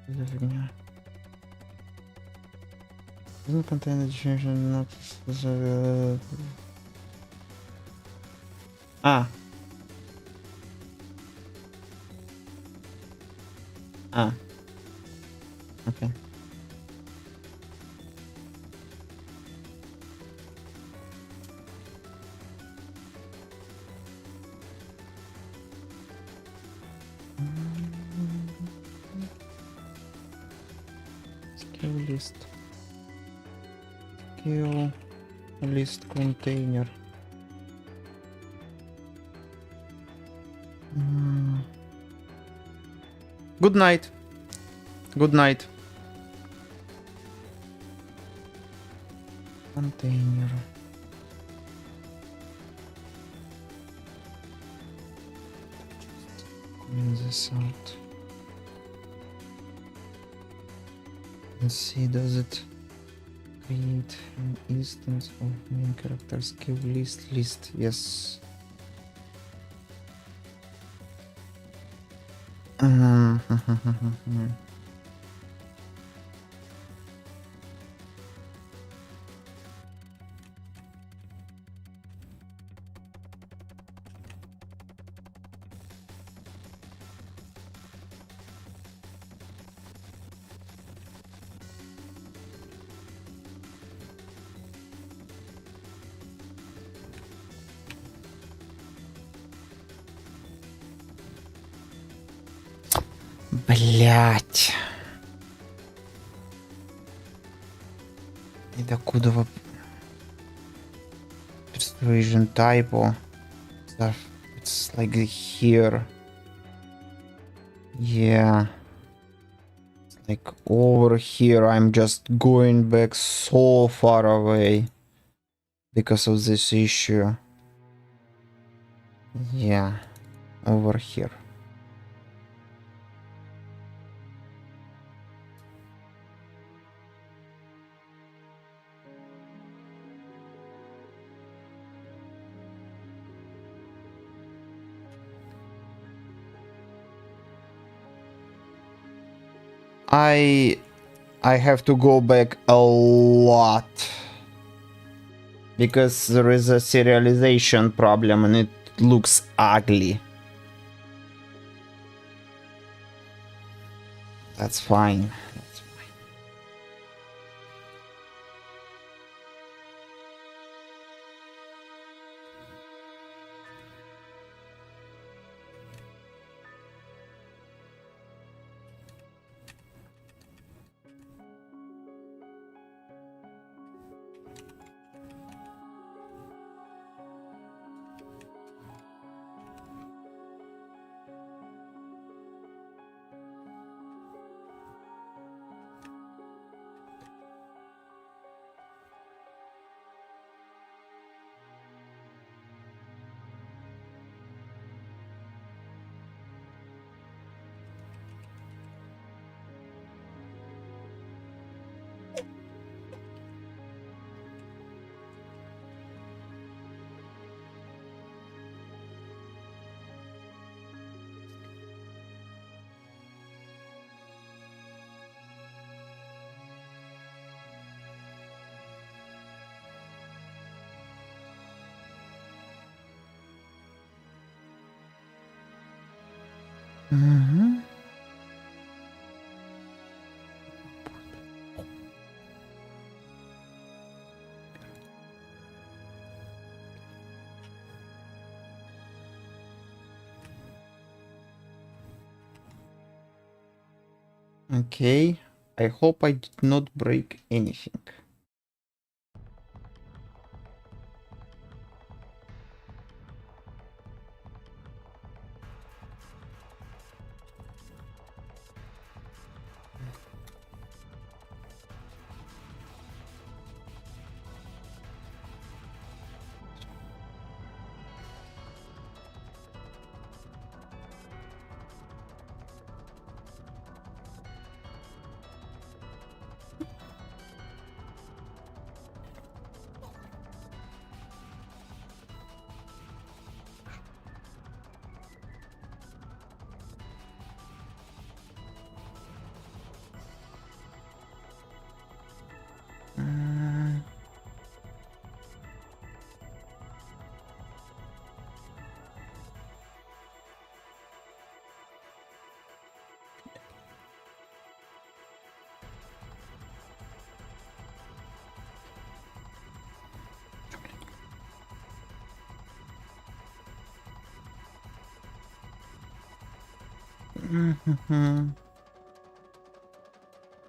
За фигня. Doesn't contain the definition not Ah. Ah. Okay. Skill list. Skill list container. Good night. Good night. Container. Clean this out. Let's see, does it create an instance of main character skill list? Yes. Блять. И докуда вы... Persuasion typo. Stuff. It's like here. Yeah. It's like over here. I'm just going back so far away. Because of this issue. Yeah. Over here. I have to go back a lot because there is a serialization problem and it looks ugly. That's fine. That's fine. Mm-hmm. Okay, I hope I did not break anything.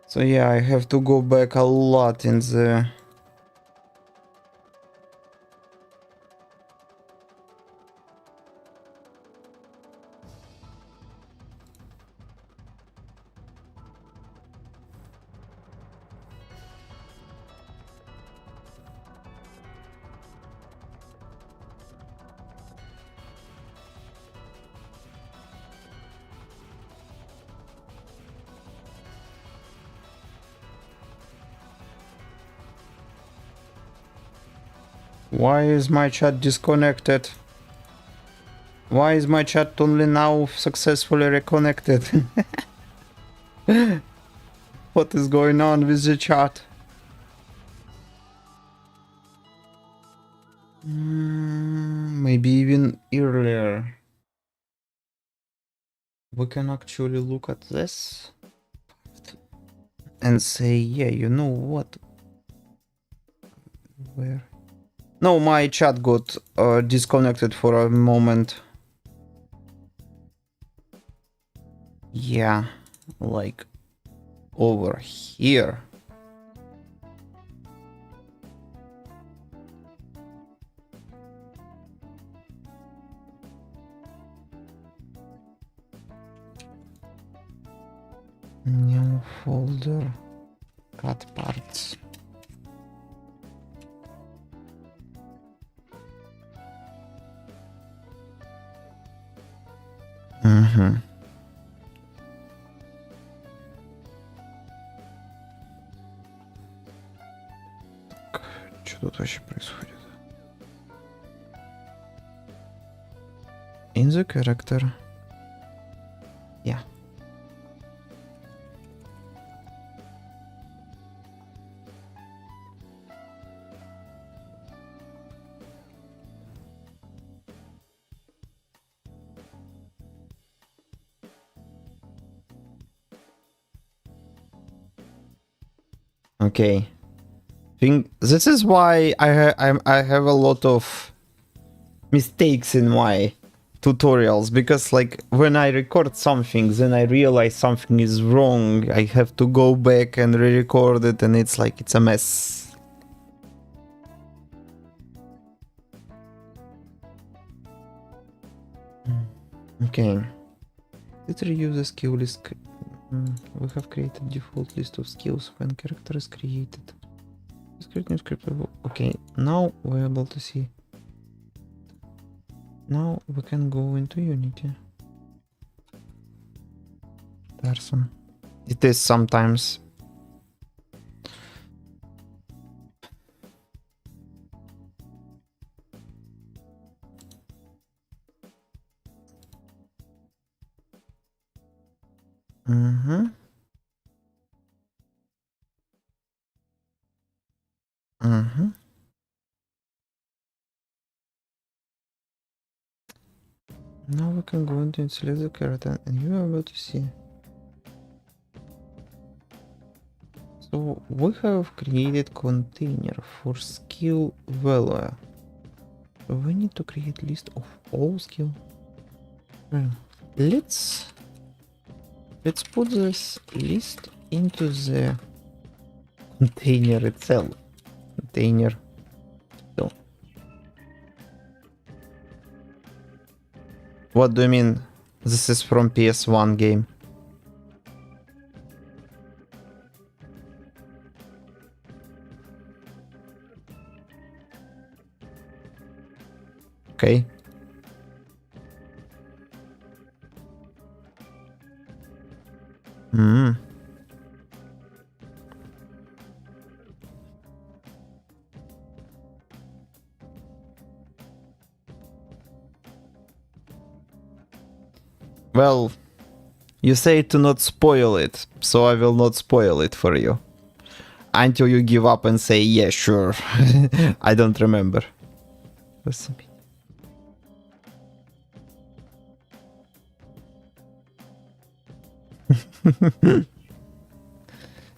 So yeah, I have to go back a lot in the... Why is my chat disconnected? Why is my chat only now successfully reconnected? What is going on with the chat? Maybe even earlier. We can actually look at this and say, yeah, you know what? Where? No, my chat got disconnected for a moment. Yeah, like over here. New folder, cut parts. Угу. Так, что тут вообще происходит? In the character. Yeah. Okay. Think this is why I have a lot of mistakes in my tutorials, because like when I record something, then I realize something is wrong. I have to go back and re-record it, and it's like it's a mess. Okay. Let's review the skill list. We have created default list of skills when character is created. Script new script. Okay, now we're able to see. Now we can go into Unity. Person. It is sometimes. Mm-hmm. Mm-hmm. Now we can go into select the character and you are able to see. So we have created container for skill value. So we need to create list of all skill. Let's put this list into the container itself. Container. So. What do you mean? This is from PS1 game. Okay. Hmm. Well, you say to not spoil it, so I will not spoil it for you. Until you give up and say, yeah, sure. I don't remember.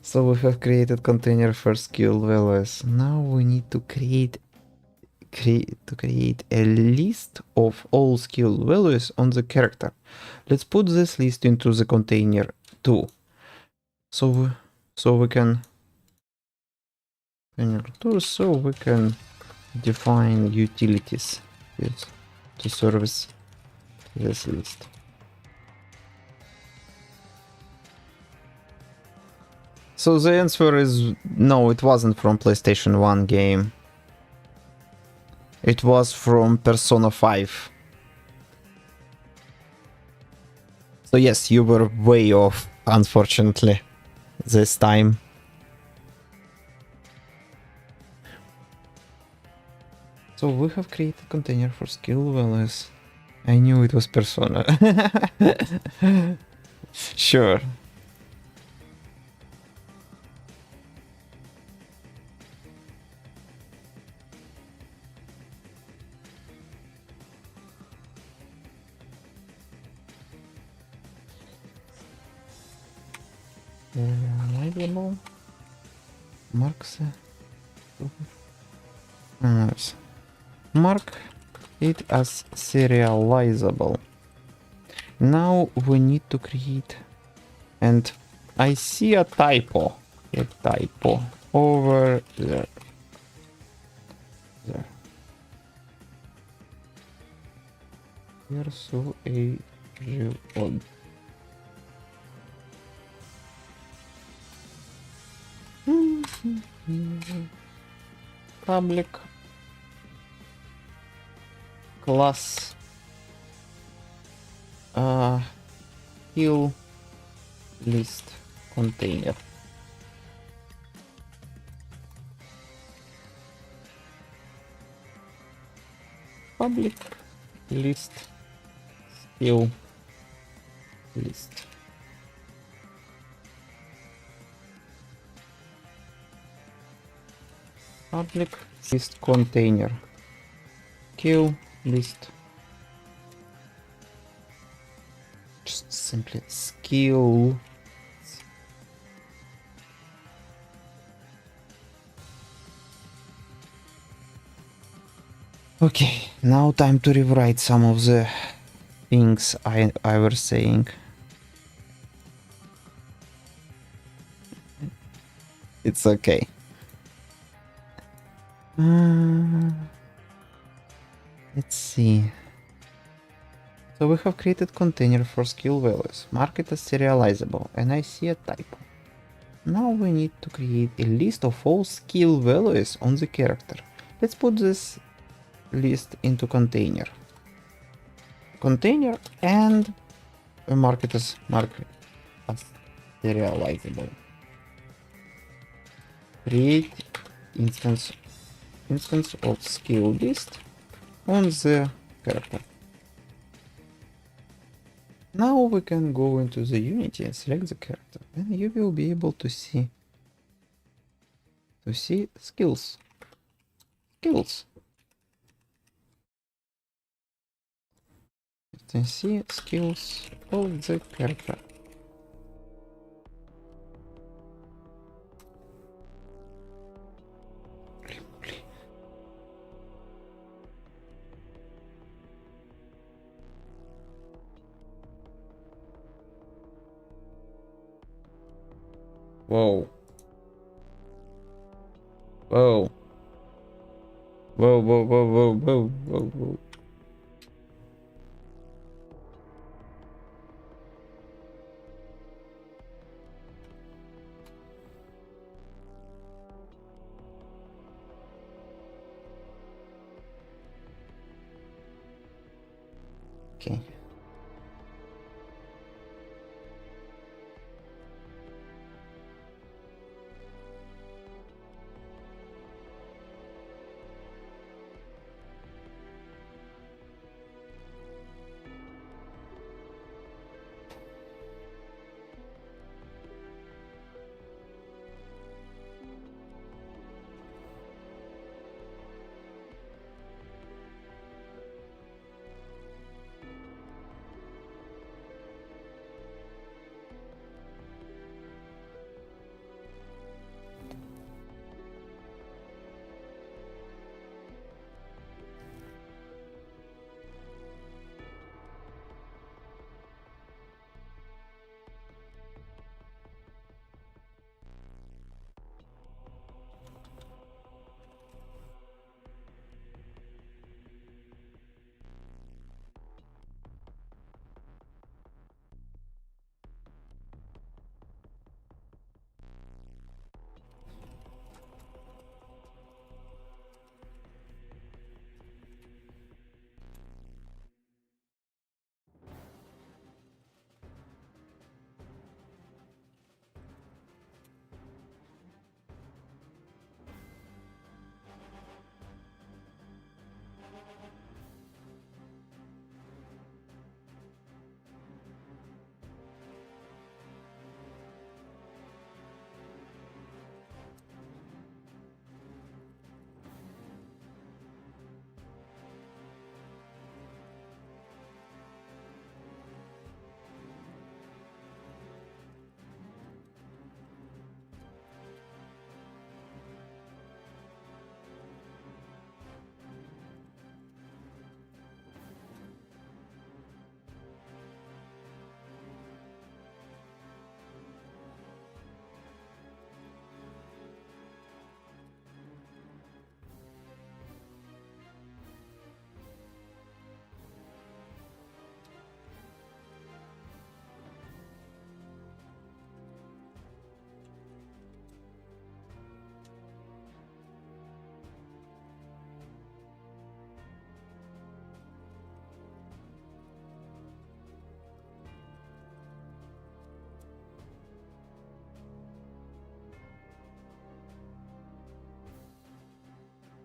So we have created container for skill values. Now we need to create create a list of all skill values on the character. Let's put this list into the container too. So we can define utilities to service this list. So the answer is no, it wasn't from PlayStation 1 game. It was from Persona 5. So yes, you were way off, unfortunately, this time. So we have created container for skill values. I knew it was Persona. Sure. Reliable. Marks. Nice. Mark it as serializable. Now we need to create, and I see a typo. A typo over there. There. You're so odd. Public class skill list container. Public list skill list. Public list container. Skill list. Just simply skill. Okay, now time to rewrite some of the things I was saying. It's okay. Let's see. So we have created container for skill values, mark it as serializable, and I see a typo. Now we need to create a list of all skill values on the character. Let's put this list into container. Container and mark it as serializable. Create instance of skill list on the character. Now we can go into the Unity and select the character, and you will be able to see skills. You can see skills of the character. Whoa. Whoa. Whoa, whoa, whoa, whoa, whoa, whoa, whoa. Okay.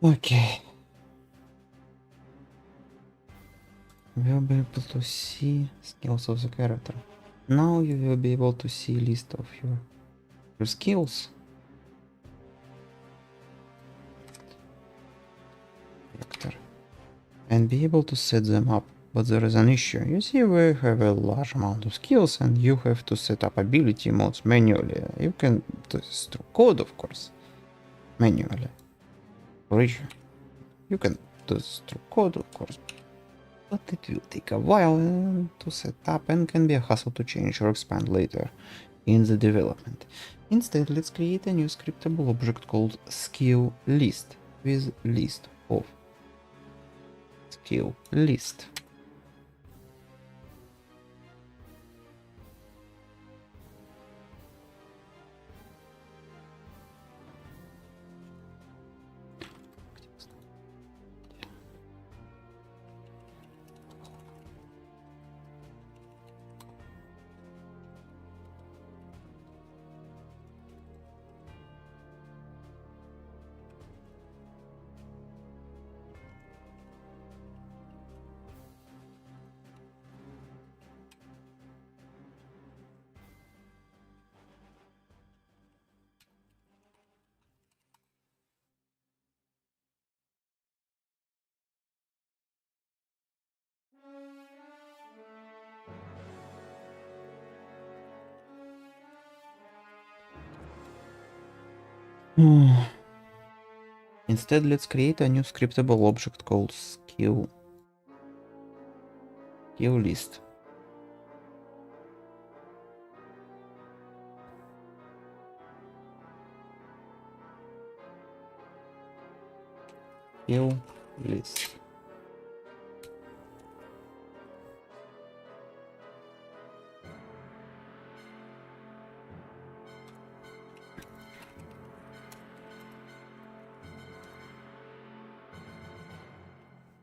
Okay. We'll be able to see skills of the character. Now you will be able to see list of your skills. Character. And be able to set them up. But there is an issue. You see, we have a large amount of skills and you have to set up ability modes manually. You can do this through code, of course. Manually. For each. You can do this through code, of course. But it will take a while to set up and can be a hassle to change or expand later in the development. Instead, let's create a new scriptable object called skill list with list of skill list. Instead, let's create a new scriptable object called skill list. Skill list.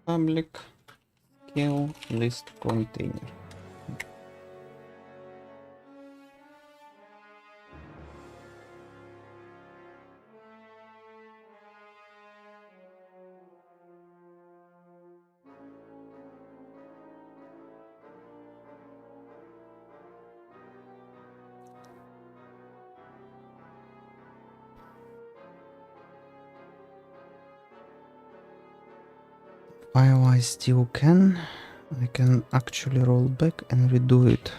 Public skill list container. While I still can, I can actually roll back and redo it.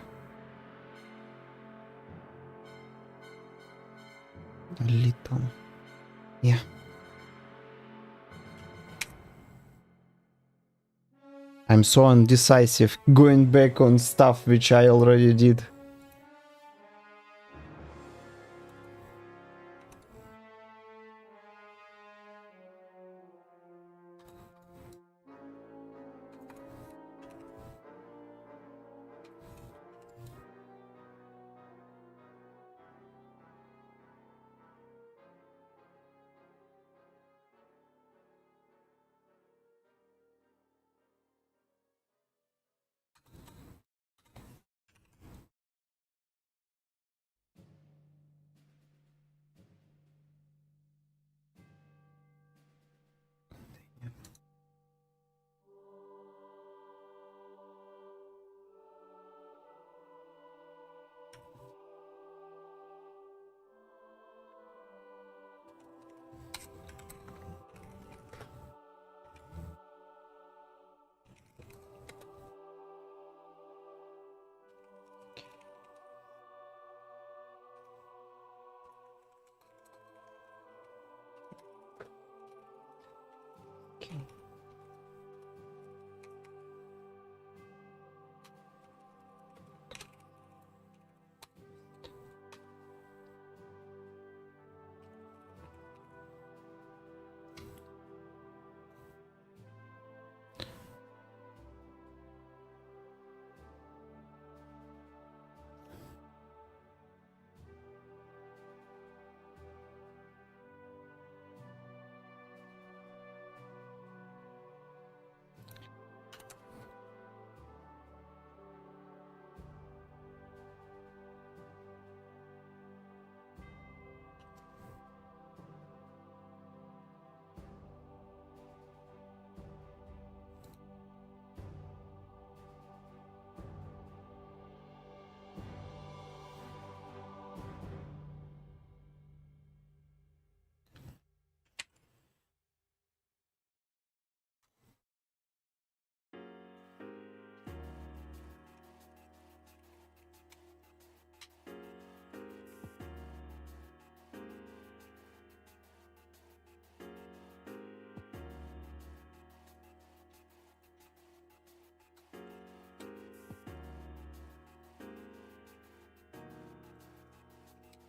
A little. Yeah. I'm so undecisive going back on stuff which I already did.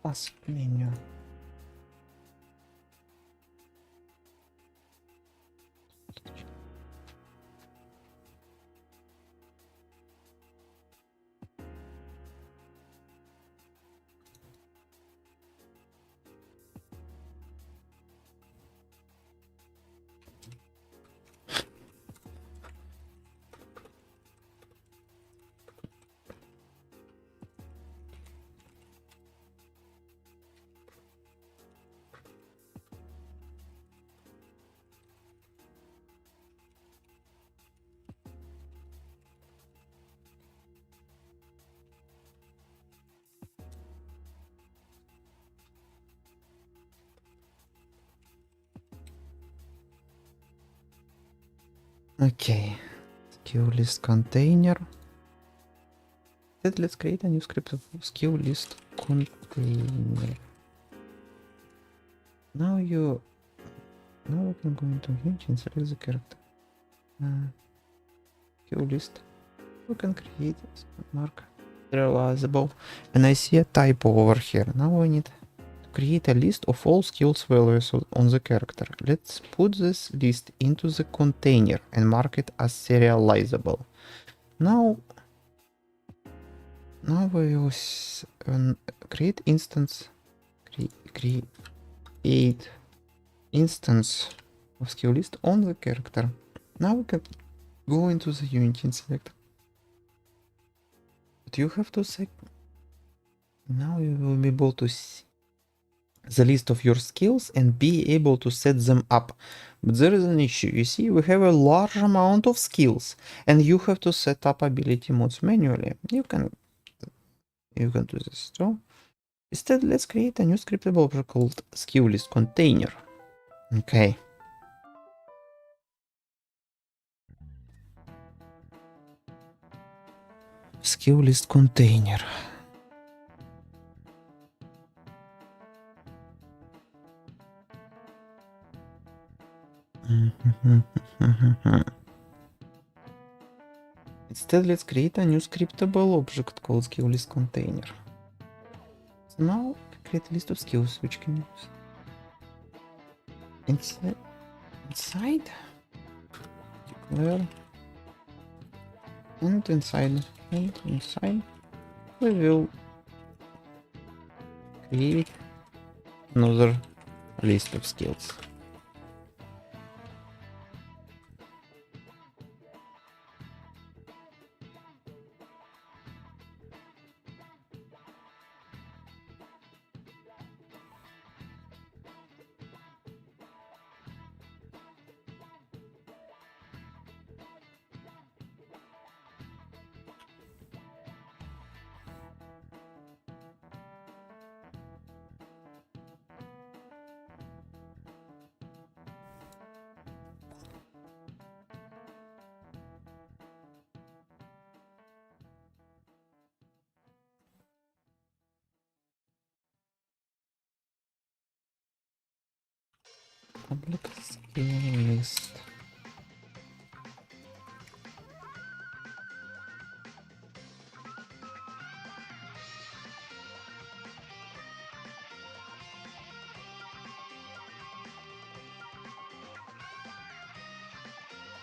Task menu. Okay, skill list container. Let's create a new script of skill list container. Now we can go into Unity and select the character. Skill list. We can create mark serializable. And I see a typo over here. Now we need to create a list of all skills values on the character. Let's put this list into the container and mark it as serializable. Now we will create instance. Create instance of skill list on the character. Now we can go into the Unity and select. But you have to say. Now you will be able to see the list of your skills and be able to set them up. But there is an issue. You see, we have a large amount of skills and you have to set up ability modes manually. You can do this too. Instead, let's create a new scriptable object called skill list container. Okay. Skill list container. Instead, let's create a new scriptable object called skill list container. So now create a list of skills which can use. Inside declare and inside we will create another list of skills. Public skill list.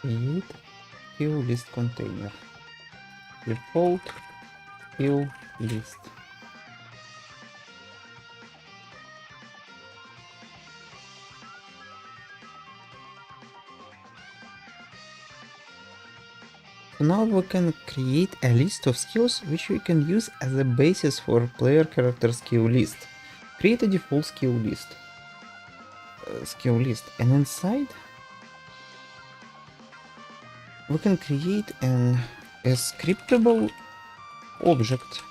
Create skill list container. Default skill list. So now we can create a list of skills which we can use as a basis for player character skill list. Create a default skill list. And inside we can create a scriptable object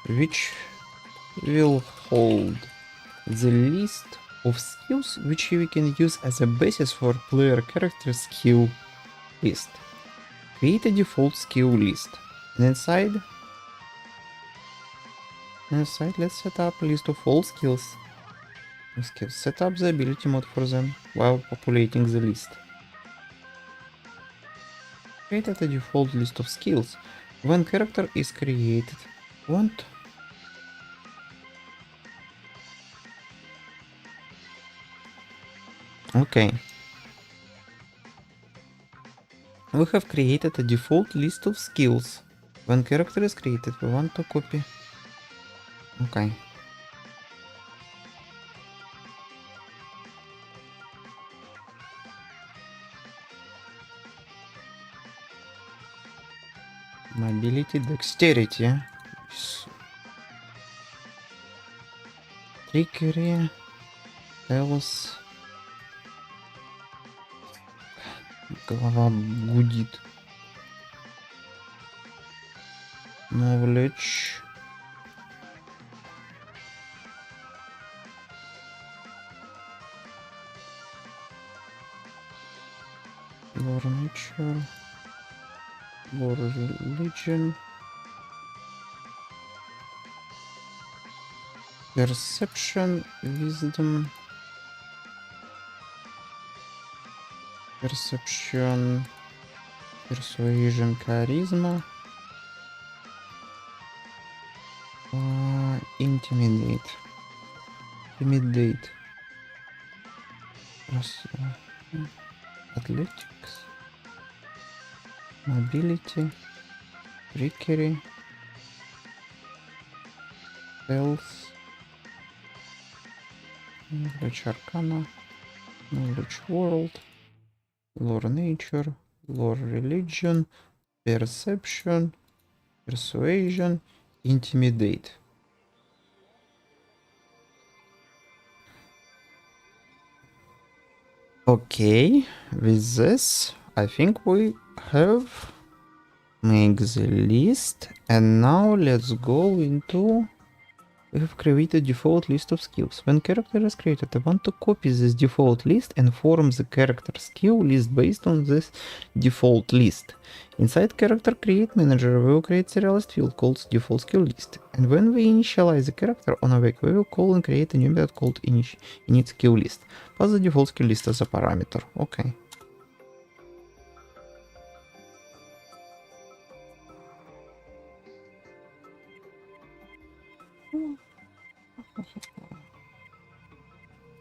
which will hold the list of skills which we can use as a basis for player character skill list. Create a default skill list. And inside let's set up a list of all skills. Set up the ability mode for them while populating the list. Create a default list of skills. When character is created, Okay. We have created a default list of skills. When character is created, we want to copy. Okay. Mobility, dexterity. Trickery. Health. Голова гудит. Knowledge. Lore nature. Lore religion. Perception. Wisdom. Perception. Persuasion. Charisma. Intimidate. Intimidate. Athletics. Mobility. Trickery. Health. Knowledge Arcana. Knowledge World. Lore Nature. Lore Religion. Perception. Persuasion. Intimidate. Okay, with this, I think we have make the list, and now let's go into. We have created default list of skills. When character is created, I want to copy this default list and form the character skill list based on this default list. Inside character create manager, we will create serialized field called default skill list. And when we initialize the character on awake, we will call and create a new method called init skill list. Pass the default skill list as a parameter. Okay.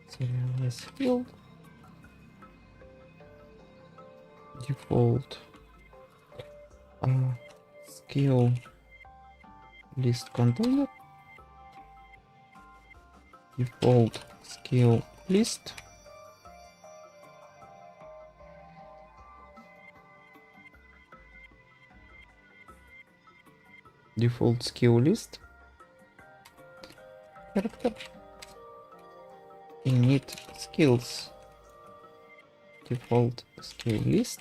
Serialized field. Default skill list container. Default skill list. Default skill list. Character. Init skills. Default skill list.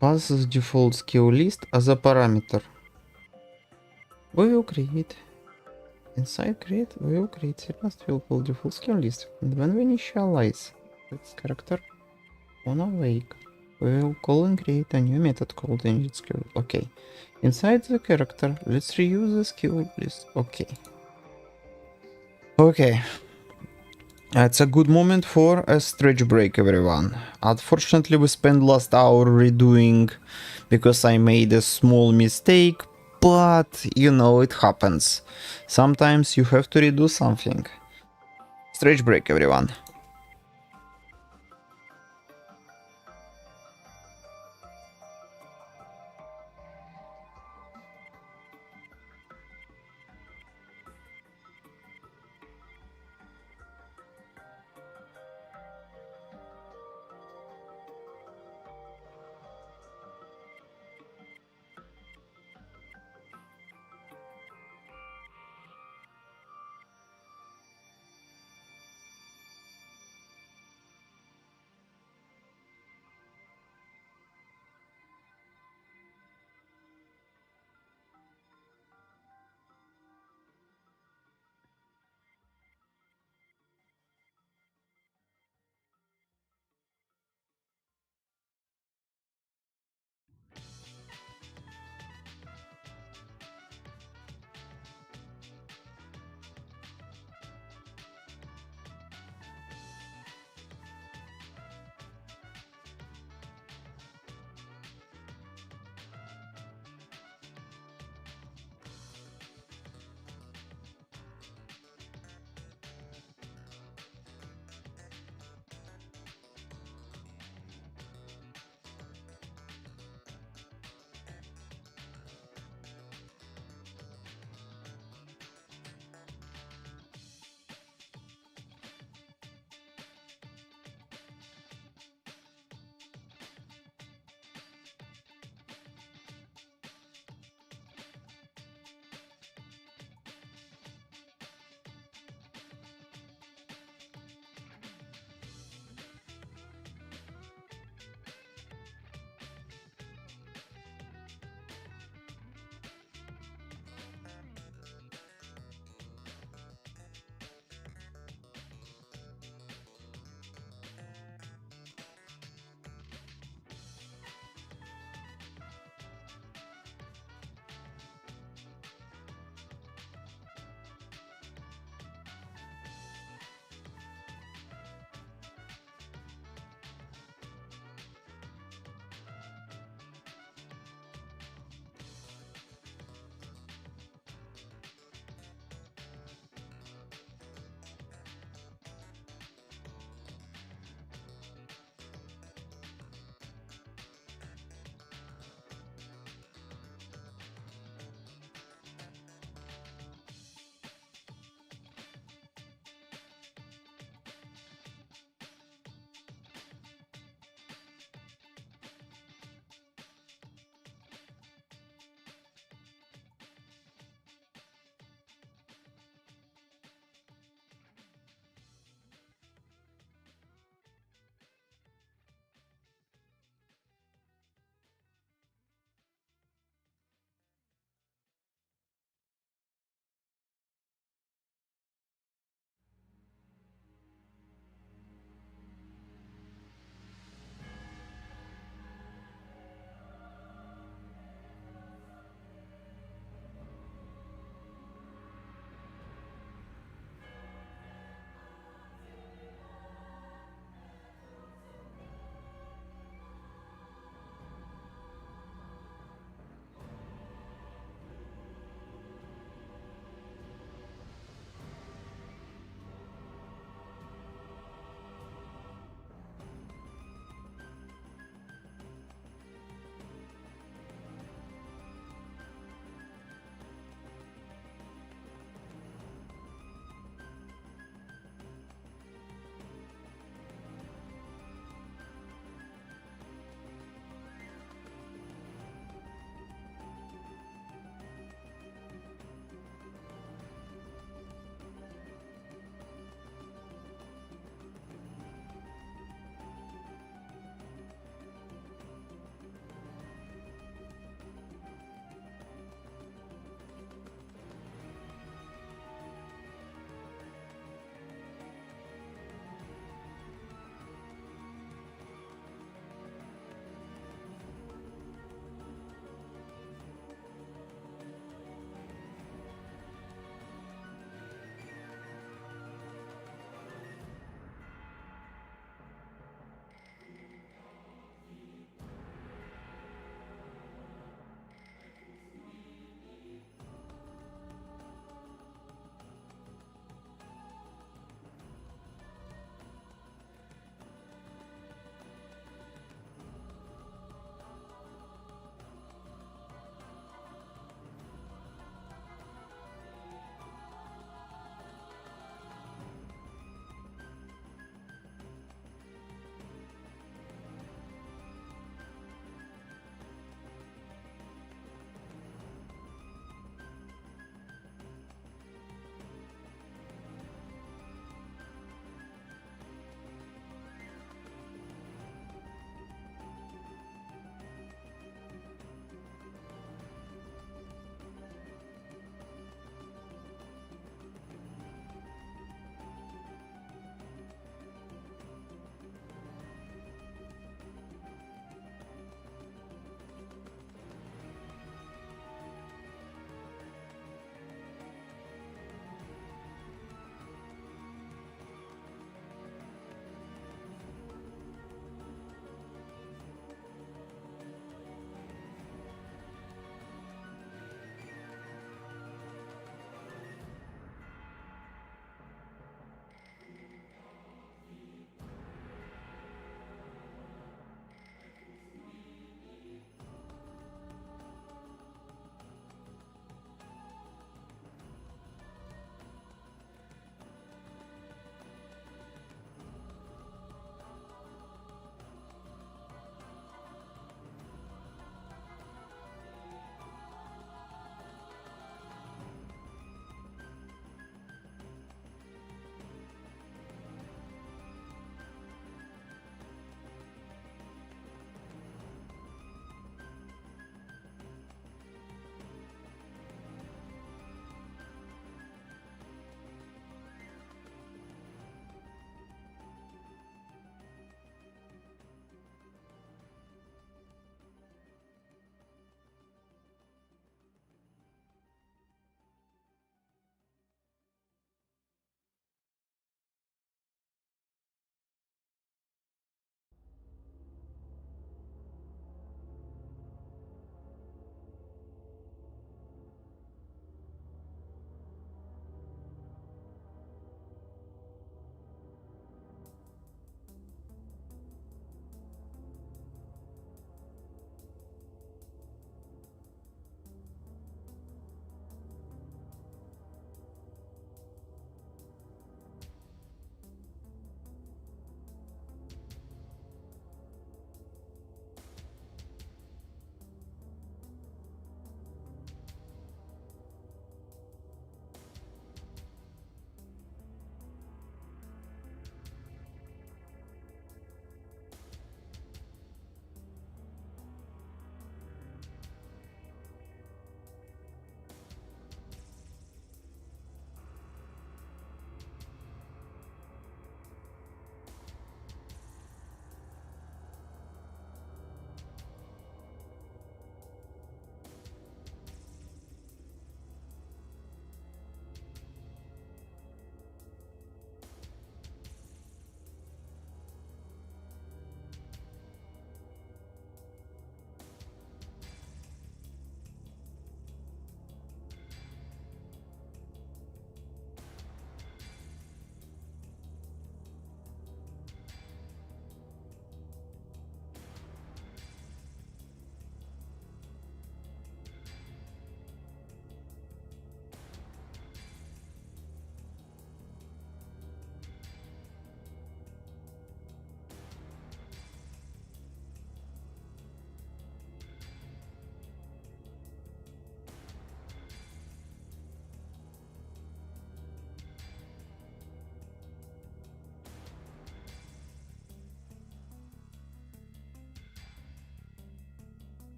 Pass the default skill list as a parameter. We will create inside create. We will create serialized field called default skill list. And when we initialize this character on awake, we will call and create a new method called init skill. Okay. Inside the character, let's reuse the skill list. Okay. Okay. It's a good moment for a stretch break, everyone. Unfortunately, we spent last hour redoing because I made a small mistake, but you know, it happens. Sometimes you have to redo something. Stretch break, everyone.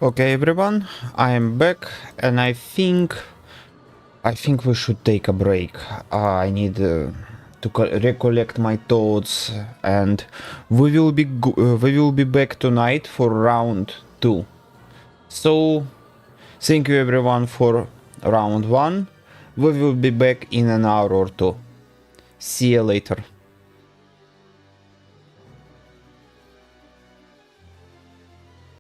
Okay, everyone, I am back, and I think we should take a break. I need to recollect my thoughts, and we will be back tonight for round 2. So, thank you everyone for round 1. We will be back in an hour or two. See you later.